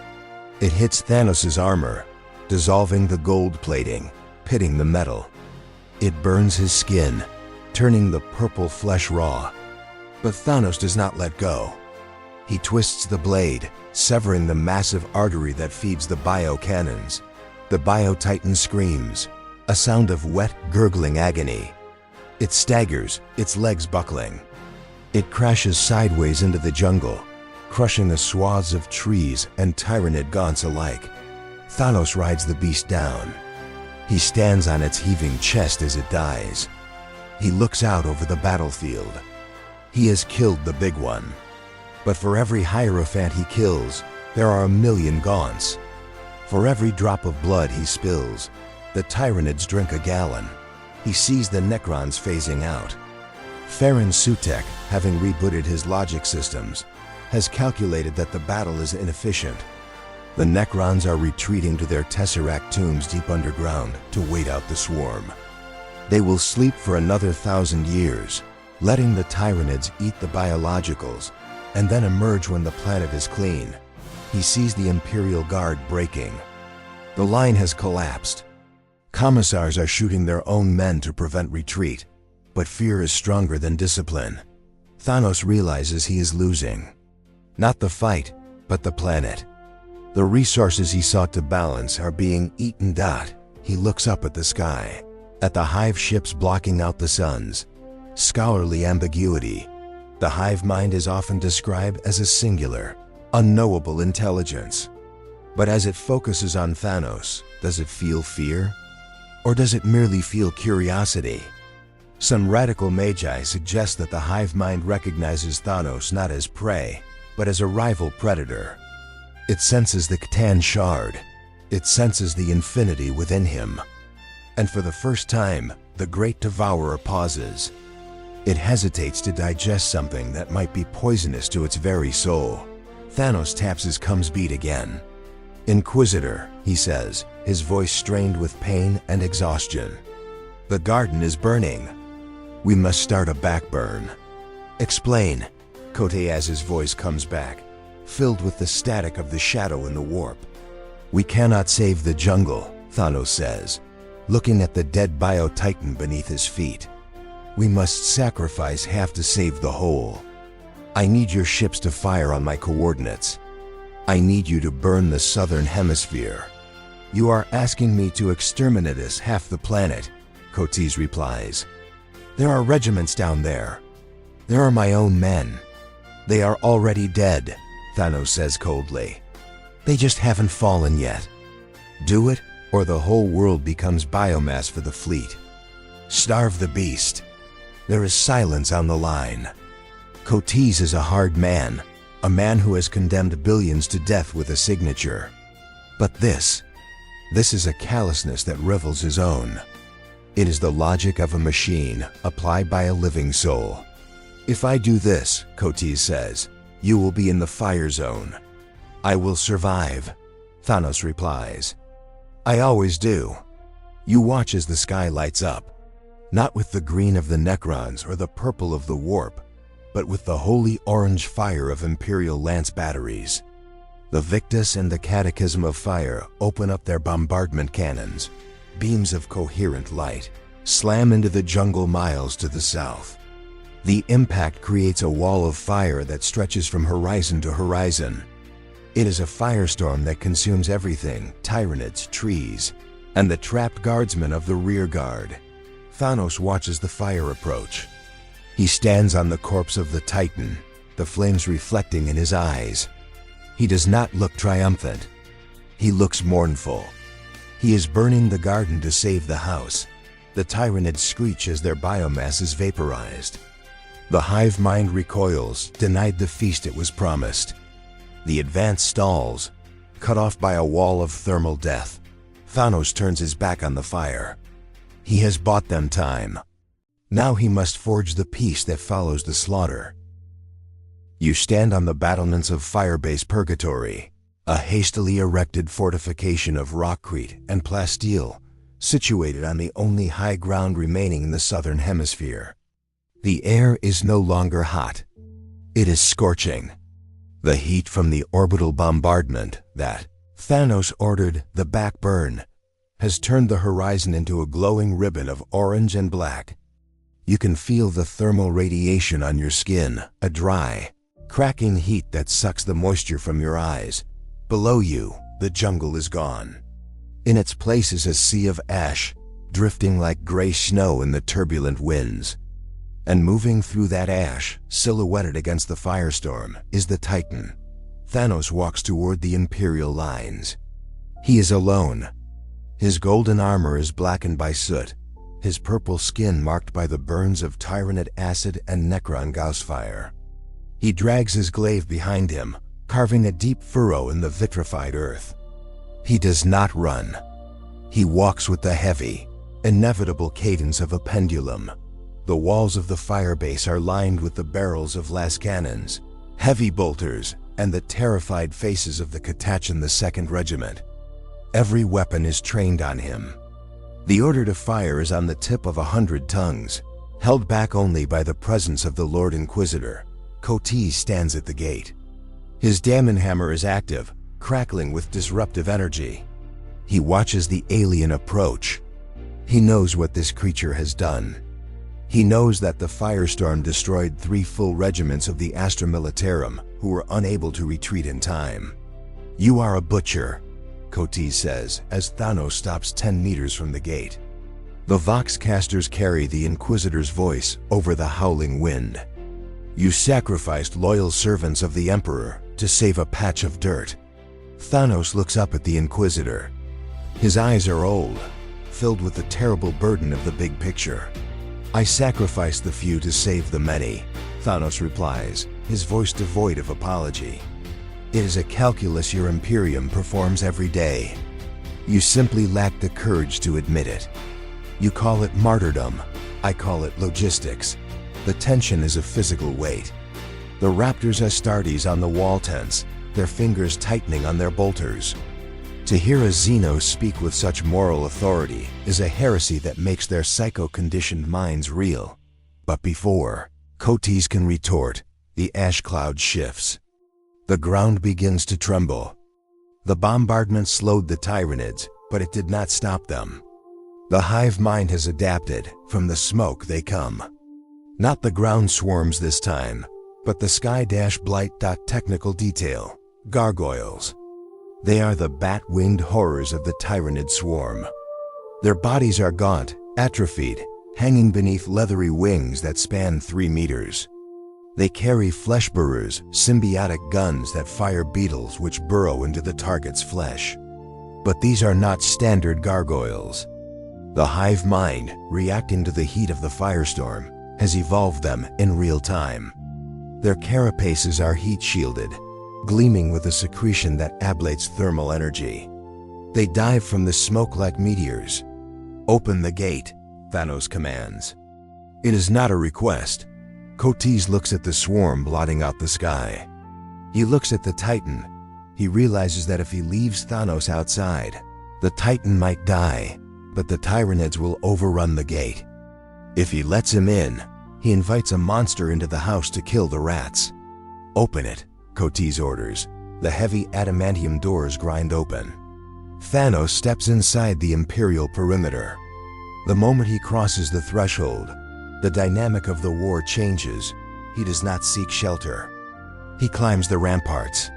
It hits Thanos' armor, dissolving the gold plating, pitting the metal. It burns his skin, turning the purple flesh raw. But Thanos does not let go. He twists the blade, severing the massive artery that feeds the biocannons. The Bio-Titan screams, a sound of wet, gurgling agony. It staggers, its legs buckling. It crashes sideways into the jungle, crushing the swaths of trees and Tyranid gaunts alike. Thanos rides the beast down. He stands on its heaving chest as it dies. He looks out over the battlefield. He has killed the big one. But for every Hierophant he kills, there are 1,000,000 gaunts. For every drop of blood he spills, the Tyranids drink a gallon. He sees the Necrons phasing out. Farron Sutek, having rebooted his logic systems, has calculated that the battle is inefficient. The Necrons are retreating to their Tesseract tombs deep underground to wait out the swarm. They will sleep for another 1,000 years, letting the Tyranids eat the biologicals, and then emerge when the planet is clean. He sees the Imperial Guard breaking. The line has collapsed. Commissars are shooting their own men to prevent retreat, but fear is stronger than discipline. Thanos realizes he is losing. Not the fight, but the planet. The resources he sought to balance are being eaten. He looks up at the sky, at the hive ships blocking out the suns. Scholarly ambiguity. The hive mind is often described as a singular, unknowable intelligence. But as it focuses on Thanos, does it feel fear? Or does it merely feel curiosity? Some radical magi suggest that the hive mind recognizes Thanos not as prey, but as a rival predator. It senses the Tan Shard. It senses the infinity within him. And for the first time, the Great Devourer pauses. It hesitates to digest something that might be poisonous to its very soul. Thanos taps his comes beat again. "Inquisitor," he says, his voice strained with pain and exhaustion. "The garden is burning. We must start a backburn." "Explain," Koteas's voice comes back, filled with the static of the shadow in the warp. "We cannot save the jungle," Thanos says, looking at the dead bio-titan beneath his feet. "We must sacrifice half to save the whole. I need your ships to fire on my coordinates. I need you to burn the southern hemisphere." "You are asking me to exterminate us half the planet," Koteas replies. "There are regiments down there. There are my own men. They are already dead," Thanos says coldly. "They just haven't fallen yet. Do it, or the whole world becomes biomass for the fleet. Starve the beast." There is silence on the line. Koteas is a hard man, a man who has condemned billions to death with a signature. But this is a callousness that rivals his own. It is the logic of a machine applied by a living soul. "If I do this," Koteas says, "you will be in the fire zone." "I will survive," Thanos replies. "I always do." You watch as the sky lights up, not with the green of the Necrons or the purple of the warp, but with the holy orange fire of Imperial lance batteries. The Victus and the Catachan of Fire open up their bombardment cannons. Beams of coherent light slam into the jungle miles to the south. The impact creates a wall of fire that stretches from horizon to horizon. It is a firestorm that consumes everything: Tyranids, trees, and the trapped guardsmen of the rear guard. Thanos watches the fire approach. He stands on the corpse of the Titan, the flames reflecting in his eyes. He does not look triumphant. He looks mournful. He is burning the garden to save the house. The Tyranids screech as their biomass is vaporized. The hive mind recoils, denied the feast it was promised. The advance stalls, cut off by a wall of thermal death. Thanos turns his back on the fire. He has bought them time. Now he must forge the peace that follows the slaughter. You stand on the battlements of Firebase Purgatory, a hastily erected fortification of rockcrete and plasteel, situated on the only high ground remaining in the southern hemisphere. The air is no longer hot. It is scorching. The heat from the orbital bombardment that Thanos ordered the backburn has turned the horizon into a glowing ribbon of orange and black. You can feel the thermal radiation on your skin, a dry, cracking heat that sucks the moisture from your eyes. Below you, the jungle is gone. In its place is a sea of ash, drifting like gray snow in the turbulent winds. And moving through that ash, silhouetted against the firestorm, is the Titan. Thanos walks toward the Imperial lines. He is alone. His golden armor is blackened by soot, his purple skin marked by the burns of Tyranid acid and Necron Gauss fire. He drags his glaive behind him, carving a deep furrow in the vitrified earth. He does not run. He walks with the heavy, inevitable cadence of a pendulum. The walls of the firebase are lined with the barrels of las cannons, heavy bolters, and the terrified faces of the Catachan the 2nd Regiment. Every weapon is trained on him. The order to fire is on the tip of 100 tongues, held back only by the presence of the Lord Inquisitor. Koteas stands at the gate. His Daemon Hammer is active, crackling with disruptive energy. He watches the alien approach. He knows what this creature has done. He knows that the firestorm destroyed 3 full regiments of the Astra Militarum, who were unable to retreat in time. "You are a butcher," Koteas says as Thanos stops 10 meters from the gate. The Voxcasters carry the Inquisitor's voice over the howling wind. "You sacrificed loyal servants of the Emperor to save a patch of dirt." Thanos looks up at the Inquisitor. His eyes are old, filled with the terrible burden of the big picture. "I sacrificed the few to save the many," Thanos replies, his voice devoid of apology. "It is a calculus your Imperium performs every day. You simply lack the courage to admit it. You call it martyrdom. I call it logistics. The tension is a physical weight. The Raptors Astartes on the wall tense, their fingers tightening on their bolters. To hear a Xenos speak with such moral authority is a heresy that makes their psycho-conditioned minds real. But before Cotes can retort, the ash cloud shifts. The ground begins to tremble. The bombardment slowed the Tyranids, but it did not stop them. The hive mind has adapted. From the smoke they come. Not the ground swarms this time, but the sky-blight. Technical detail: gargoyles. They are the bat-winged horrors of the Tyranid swarm. Their bodies are gaunt, atrophied, hanging beneath leathery wings that span 3 meters. They carry flesh burers, symbiotic guns that fire beetles which burrow into the target's flesh. But these are not standard gargoyles. The hive mind, reacting to the heat of the firestorm, has evolved them in real time. Their carapaces are heat-shielded, gleaming with a secretion that ablates thermal energy. They dive from the smoke like meteors. "Open the gate," Thanos commands. It is not a request. Cotes looks at the swarm blotting out the sky. He looks at the Titan. He realizes that if he leaves Thanos outside, the Titan might die, but the Tyranids will overrun the gate. If he lets him in, he invites a monster into the house to kill the rats. "Open it," Cotes orders. The heavy adamantium doors grind open. Thanos steps inside the Imperial perimeter. The moment he crosses the threshold, the dynamic of the war changes. He does not seek shelter. He climbs the ramparts.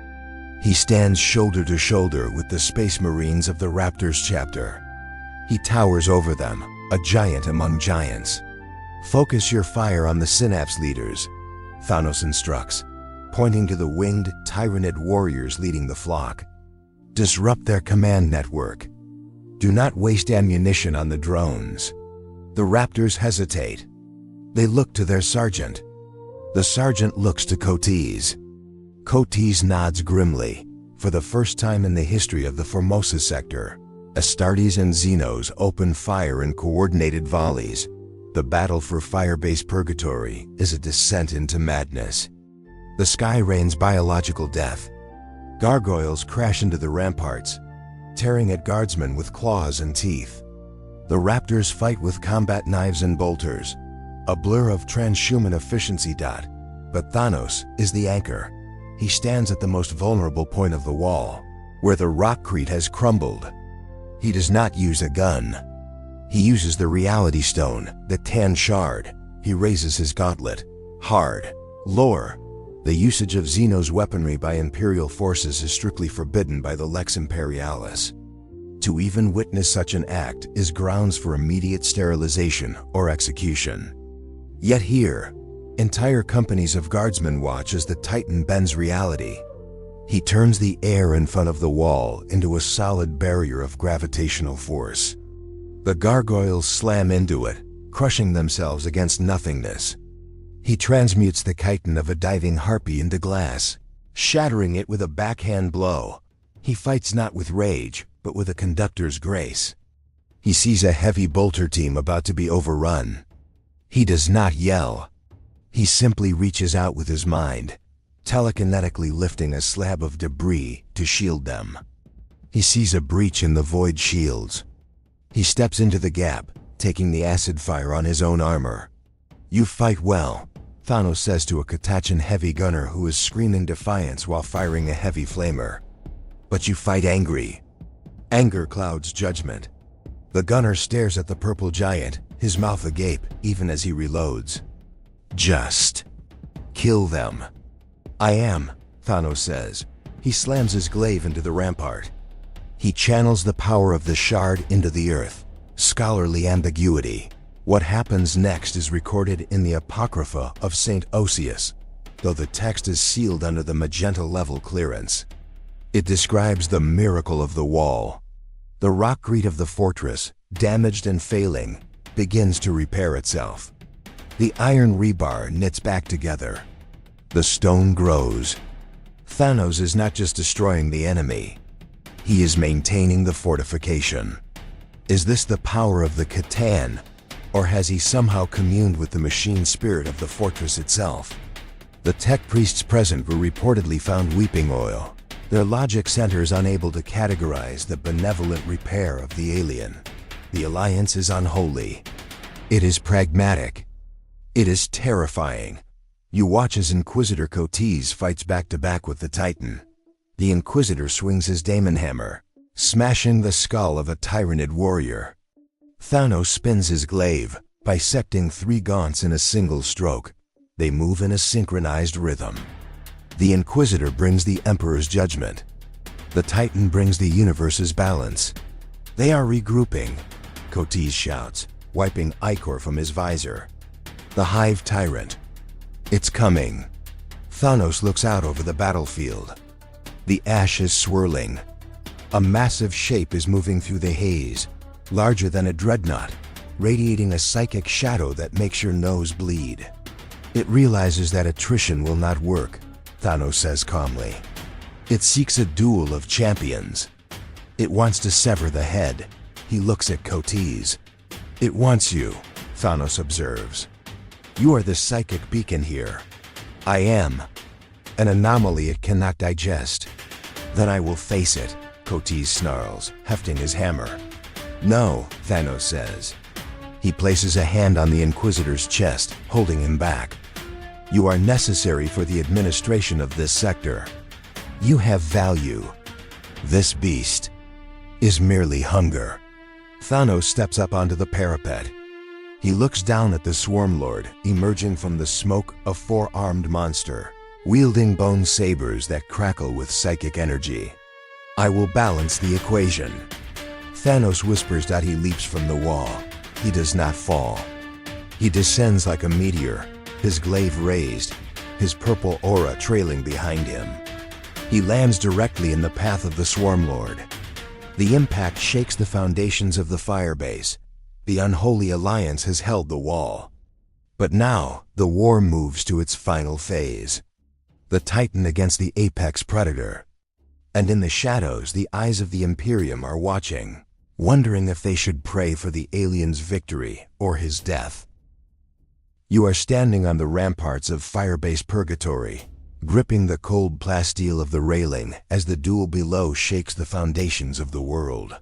He stands shoulder to shoulder with the Space Marines of the Raptors chapter. He towers over them, a giant among giants. "Focus your fire on the Synapse leaders," Thanos instructs, pointing to the winged Tyranid warriors leading the flock. "Disrupt their command network. Do not waste ammunition on the drones." The Raptors hesitate. They look to their sergeant. The sergeant looks to Cotes. Cotes nods grimly. For the first time in the history of the Formosa sector, Astartes and Xenos open fire in coordinated volleys. The battle for Firebase Purgatory is a descent into madness. The sky rains biological death. Gargoyles crash into the ramparts, tearing at guardsmen with claws and teeth. The Raptors fight with combat knives and bolters, a blur of transhuman efficiency. But Thanos is the anchor. He stands at the most vulnerable point of the wall, where the rockcrete has crumbled. He does not use a gun. He uses the reality stone, the tan shard. He raises his gauntlet. Hard. Lore. The usage of Xenos weaponry by Imperial forces is strictly forbidden by the Lex Imperialis. To even witness such an act is grounds for immediate sterilization or execution. Yet here, entire companies of guardsmen watch as the Titan bends reality. He turns the air in front of the wall into a solid barrier of gravitational force. The gargoyles slam into it, crushing themselves against nothingness. He transmutes the chitin of a diving harpy into glass, shattering it with a backhand blow. He fights not with rage, but with a conductor's grace. He sees a heavy bolter team about to be overrun. He does not yell. He simply reaches out with his mind, telekinetically lifting a slab of debris to shield them. He sees a breach in the void shields. He steps into the gap, taking the acid fire on his own armor. "You fight well," Thanos says to a Catachan heavy gunner who is screaming defiance while firing a heavy flamer. "But you fight angry." Anger clouds judgment. The gunner stares at the purple giant, his mouth agape even as he reloads. "Just kill them." "I am," Thanos says. He slams his glaive into the rampart. He channels the power of the shard into the earth. Scholarly ambiguity. What happens next is recorded in the Apocrypha of St. Osius, though the text is sealed under the magenta level clearance. It describes the miracle of the wall. The rockcrete of the fortress, damaged and failing, begins to repair itself. The iron rebar knits back together. The stone grows. Thanos is not just destroying the enemy. He is maintaining the fortification. Is this the power of the Catachan, or has he somehow communed with the machine spirit of the fortress itself? The tech priests present were reportedly found weeping oil, Their logic centers unable to categorize the benevolent repair of the alien. The alliance is unholy. It is pragmatic. It is terrifying. You watch as Inquisitor Cotes fights back-to-back with the Titan. The Inquisitor swings his daemon hammer, smashing the skull of a Tyranid warrior. Thanos spins his glaive, bisecting 3 gaunts in a single stroke. They move in a synchronized rhythm. The Inquisitor brings the Emperor's judgment. The Titan brings the universe's balance. They are regrouping, Cotes shouts, wiping ichor from his visor. The Hive Tyrant. It's coming. Thanos looks out over the battlefield. The ash is swirling. A massive shape is moving through the haze, larger than a dreadnought, radiating a psychic shadow that makes your nose bleed. It realizes that attrition will not work, Thanos says calmly. It seeks a duel of champions. It wants to sever the head. He looks at Cotes. It wants you, Thanos observes. You are the psychic beacon here. I am. An anomaly it cannot digest. Then I will face it, Cotes snarls, hefting his hammer. No, Thanos says. He places a hand on the Inquisitor's chest, holding him back. You are necessary for the administration of this sector. You have value. This beast is merely hunger. Thanos steps up onto the parapet. He looks down at the Swarmlord, emerging from the smoke, a 4-armed monster, wielding bone sabers that crackle with psychic energy. I will balance the equation. Thanos whispers that he leaps from the wall. He does not fall. He descends like a meteor, his glaive raised, his purple aura trailing behind him. He lands directly in the path of the Swarmlord. The impact shakes the foundations of the firebase. The unholy alliance has held the wall. But now, the war moves to its final phase. The Titan against the apex predator. And in the shadows, the eyes of the Imperium are watching, wondering if they should pray for the alien's victory or his death. You are standing on the ramparts of Firebase Purgatory, gripping the cold plasteel of the railing as the duel below shakes the foundations of the world.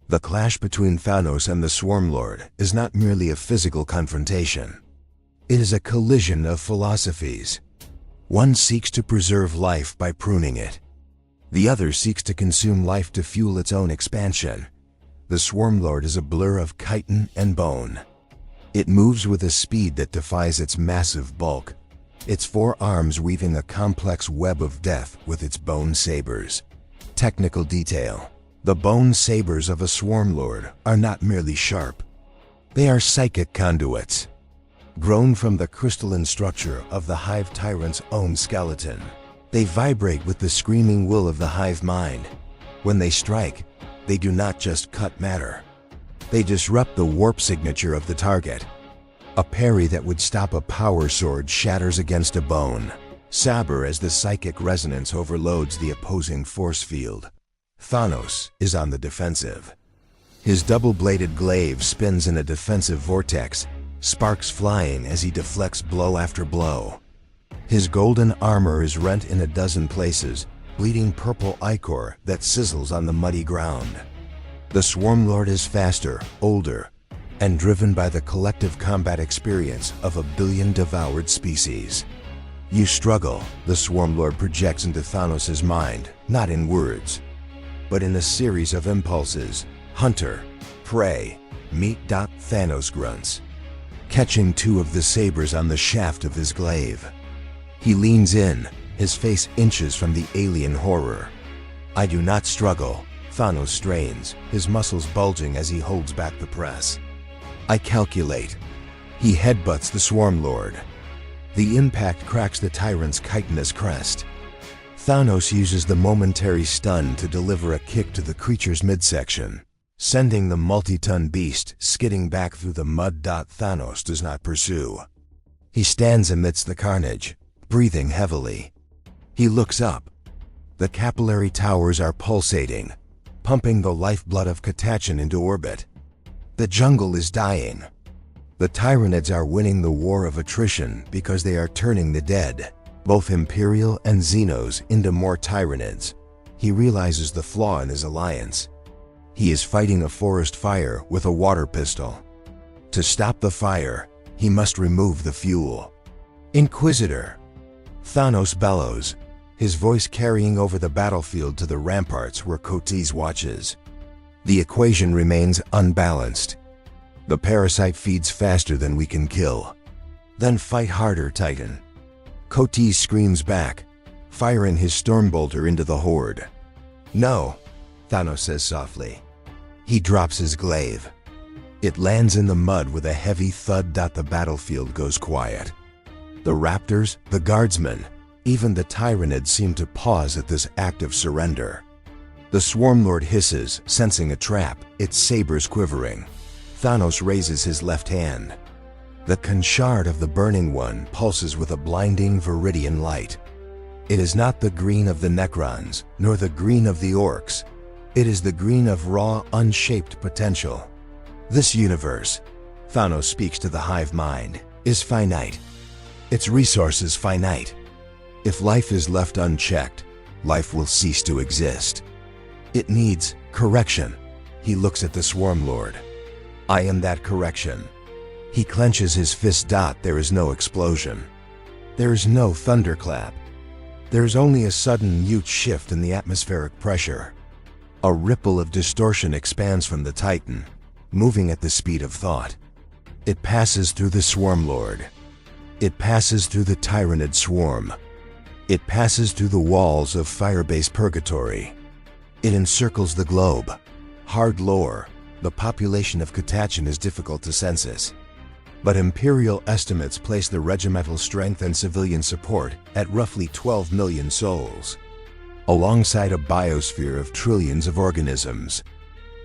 The clash between Thanos and the Swarmlord is not merely a physical confrontation. It is a collision of philosophies. One seeks to preserve life by pruning it. The other seeks to consume life to fuel its own expansion. The Swarmlord is a blur of chitin and bone. It moves with a speed that defies its massive bulk, its 4 arms weaving a complex web of death with its bone sabers. Technical detail. The bone sabers of a Swarmlord are not merely sharp. They are psychic conduits, grown from the crystalline structure of the Hive Tyrant's own skeleton. They vibrate with the screaming will of the Hive mind. When they strike, they do not just cut matter. They disrupt the warp signature of the target. A parry that would stop a power sword shatters against a bone saber as the psychic resonance overloads the opposing force field. Thanos is on the defensive. His double-bladed glaive spins in a defensive vortex, sparks flying as he deflects blow after blow. His golden armor is rent in a dozen places, bleeding purple ichor that sizzles on the muddy ground. The Swarmlord is faster, older, and driven by the collective combat experience of a billion devoured species. You struggle, the Swarmlord projects into Thanos' mind, not in words, but in a series of impulses. Hunter, prey, meat. Thanos grunts, catching 2 of the sabers on the shaft of his glaive. He leans in, his face inches from the alien horror. I do not struggle, Thanos strains, his muscles bulging as he holds back the press. I calculate. He headbutts the Swarmlord. The impact cracks the tyrant's chitinous crest. Thanos uses the momentary stun to deliver a kick to the creature's midsection, sending the multi-ton beast skidding back through the mud. Thanos does not pursue. He stands amidst the carnage, breathing heavily. He looks up. The capillary towers are pulsating, pumping the lifeblood of Catachan into orbit. The jungle is dying. The Tyranids are winning the war of attrition because they are turning the dead, both Imperial and Xenos, into more Tyranids. he realizes the flaw in his alliance. He is fighting a forest fire with a water pistol. To stop the fire, he must remove the fuel. Inquisitor! Thanos bellows, his voice carrying over the battlefield to the ramparts where Cotis watches. The equation remains unbalanced. The parasite feeds faster than we can kill. Then fight harder, Titan. Cotis screams back, firing his Stormbolter into the horde. No, Thanos says softly. He drops his glaive. It lands in the mud with a heavy thud. The battlefield goes quiet. The raptors, the guardsmen, even the Tyranids seem to pause at this act of surrender. The Swarmlord hisses, sensing a trap, its sabers quivering. Thanos raises his left hand. The conchard of the Burning One pulses with a blinding viridian light. It is not the green of the Necrons, nor the green of the Orks. It is the green of raw, unshaped potential. This universe, Thanos speaks to the hive mind, is finite. Its resources finite. If life is left unchecked, life will cease to exist. It needs correction. He looks at the Swarmlord. I am that correction. He clenches his fist. There is no explosion. There is no thunderclap. There is only a sudden mute shift in the atmospheric pressure. A ripple of distortion expands from the Titan, moving at the speed of thought. It passes through the Swarmlord. It passes through the Tyranid swarm. It passes through the walls of Firebase Purgatory. It encircles the globe. Hard lore, the population of Catachan is difficult to census. But Imperial estimates place the regimental strength and civilian support at roughly 12 million souls, alongside a biosphere of trillions of organisms.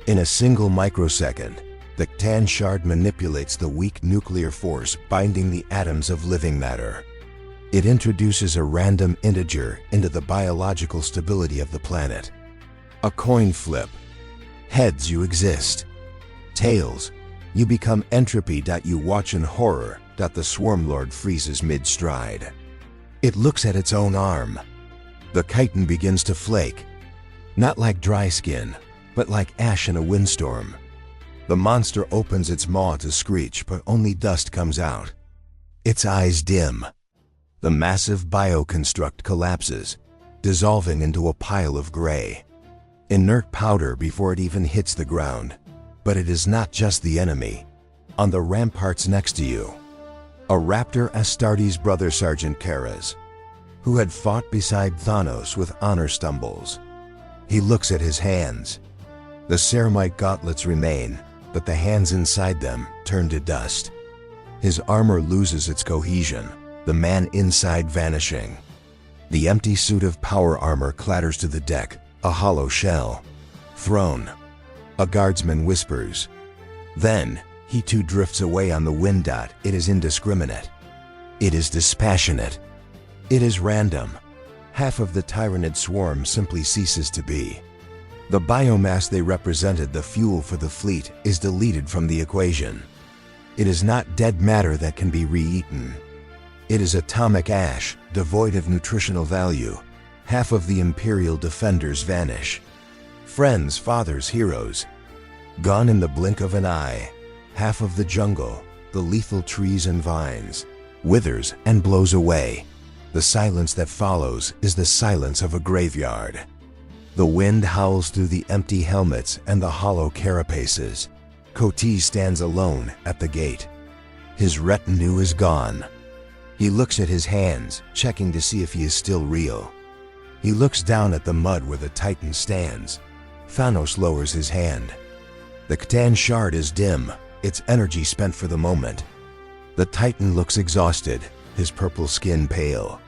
In a single microsecond, the Catachan shard manipulates the weak nuclear force binding the atoms of living matter. It introduces a random integer into the biological stability of the planet. A coin flip. Heads, you exist. Tails, you become entropy. You watch in horror. The Swarmlord freezes mid-stride. It looks at its own arm. The chitin begins to flake. Not like dry skin, but like ash in a windstorm. The monster opens its maw to screech, but only dust comes out. Its eyes dim. The massive bioconstruct collapses, dissolving into a pile of gray. Inert powder before it even hits the ground. But it is not just the enemy. On the ramparts next to you, a raptor Astartes' brother Sergeant Karas, who had fought beside Thanos with honor, stumbles. He looks at his hands. The ceramite gauntlets remain, but the hands inside them turn to dust. His armor loses its cohesion, the man inside vanishing. The empty suit of power armor clatters to the deck, a hollow shell. Thrown. A guardsman whispers. Then, he too drifts away on the wind. It is indiscriminate. It is dispassionate. It is random. Half of the Tyranid swarm simply ceases to be. The biomass they represented, the fuel for the fleet, is deleted from the equation. It is not dead matter that can be re-eaten. It is atomic ash, devoid of nutritional value. Half of the Imperial defenders vanish. Friends, fathers, heroes. Gone in the blink of an eye. Half of the jungle, the lethal trees and vines, withers and blows away. The silence that follows is the silence of a graveyard. The wind howls through the empty helmets and the hollow carapaces. Cotis stands alone at the gate. His retinue is gone. He looks at his hands, checking to see if he is still real. He looks down at the mud where the Titan stands. Thanos lowers his hand. The Catachan shard is dim, its energy spent for the moment. The Titan looks exhausted, his purple skin pale.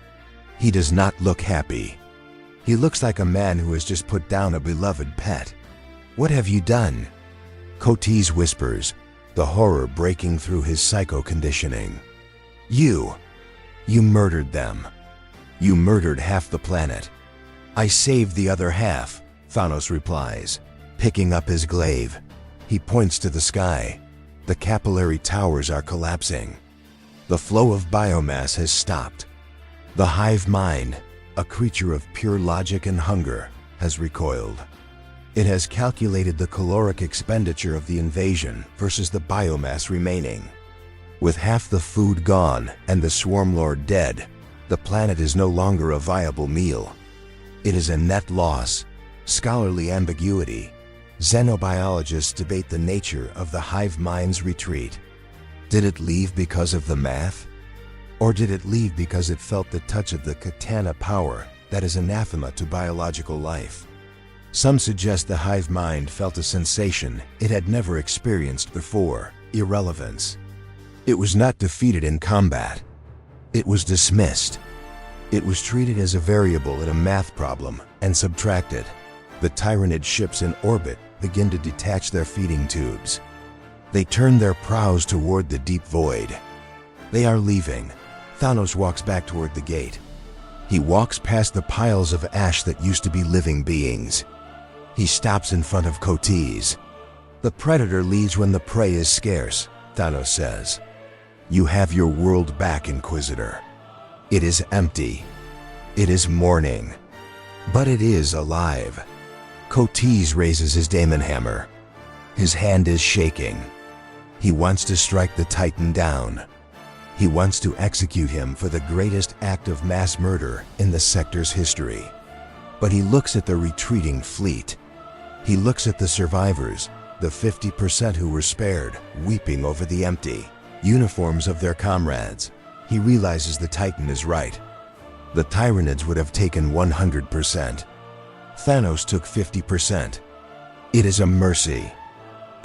He does not look happy. He looks like a man who has just put down a beloved pet. What have you done? Cotis whispers, the horror breaking through his psycho-conditioning. You murdered them. You murdered half the planet. I saved the other half, Thanos replies, picking up his glaive. He points to the sky. The capillary towers are collapsing. The flow of biomass has stopped. The hive mind, a creature of pure logic and hunger, has recoiled. It has calculated the caloric expenditure of the invasion versus the biomass remaining. With half the food gone and the Swarmlord dead, the planet is no longer a viable meal. It is a net loss. Scholarly ambiguity. Xenobiologists debate the nature of the hive mind's retreat. Did it leave because of the math? Or did it leave because it felt the touch of the katana power that is anathema to biological life? Some suggest the hive mind felt a sensation it had never experienced before: irrelevance. It was not defeated in combat. It was dismissed. It was treated as a variable in a math problem and subtracted. The Tyranid ships in orbit begin to detach their feeding tubes. They turn their prows toward the deep void. They are leaving. Thanos walks back toward the gate. He walks past the piles of ash that used to be living beings. He stops in front of Cotis. The predator leaves when the prey is scarce, Thanos says. You have your world back, Inquisitor. It is empty. It is mourning. But it is alive. Cotis raises his daemon hammer. His hand is shaking. He wants to strike the Titan down. He wants to execute him for the greatest act of mass murder in the sector's history. But he looks at the retreating fleet. He looks at the survivors, the 50% who were spared, weeping over the empty uniforms of their comrades. He realizes the Titan is right. The Tyranids would have taken 100%. Thanos took 50%. It is a mercy.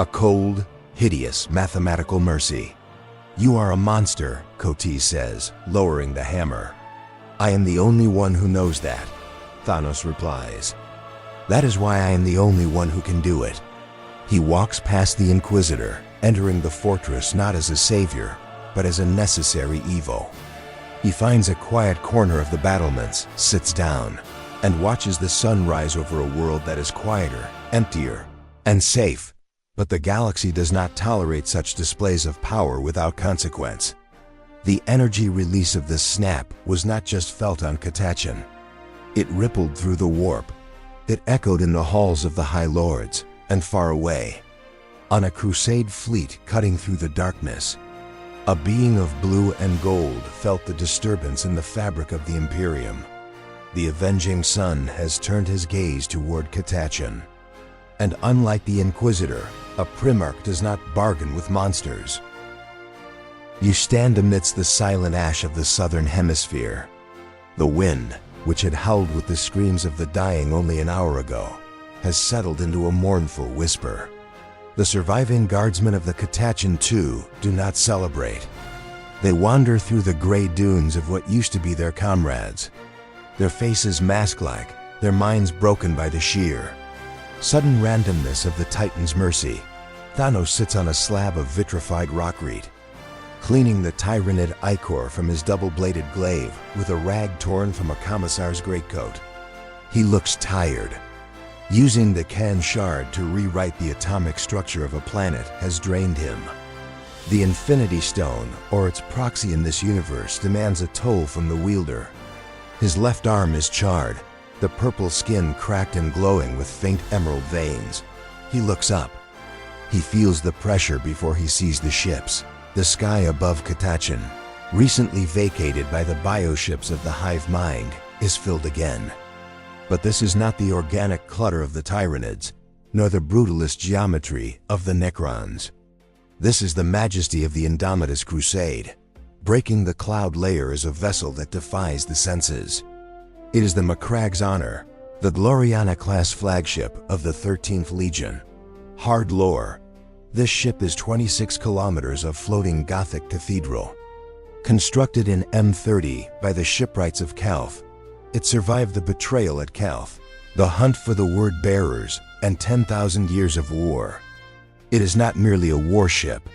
A cold, hideous mathematical mercy. You are a monster, Cotis says, lowering the hammer. I am the only one who knows that, Thanos replies. That is why I am the only one who can do it. He walks past the Inquisitor, entering the fortress not as a savior, but as a necessary evil. He finds a quiet corner of the battlements, sits down, and watches the sun rise over a world that is quieter, emptier, and safe. But the galaxy does not tolerate such displays of power without consequence. The energy release of this snap was not just felt on Catachan. It rippled through the warp. It echoed in the halls of the High Lords, and far away. On a crusade fleet cutting through the darkness, a being of blue and gold felt the disturbance in the fabric of the Imperium. The avenging sun has turned his gaze toward Catachan. And unlike the Inquisitor, a Primarch does not bargain with monsters. You stand amidst the silent ash of the southern hemisphere. The wind, which had howled with the screams of the dying only an hour ago, has settled into a mournful whisper. The surviving guardsmen of the Catachan, too, do not celebrate. They wander through the gray dunes of what used to be their comrades. Their faces mask-like, their minds broken by the sheer sudden randomness of the Titan's mercy. Thanos sits on a slab of vitrified rockreed, cleaning the Tyranid ichor from his double-bladed glaive with a rag torn from a commissar's greatcoat. He looks tired. Using the Khan shard to rewrite the atomic structure of a planet has drained him. The Infinity Stone, or its proxy in this universe, demands a toll from the wielder. His left arm is charred, the purple skin cracked and glowing with faint emerald veins. He looks up. He feels the pressure before he sees the ships. The sky above Catachan, recently vacated by the bioships of the hive mind, is filled again. But this is not the organic clutter of the Tyranids, nor the brutalist geometry of the Necrons. This is the majesty of the Indomitus Crusade. Breaking the cloud layer is a vessel that defies the senses. It is the Macrag's Honor, the Gloriana-class flagship of the 13th Legion. Hard lore. This ship is 26 kilometers of floating Gothic cathedral. Constructed in M30 by the shipwrights of Calth, it survived the betrayal at Calth, the hunt for the word bearers, and 10,000 years of war. It is not merely a warship.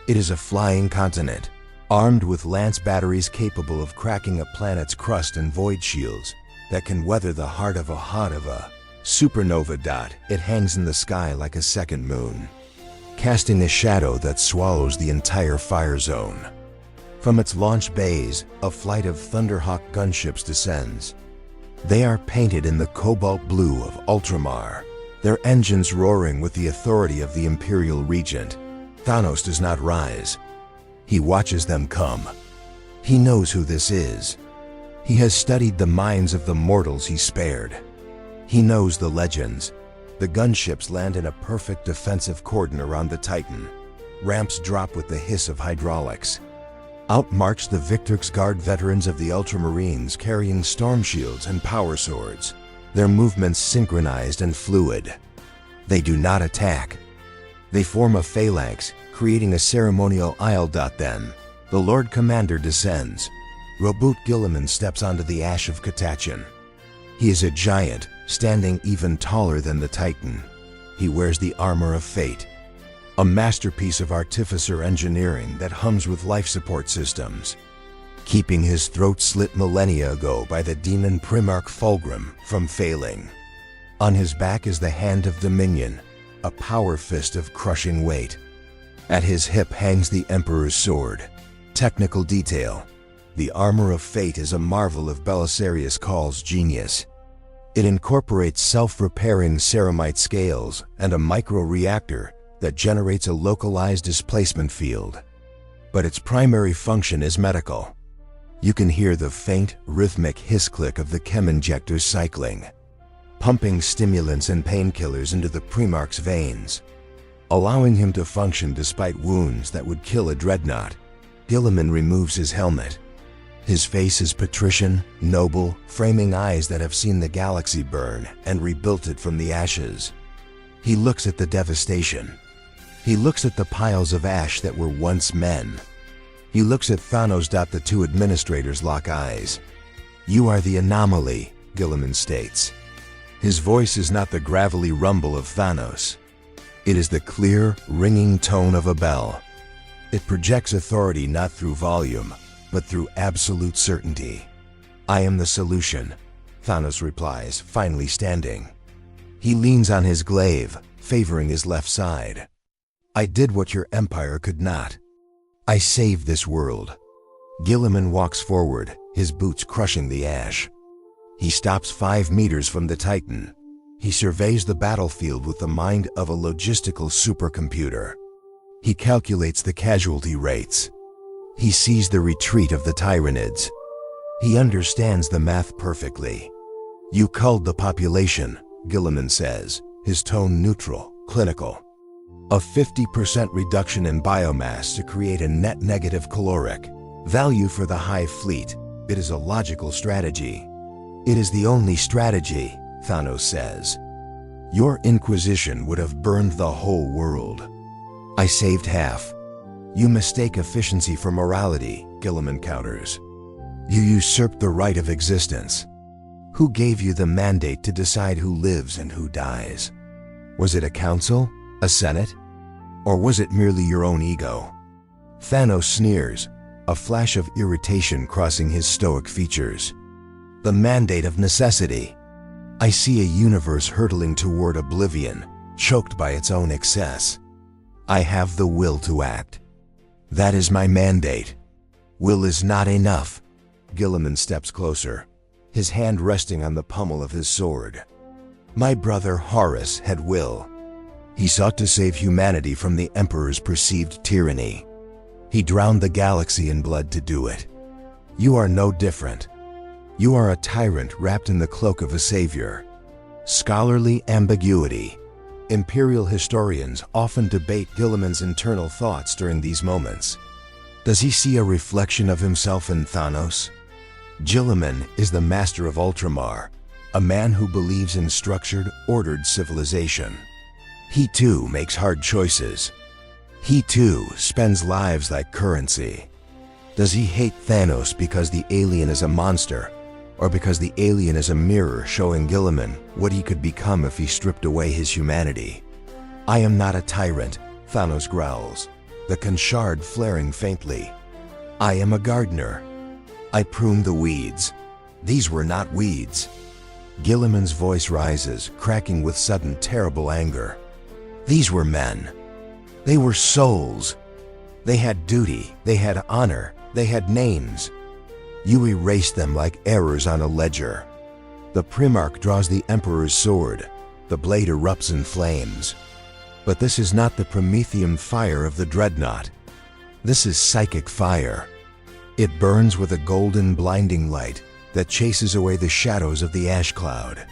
It is a flying continent, armed with lance batteries capable of cracking a planet's crust and void shields that can weather the heart of a supernova dot. It hangs in the sky like a second moon, casting a shadow that swallows the entire fire zone. From its launch bays, a flight of Thunderhawk gunships descends. They are painted in the cobalt blue of Ultramar, their engines roaring with the authority of the Imperial Regent. Thanos does not rise. He watches them come. He knows who this is. He has studied the minds of the mortals he spared. He knows the legends. The gunships land in a perfect defensive cordon around the Titan. Ramps drop with the hiss of hydraulics. Out march the Victrix Guard veterans of the Ultramarines carrying storm shields and power swords, their movements synchronized and fluid. They do not attack. They form a phalanx, creating a ceremonial aisle. Then, the Lord Commander descends. Robot Guilliman steps onto the ash of Catachan. He is a giant, standing even taller than the Titan. He wears the armor of fate, a masterpiece of artificer engineering that hums with life support systems, keeping his throat slit millennia ago by the demon Primarch Fulgrim from failing. On his back is the Hand of Dominion, a power fist of crushing weight. At his hip hangs the Emperor's sword. Technical detail: the armor of fate is a marvel of Belisarius Call's genius. It incorporates self-repairing ceramite scales and a micro-reactor that generates a localized displacement field. But its primary function is medical. You can hear the faint, rhythmic hiss-click of the chem injectors cycling, pumping stimulants and painkillers into the Primarch's veins, allowing him to function despite wounds that would kill a dreadnought. Guilliman removes his helmet. His face is patrician, noble, framing eyes that have seen the galaxy burn and rebuilt it from the ashes. He looks at the devastation. He looks at the piles of ash that were once men. He looks at Thanos. The two administrators lock eyes. "You are the anomaly," Guilliman states. His voice is not the gravelly rumble of Thanos. It is the clear, ringing tone of a bell. It projects authority not through volume, but through absolute certainty. "I am the solution," Thanos replies, finally standing. He leans on his glaive, favoring his left side. "I did what your empire could not. I saved this world." Guilliman walks forward, his boots crushing the ash. He stops 5 meters from the Titan. He surveys the battlefield with the mind of a logistical supercomputer. He calculates the casualty rates. He sees the retreat of the Tyranids. He understands the math perfectly. "You culled the population," Guilliman says, his tone neutral, clinical. "A 50% reduction in biomass to create a net negative caloric value for the Hive Fleet. It is a logical strategy." "It is the only strategy," Thanos says. "Your Inquisition would have burned the whole world. I saved half." "You mistake efficiency for morality," Guilliman counters. "You usurped the right of existence. Who gave you the mandate to decide who lives and who dies? Was it a council? A senate? Or was it merely your own ego?" Thanos sneers, a flash of irritation crossing his stoic features. "The mandate of necessity. I see a universe hurtling toward oblivion, choked by its own excess. I have the will to act. That is my mandate. Will is not enough." Guilliman steps closer, his hand resting on the pommel of his sword. "My brother Horus had will. He sought to save humanity from the Emperor's perceived tyranny. He drowned the galaxy in blood to do it. You are no different. You are a tyrant wrapped in the cloak of a savior." Scholarly ambiguity. Imperial historians often debate Guilliman's internal thoughts during these moments. Does he see a reflection of himself in Thanos? Guilliman is the master of Ultramar, a man who believes in structured, ordered civilization. He too makes hard choices. He too spends lives like currency. Does he hate Thanos because the alien is a monster, or because the alien is a mirror showing Guilliman what he could become if he stripped away his humanity? "I am not a tyrant," Thanos growls, the conchard flaring faintly. "I am a gardener. I prune the weeds. These were not weeds." Guilliman's voice rises, cracking with sudden terrible anger. "These were men. They were souls. They had duty, they had honor, they had names. You erased them like errors on a ledger. The Primarch draws the Emperor's sword. The blade erupts in flames. But this is not the Promethean fire of the Dreadnought. This is psychic fire. It burns with a golden, blinding light that chases away the shadows of the ash cloud.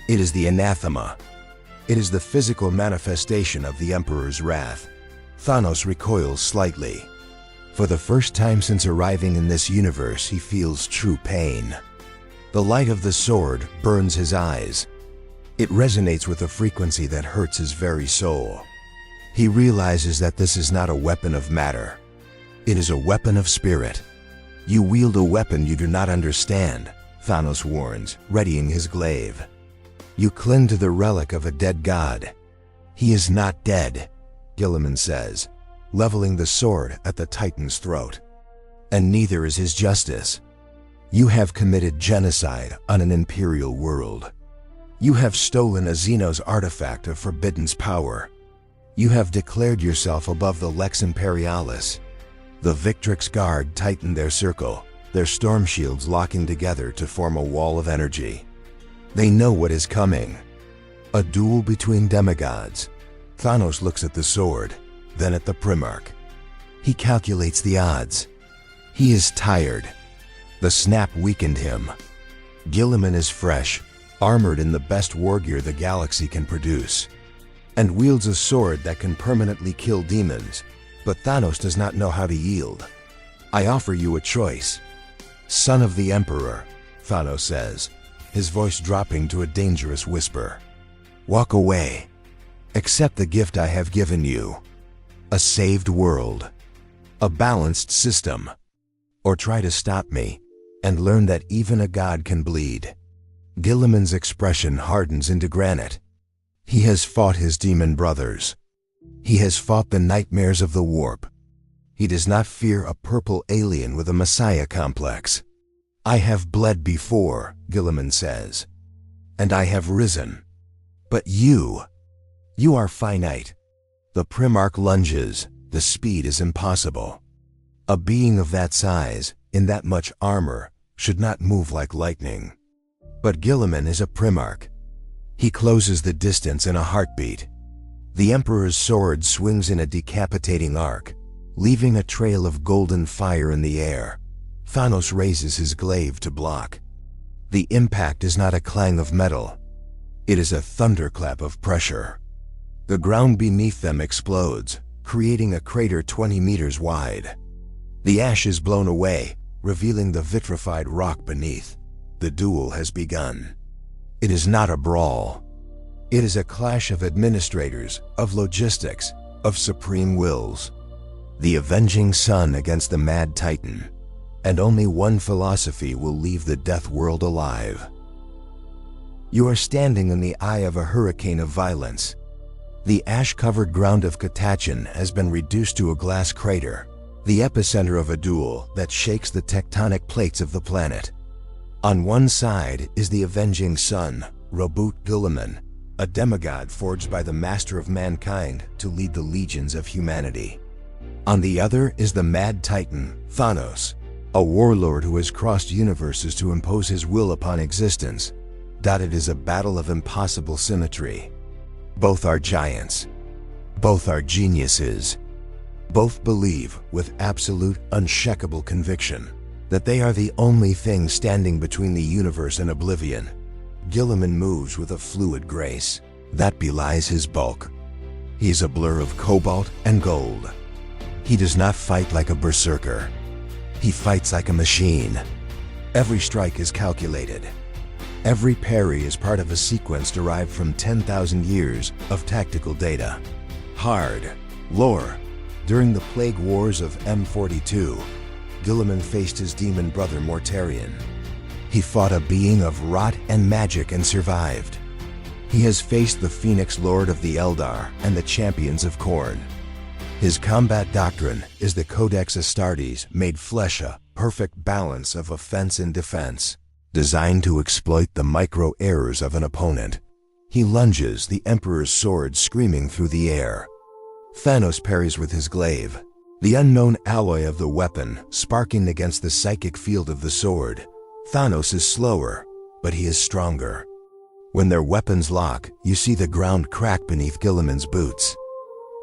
It is the anathema. It is the physical manifestation of the Emperor's wrath. Thanos recoils slightly. For the first time since arriving in this universe, he feels true pain. The light of the sword burns his eyes. It resonates with a frequency that hurts his very soul. He realizes that this is not a weapon of matter. It is a weapon of spirit. You wield a weapon you do not understand, Thanos warns, readying his glaive. You cling to the relic of a dead god. He is not dead, Guilliman says, leveling the sword at the Titan's throat. And neither is his justice. You have committed genocide on an Imperial world. You have stolen a Xenos artifact of Forbidden's power. You have declared yourself above the Lex Imperialis. The Victrix Guard tighten their circle, their storm shields locking together to form a wall of energy. They know what is coming. A duel between demigods. Thanos looks at the sword, then at the Primarch. He calculates the odds. He is tired. The snap weakened him. Guilliman is fresh, armored in the best war gear the galaxy can produce, and wields a sword that can permanently kill demons, but Thanos does not know how to yield. I offer you a choice. Son of the Emperor, Thanos says, his voice dropping to a dangerous whisper. Walk away. Accept the gift I have given you. A saved world. A balanced system. Or try to stop me, and learn that even a god can bleed. Guilliman's expression hardens into granite. He has fought his demon brothers. He has fought the nightmares of the warp. He does not fear a purple alien with a messiah complex. I have bled before, Guilliman says, and I have risen. But you are finite. The Primarch lunges. The speed is impossible. A being of that size, in that much armor, should not move like lightning. But Guilliman is a Primarch. He closes the distance in a heartbeat. The Emperor's sword swings in a decapitating arc, leaving a trail of golden fire in the air. Thanos raises his glaive to block. The impact is not a clang of metal. It is a thunderclap of pressure. The ground beneath them explodes, creating a crater 20 meters wide. The ash is blown away, revealing the vitrified rock beneath. The duel has begun. It is not a brawl. It is a clash of administrators, of logistics, of supreme wills. The avenging sun against the mad titan. And only one philosophy will leave the death world alive. You are standing in the eye of a hurricane of violence. The ash-covered ground of Catachan has been reduced to a glass crater, the epicenter of a duel that shakes the tectonic plates of the planet. On one side is the avenging sun, Robut Guilliman, a demigod forged by the master of mankind to lead the legions of humanity. On the other is the mad titan, Thanos, a warlord who has crossed universes to impose his will upon existence. It is a battle of impossible symmetry. Both are giants. Both are geniuses. Both believe, with absolute, unshakable conviction, that they are the only thing standing between the universe and oblivion. Guilliman moves with a fluid grace that belies his bulk. He is a blur of cobalt and gold. He does not fight like a berserker. He fights like a machine. Every strike is calculated. Every parry is part of a sequence derived from 10,000 years of tactical data. Hard. Lore. During the plague wars of M42, Guilliman faced his demon brother Mortarion. He fought a being of rot and magic and survived. He has faced the Phoenix Lord of the Eldar and the champions of Khorne. His combat doctrine is the Codex Astartes made flesh, a perfect balance of offense and defense, designed to exploit the micro-errors of an opponent. He lunges, the Emperor's sword screaming through the air. Thanos parries with his glaive, the unknown alloy of the weapon sparking against the psychic field of the sword. Thanos is slower, but he is stronger. When their weapons lock, you see the ground crack beneath Guilliman's boots.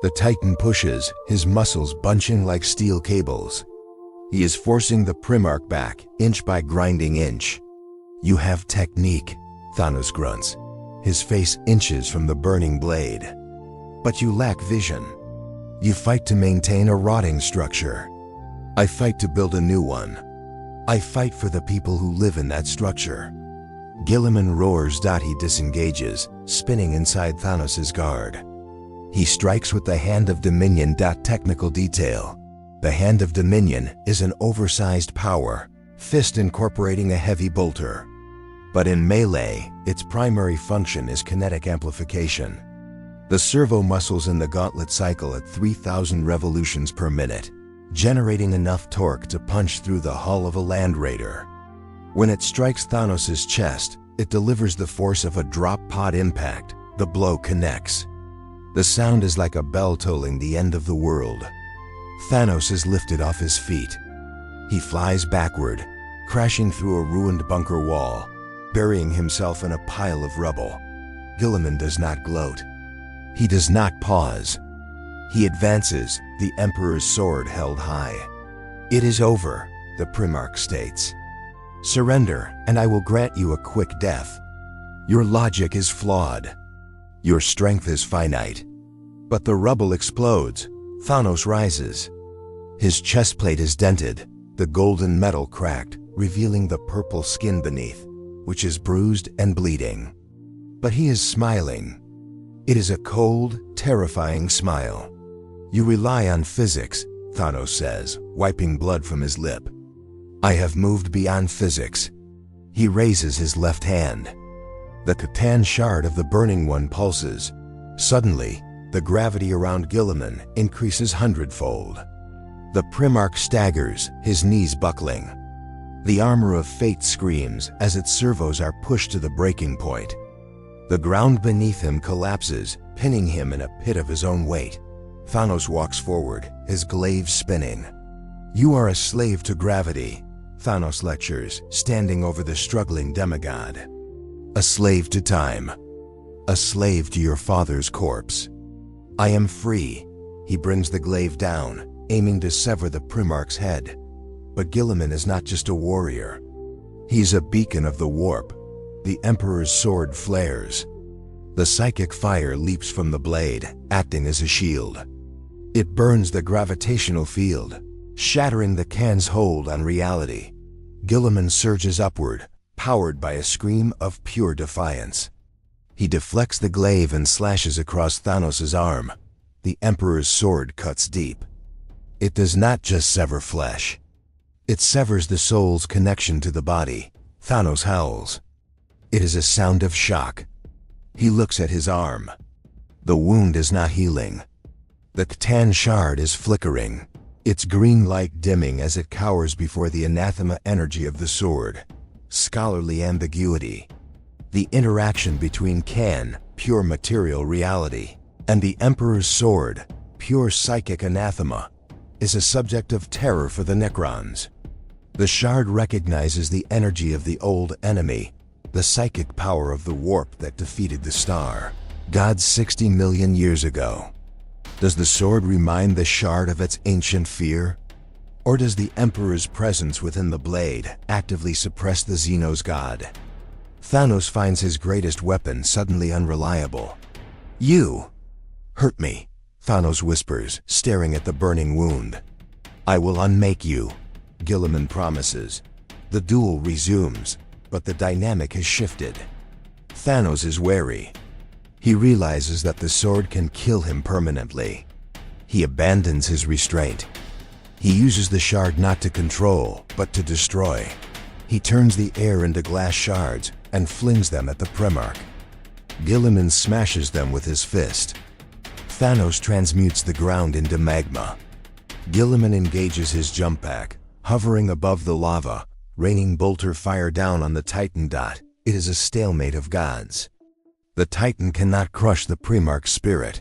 The Titan pushes, his muscles bunching like steel cables. He is forcing the Primarch back, inch by grinding inch. "You have technique," Thanos grunts. His face inches from the burning blade. "But you lack vision. You fight to maintain a rotting structure. I fight to build a new one. I fight for the people who live in that structure." Guilliman roars. He disengages, spinning inside Thanos' guard. He strikes with the Hand of Dominion. Technical detail. The Hand of Dominion is an oversized power, fist incorporating a heavy bolter. But in melee, its primary function is kinetic amplification. The servo muscles in the gauntlet cycle at 3,000 revolutions per minute, generating enough torque to punch through the hull of a land raider. When it strikes Thanos' chest, it delivers the force of a drop pod impact. The blow connects. The sound is like a bell tolling the end of the world. Thanos is lifted off his feet. He flies backward, crashing through a ruined bunker wall, burying himself in a pile of rubble. Guilliman does not gloat. He does not pause. He advances, the Emperor's sword held high. "It is over," the Primarch states. "Surrender, and I will grant you a quick death. Your logic is flawed. Your strength is finite." But the rubble explodes. Thanos rises. His chestplate is dented, the golden metal cracked, revealing the purple skin beneath, which is bruised and bleeding. But he is smiling. It is a cold, terrifying smile. "You rely on physics," Thanos says, wiping blood from his lip. "I have moved beyond physics." He raises his left hand. The Catachan shard of the Burning One pulses. Suddenly, the gravity around Guilliman increases hundredfold. The Primarch staggers, his knees buckling. The armor of fate screams as its servos are pushed to the breaking point. The ground beneath him collapses, pinning him in a pit of his own weight. Thanos walks forward, his glaive spinning. "You are a slave to gravity," Thanos lectures, standing over the struggling demigod. "A slave to time. A slave to your father's corpse. I am free." He brings the glaive down, aiming to sever the Primarch's head. But Guilliman is not just a warrior. He's a beacon of the warp. The Emperor's sword flares. The psychic fire leaps from the blade, acting as a shield. It burns the gravitational field, shattering the can's hold on reality. Guilliman surges upward, powered by a scream of pure defiance. He deflects the glaive and slashes across Thanos' arm. The Emperor's sword cuts deep. It does not just sever flesh. It severs the soul's connection to the body. Thanos howls. It is a sound of shock. He looks at his arm. The wound is not healing. The Catachan shard is flickering, its green light dimming as it cowers before the anathema energy of the sword. Scholarly ambiguity. The interaction between Can, pure material reality, and the Emperor's sword, pure psychic anathema, is a subject of terror for the Necrons. The shard recognizes the energy of the old enemy, the psychic power of the warp that defeated the star, gods 60 million years ago. Does the sword remind the shard of its ancient fear? Or does the Emperor's presence within the blade actively suppress the Xenos god? Thanos finds his greatest weapon suddenly unreliable. "You hurt me," Thanos whispers, staring at the burning wound. "I will unmake you," Guilliman promises. The duel resumes, but the dynamic has shifted. Thanos is wary. He realizes that the sword can kill him permanently. He abandons his restraint. He uses the shard not to control, but to destroy. He turns the air into glass shards and flings them at the Primarch. Guilliman smashes them with his fist. Thanos transmutes the ground into magma. Guilliman engages his jump pack, hovering above the lava, raining bolter fire down on the Titan. It is a stalemate of gods. The Titan cannot crush the Primarch's spirit.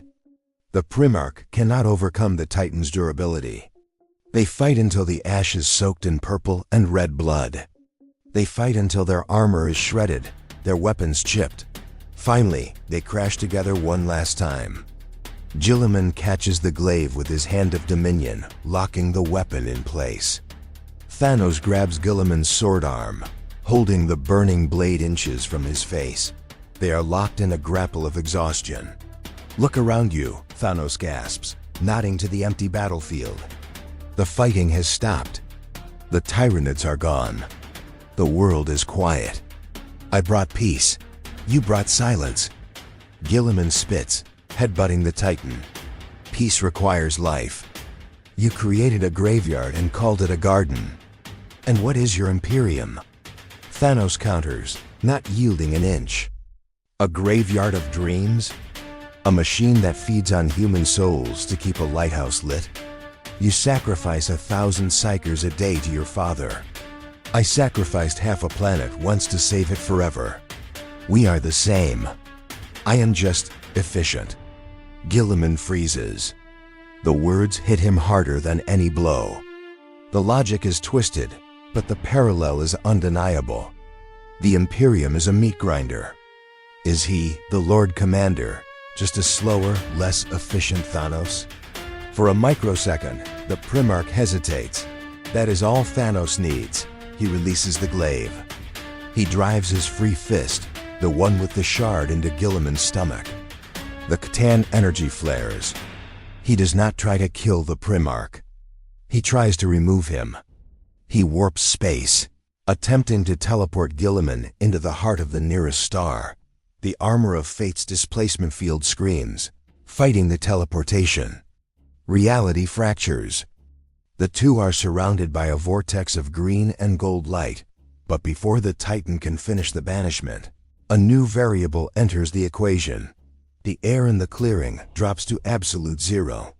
The Primarch cannot overcome the Titan's durability. They fight until the ash is soaked in purple and red blood. They fight until their armor is shredded, their weapons chipped. Finally, they crash together one last time. Guilliman catches the glaive with his hand of dominion, locking the weapon in place. Thanos grabs Guilliman's sword arm, holding the burning blade inches from his face. They are locked in a grapple of exhaustion. "Look around you," Thanos gasps, nodding to the empty battlefield. The fighting has stopped. The Tyranids are gone. The world is quiet. "I brought peace. You brought silence." Guilliman spits, headbutting the Titan. "Peace requires life. You created a graveyard and called it a garden. And what is your Imperium?" Thanos counters, not yielding an inch. "A graveyard of dreams? A machine that feeds on human souls to keep a lighthouse lit? You sacrifice 1,000 psychers a day to your father. I sacrificed half a planet once to save it forever. We are the same. I am just efficient." Guilliman freezes. The words hit him harder than any blow. The logic is twisted, but the parallel is undeniable. The Imperium is a meat grinder. Is he, the Lord Commander, just a slower, less efficient Thanos? For a microsecond, the Primarch hesitates. That is all Thanos needs. He releases the glaive. He drives his free fist, the one with the shard, into Guilliman's stomach. The Catachan energy flares. He does not try to kill the Primarch. He tries to remove him. He warps space, attempting to teleport Guilliman into the heart of the nearest star. The armor of fate's displacement field screams, fighting the teleportation. Reality fractures. The two are surrounded by a vortex of green and gold light, but before the Titan can finish the banishment, a new variable enters the equation. The air in the clearing drops to absolute zero.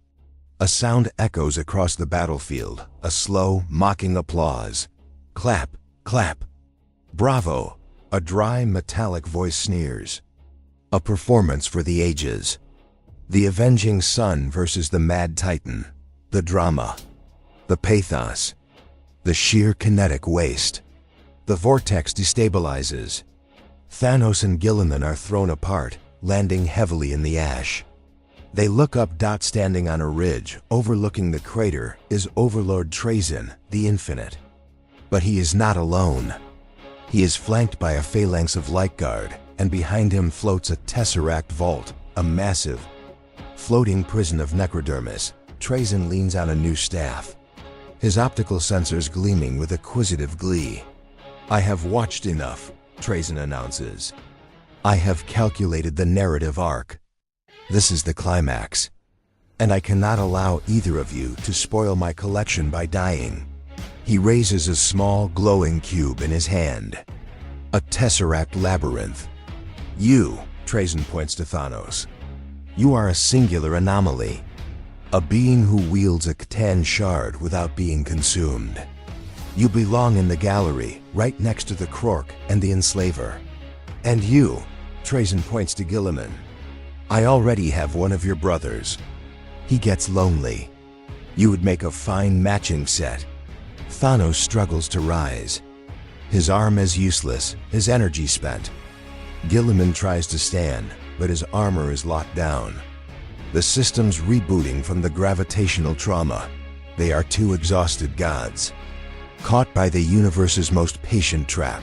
A sound echoes across the battlefield, a slow, mocking applause. Clap, clap. Bravo, a dry, metallic voice sneers. A performance for the ages. The avenging sun versus the mad Titan. The drama. The pathos. The sheer kinetic waste. The vortex destabilizes. Thanos and Guilliman are thrown apart, landing heavily in the ash. They look up. Standing on a ridge overlooking the crater is Overlord Trazyn, the Infinite. But he is not alone. He is flanked by a phalanx of Light Guard, and behind him floats a Tesseract vault, a massive, floating prison of necrodermis. Trazyn leans on a new staff, his optical sensors gleaming with acquisitive glee. "I have watched enough," Trazyn announces. "I have calculated the narrative arc. This is the climax, and I cannot allow either of you to spoil my collection by dying." He raises a small, glowing cube in his hand. A Tesseract labyrinth. "You," Trazyn points to Thanos. "You are a singular anomaly. A being who wields a Catachan shard without being consumed. You belong in the gallery, right next to the Krork and the Enslaver. And you," Trazyn points to Guilliman, "I already have one of your brothers. He gets lonely. You would make a fine matching set." Thanos struggles to rise. His arm is useless, his energy spent. Guilliman tries to stand, but his armor is locked down. The system's rebooting from the gravitational trauma. They are two exhausted gods, caught by the universe's most patient trap.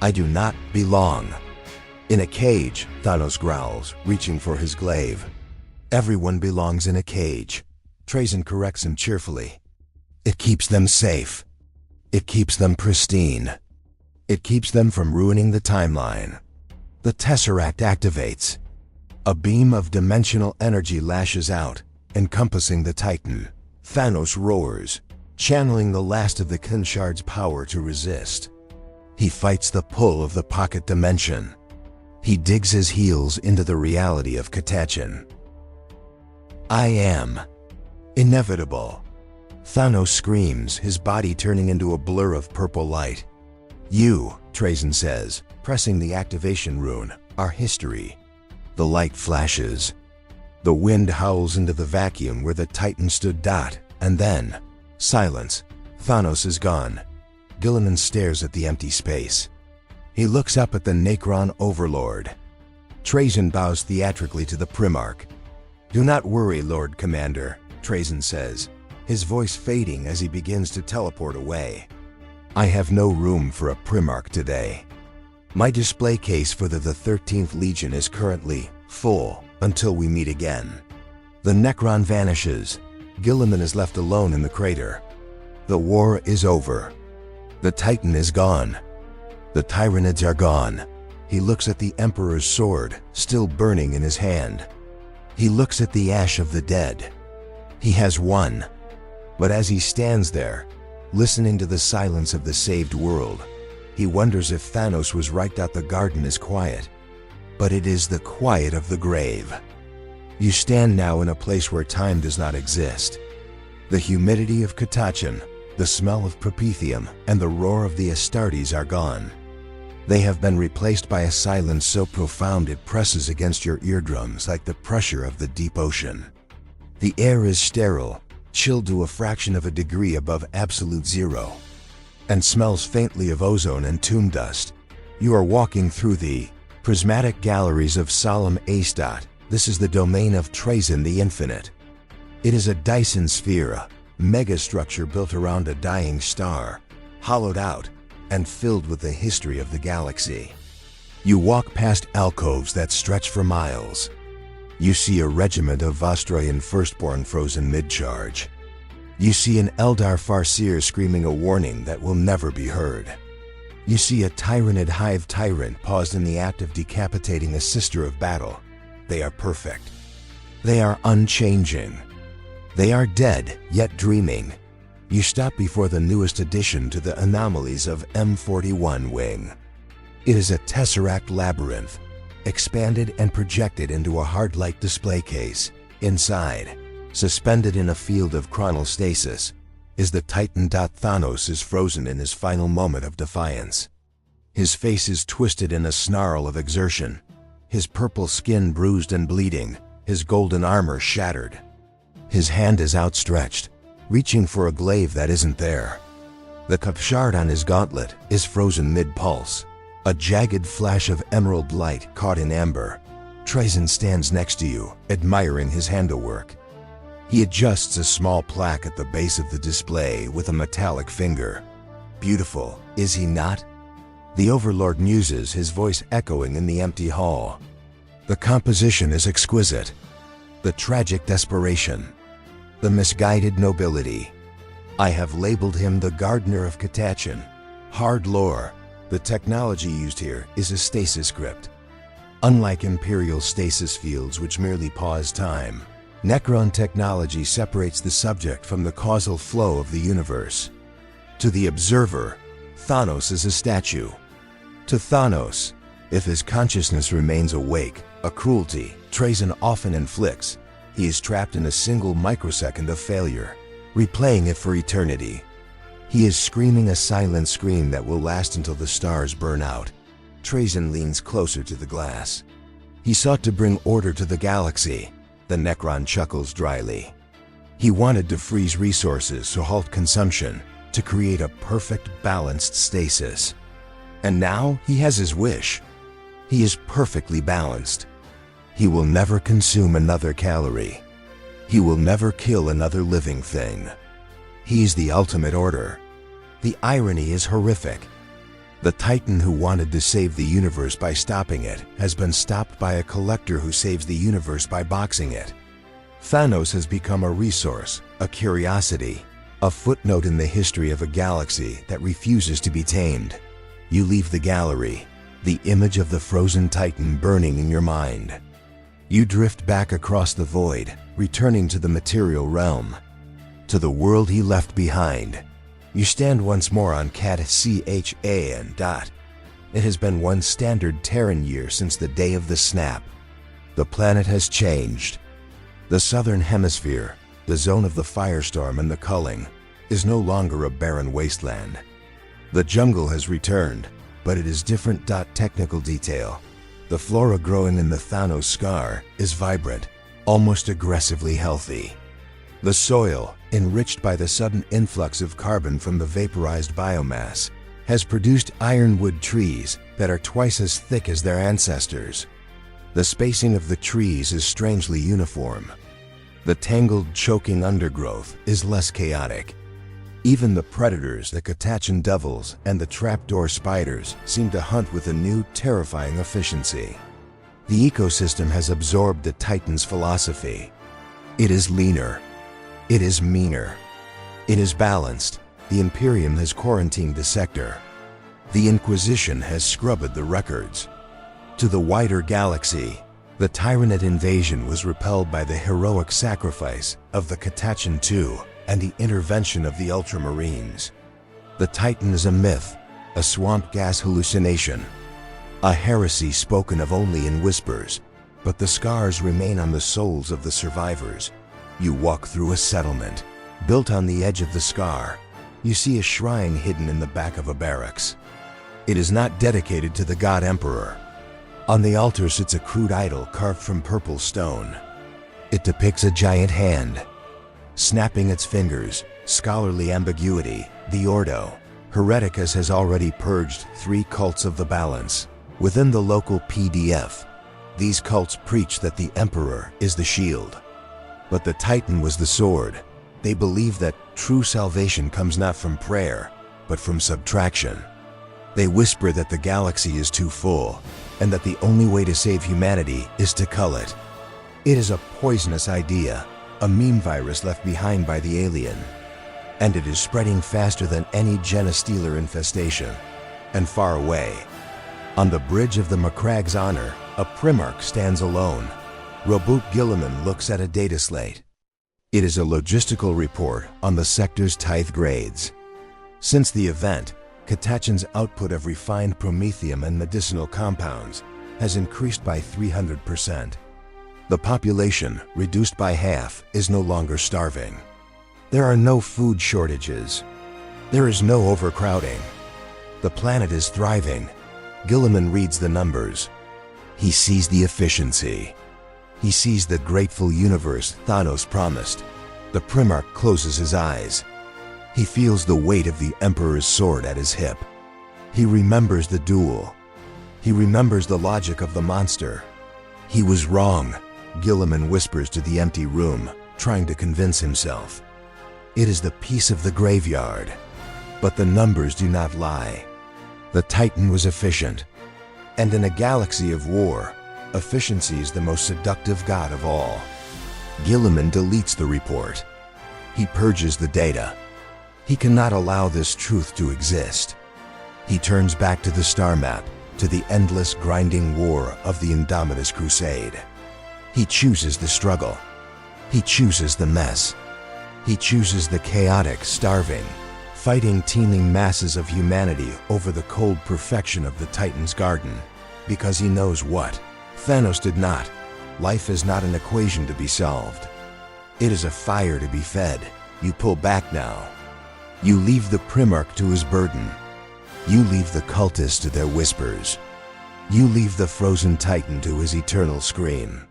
"I do not belong." "In a cage," Thanos growls, reaching for his glaive. "Everyone belongs in a cage," Trazyn corrects him cheerfully. "It keeps them safe. It keeps them pristine. It keeps them from ruining the timeline." The Tesseract activates. A beam of dimensional energy lashes out, encompassing the Titan. Thanos roars, channeling the last of the Kinshard's power to resist. He fights the pull of the pocket dimension. He digs his heels into the reality of Catachan. "I am inevitable," Thanos screams, his body turning into a blur of purple light. "You," Trazyn says, pressing the activation rune, "are history." The light flashes. The wind howls into the vacuum where the Titan stood. And then, silence. Thanos is gone. Gillinan stares at the empty space. He looks up at the Necron Overlord. Trazyn bows theatrically to the Primarch. "Do not worry, Lord Commander," Trazyn says, his voice fading as he begins to teleport away. "I have no room for a Primarch today. My display case for the 13th Legion is currently full until we meet again." The Necron vanishes. Gillinan is left alone in the crater. The war is over. The Titan is gone. The Tyranids are gone. He looks at the Emperor's sword, still burning in his hand. He looks at the ash of the dead. He has won. But as he stands there, listening to the silence of the saved world, he wonders if Thanos was right that the garden is quiet. But it is the quiet of the grave. You stand now in a place where time does not exist. The humidity of Catachan, the smell of Promethium, and the roar of the Astartes are gone. They have been replaced by a silence so profound it presses against your eardrums like the pressure of the deep ocean. The air is sterile, chilled to a fraction of a degree above absolute zero, and smells faintly of ozone and tomb dust. You are walking through the prismatic galleries of Solemnace. This is the domain of Trazyn the Infinite. It is a Dyson sphere, a megastructure built around a dying star, hollowed out and filled with the history of the galaxy. You walk past alcoves that stretch for miles. You see a regiment of Vostroyan firstborn frozen mid-charge. You see an Eldar Farseer screaming a warning that will never be heard. You see a Tyranid hive tyrant paused in the act of decapitating a sister of battle. They are perfect. They are unchanging. They are dead, yet dreaming. You stop before the newest addition to the anomalies of M41 Wing. It is a tesseract labyrinth, expanded and projected into a hard-like display case. Inside, suspended in a field of chronostasis, is the Titan. Thanos is frozen in his final moment of defiance. His face is twisted in a snarl of exertion, his purple skin bruised and bleeding, his golden armor shattered. His hand is outstretched, reaching for a glaive that isn't there. The capshard on his gauntlet is frozen mid-pulse, a jagged flash of emerald light caught in amber. Trazyn stands next to you, admiring his handiwork. He adjusts a small plaque at the base of the display with a metallic finger. "Beautiful, is he not?" The Overlord muses, his voice echoing in the empty hall. "The composition is exquisite. The tragic desperation. The misguided nobility. I have labeled him the Gardener of Catachan. Hard lore. The technology used here is a stasis crypt. Unlike Imperial stasis fields which merely pause time, Necron technology separates the subject from the causal flow of the universe. To the observer, Thanos is a statue. To Thanos, if his consciousness remains awake, a cruelty Trazyn often inflicts, he is trapped in a single microsecond of failure, replaying it for eternity. He is screaming a silent scream that will last until the stars burn out. Trazyn leans closer to the glass. He sought to bring order to the galaxy. The Necron chuckles dryly. He wanted to freeze resources to halt consumption, to create a perfect balanced stasis. And now he has his wish. He is perfectly balanced. He will never consume another calorie. He will never kill another living thing. He's the ultimate order. The irony is horrific. The Titan who wanted to save the universe by stopping it has been stopped by a collector who saves the universe by boxing it. Thanos has become a resource, a curiosity, a footnote in the history of a galaxy that refuses to be tamed. You leave the gallery, the image of the frozen Titan burning in your mind. You drift back across the void, returning to the material realm, to the world he left behind. You stand once more on Catachan. It has been one standard Terran year since the day of the snap. The planet has changed. The southern hemisphere, the zone of the firestorm and the culling, is no longer a barren wasteland. The jungle has returned, but it is different. Technical detail. The flora growing in the Thanos scar is vibrant, almost aggressively healthy. The soil, enriched by the sudden influx of carbon from the vaporized biomass, has produced ironwood trees that are twice as thick as their ancestors. The spacing of the trees is strangely uniform. The tangled, choking undergrowth is less chaotic. Even the predators, the Catachan devils, and the trapdoor spiders seem to hunt with a new, terrifying efficiency. The ecosystem has absorbed the Titan's philosophy. It is leaner. It is meaner. It is balanced. The Imperium has quarantined the sector. The Inquisition has scrubbed the records. To the wider galaxy, the Tyranid invasion was repelled by the heroic sacrifice of the Catachan II and the intervention of the Ultramarines. The Titan is a myth, a swamp gas hallucination, a heresy spoken of only in whispers, but the scars remain on the souls of the survivors. You walk through a settlement, built on the edge of the scar. You see a shrine hidden in the back of a barracks. It is not dedicated to the God Emperor. On the altar sits a crude idol carved from purple stone. It depicts a giant hand, snapping its fingers, scholarly ambiguity. The Ordo Hereticus has already purged 3 cults of the balance. Within the local PDF, these cults preach that the Emperor is the shield, but the Titan was the sword. They believe that true salvation comes not from prayer, but from subtraction. They whisper that the galaxy is too full, and that the only way to save humanity is to cull it. It is a poisonous idea, a meme virus left behind by the alien. And it is spreading faster than any Genestealer infestation. And far away, on the bridge of the Macrag's Honor, a Primarch stands alone. Robot Guilliman looks at a data slate. It is a logistical report on the sector's tithe grades. Since the event, Catachan's output of refined promethium and medicinal compounds has increased by 300%. The population, reduced by half, is no longer starving. There are no food shortages. There is no overcrowding. The planet is thriving. Guilliman reads the numbers. He sees the efficiency. He sees the grateful universe Thanos promised. The Primarch closes his eyes. He feels the weight of the Emperor's sword at his hip. He remembers the duel. He remembers the logic of the monster. He was wrong, Guilliman whispers to the empty room, trying to convince himself. It is the peace of the graveyard. But the numbers do not lie. The Titan was efficient. And in a galaxy of war, efficiency is the most seductive god of all. Guilliman deletes the report. He purges the data. He cannot allow this truth to exist. He turns back to the star map, to the endless grinding war of the Indomitus Crusade. He chooses the struggle. He chooses the mess. He chooses the chaotic, starving, fighting teeming masses of humanity over the cold perfection of the Titan's garden. Because he knows what Thanos did not. Life is not an equation to be solved. It is a fire to be fed. You pull back now. You leave the Primarch to his burden. You leave the cultists to their whispers. You leave the frozen Titan to his eternal scream.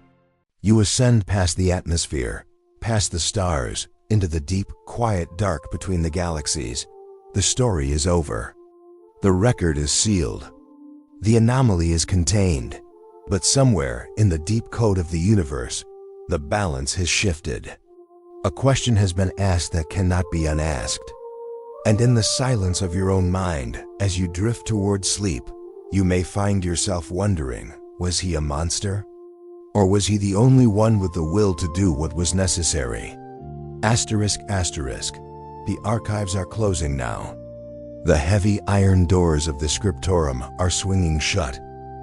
You ascend past the atmosphere, past the stars, into the deep, quiet dark between the galaxies. The story is over. The record is sealed. The anomaly is contained. But somewhere in the deep code of the universe, the balance has shifted. A question has been asked that cannot be unasked. And in the silence of your own mind, as you drift toward sleep, you may find yourself wondering, was he a monster? Or was he the only one with the will to do what was necessary? Asterisk, asterisk. The archives are closing now. The heavy iron doors of the scriptorum are swinging shut,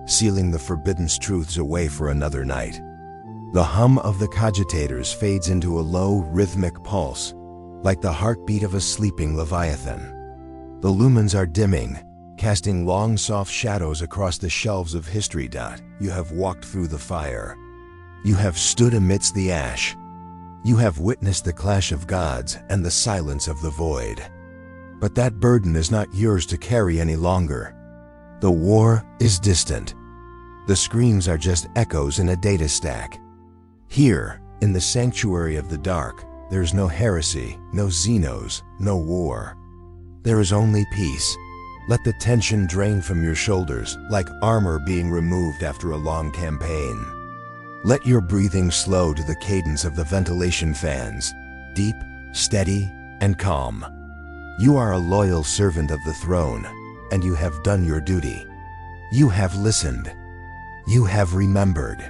sealing the forbidden truths away for another night. The hum of the cogitators fades into a low, rhythmic pulse, like the heartbeat of a sleeping leviathan. The lumens are dimming, casting long, soft shadows across the shelves of history. You have walked through the fire. You have stood amidst the ash. You have witnessed the clash of gods and the silence of the void. But that burden is not yours to carry any longer. The war is distant. The screams are just echoes in a data stack. Here, in the sanctuary of the dark, There's no heresy, no Xenos, no war. There is only peace. Let the tension drain from your shoulders like armor being removed after a long campaign. Let your breathing slow to the cadence of the ventilation fans, deep, steady, and calm. You are a loyal servant of the throne, and you have done your duty. You have listened. You have remembered.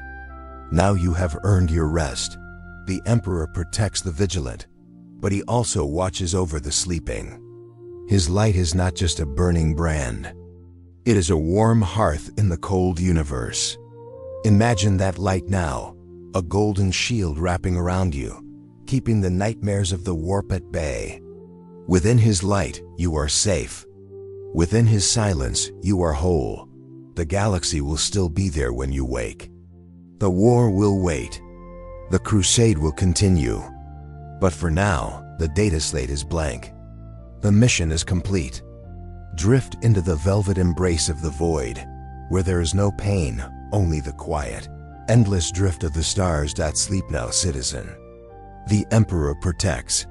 Now you have earned your rest. The Emperor protects the vigilant, but he also watches over the sleeping. His light is not just a burning brand. It is a warm hearth in the cold universe. Imagine that light now, a golden shield wrapping around you, keeping the nightmares of the warp at bay. Within his light, you are safe. Within his silence, you are whole. The galaxy will still be there when you wake. The war will wait. The crusade will continue. But for now, the data slate is blank. The mission is complete. Drift into the velvet embrace of the void, where there is no pain, only the quiet, endless drift of the stars. Sleep now, citizen. The Emperor protects.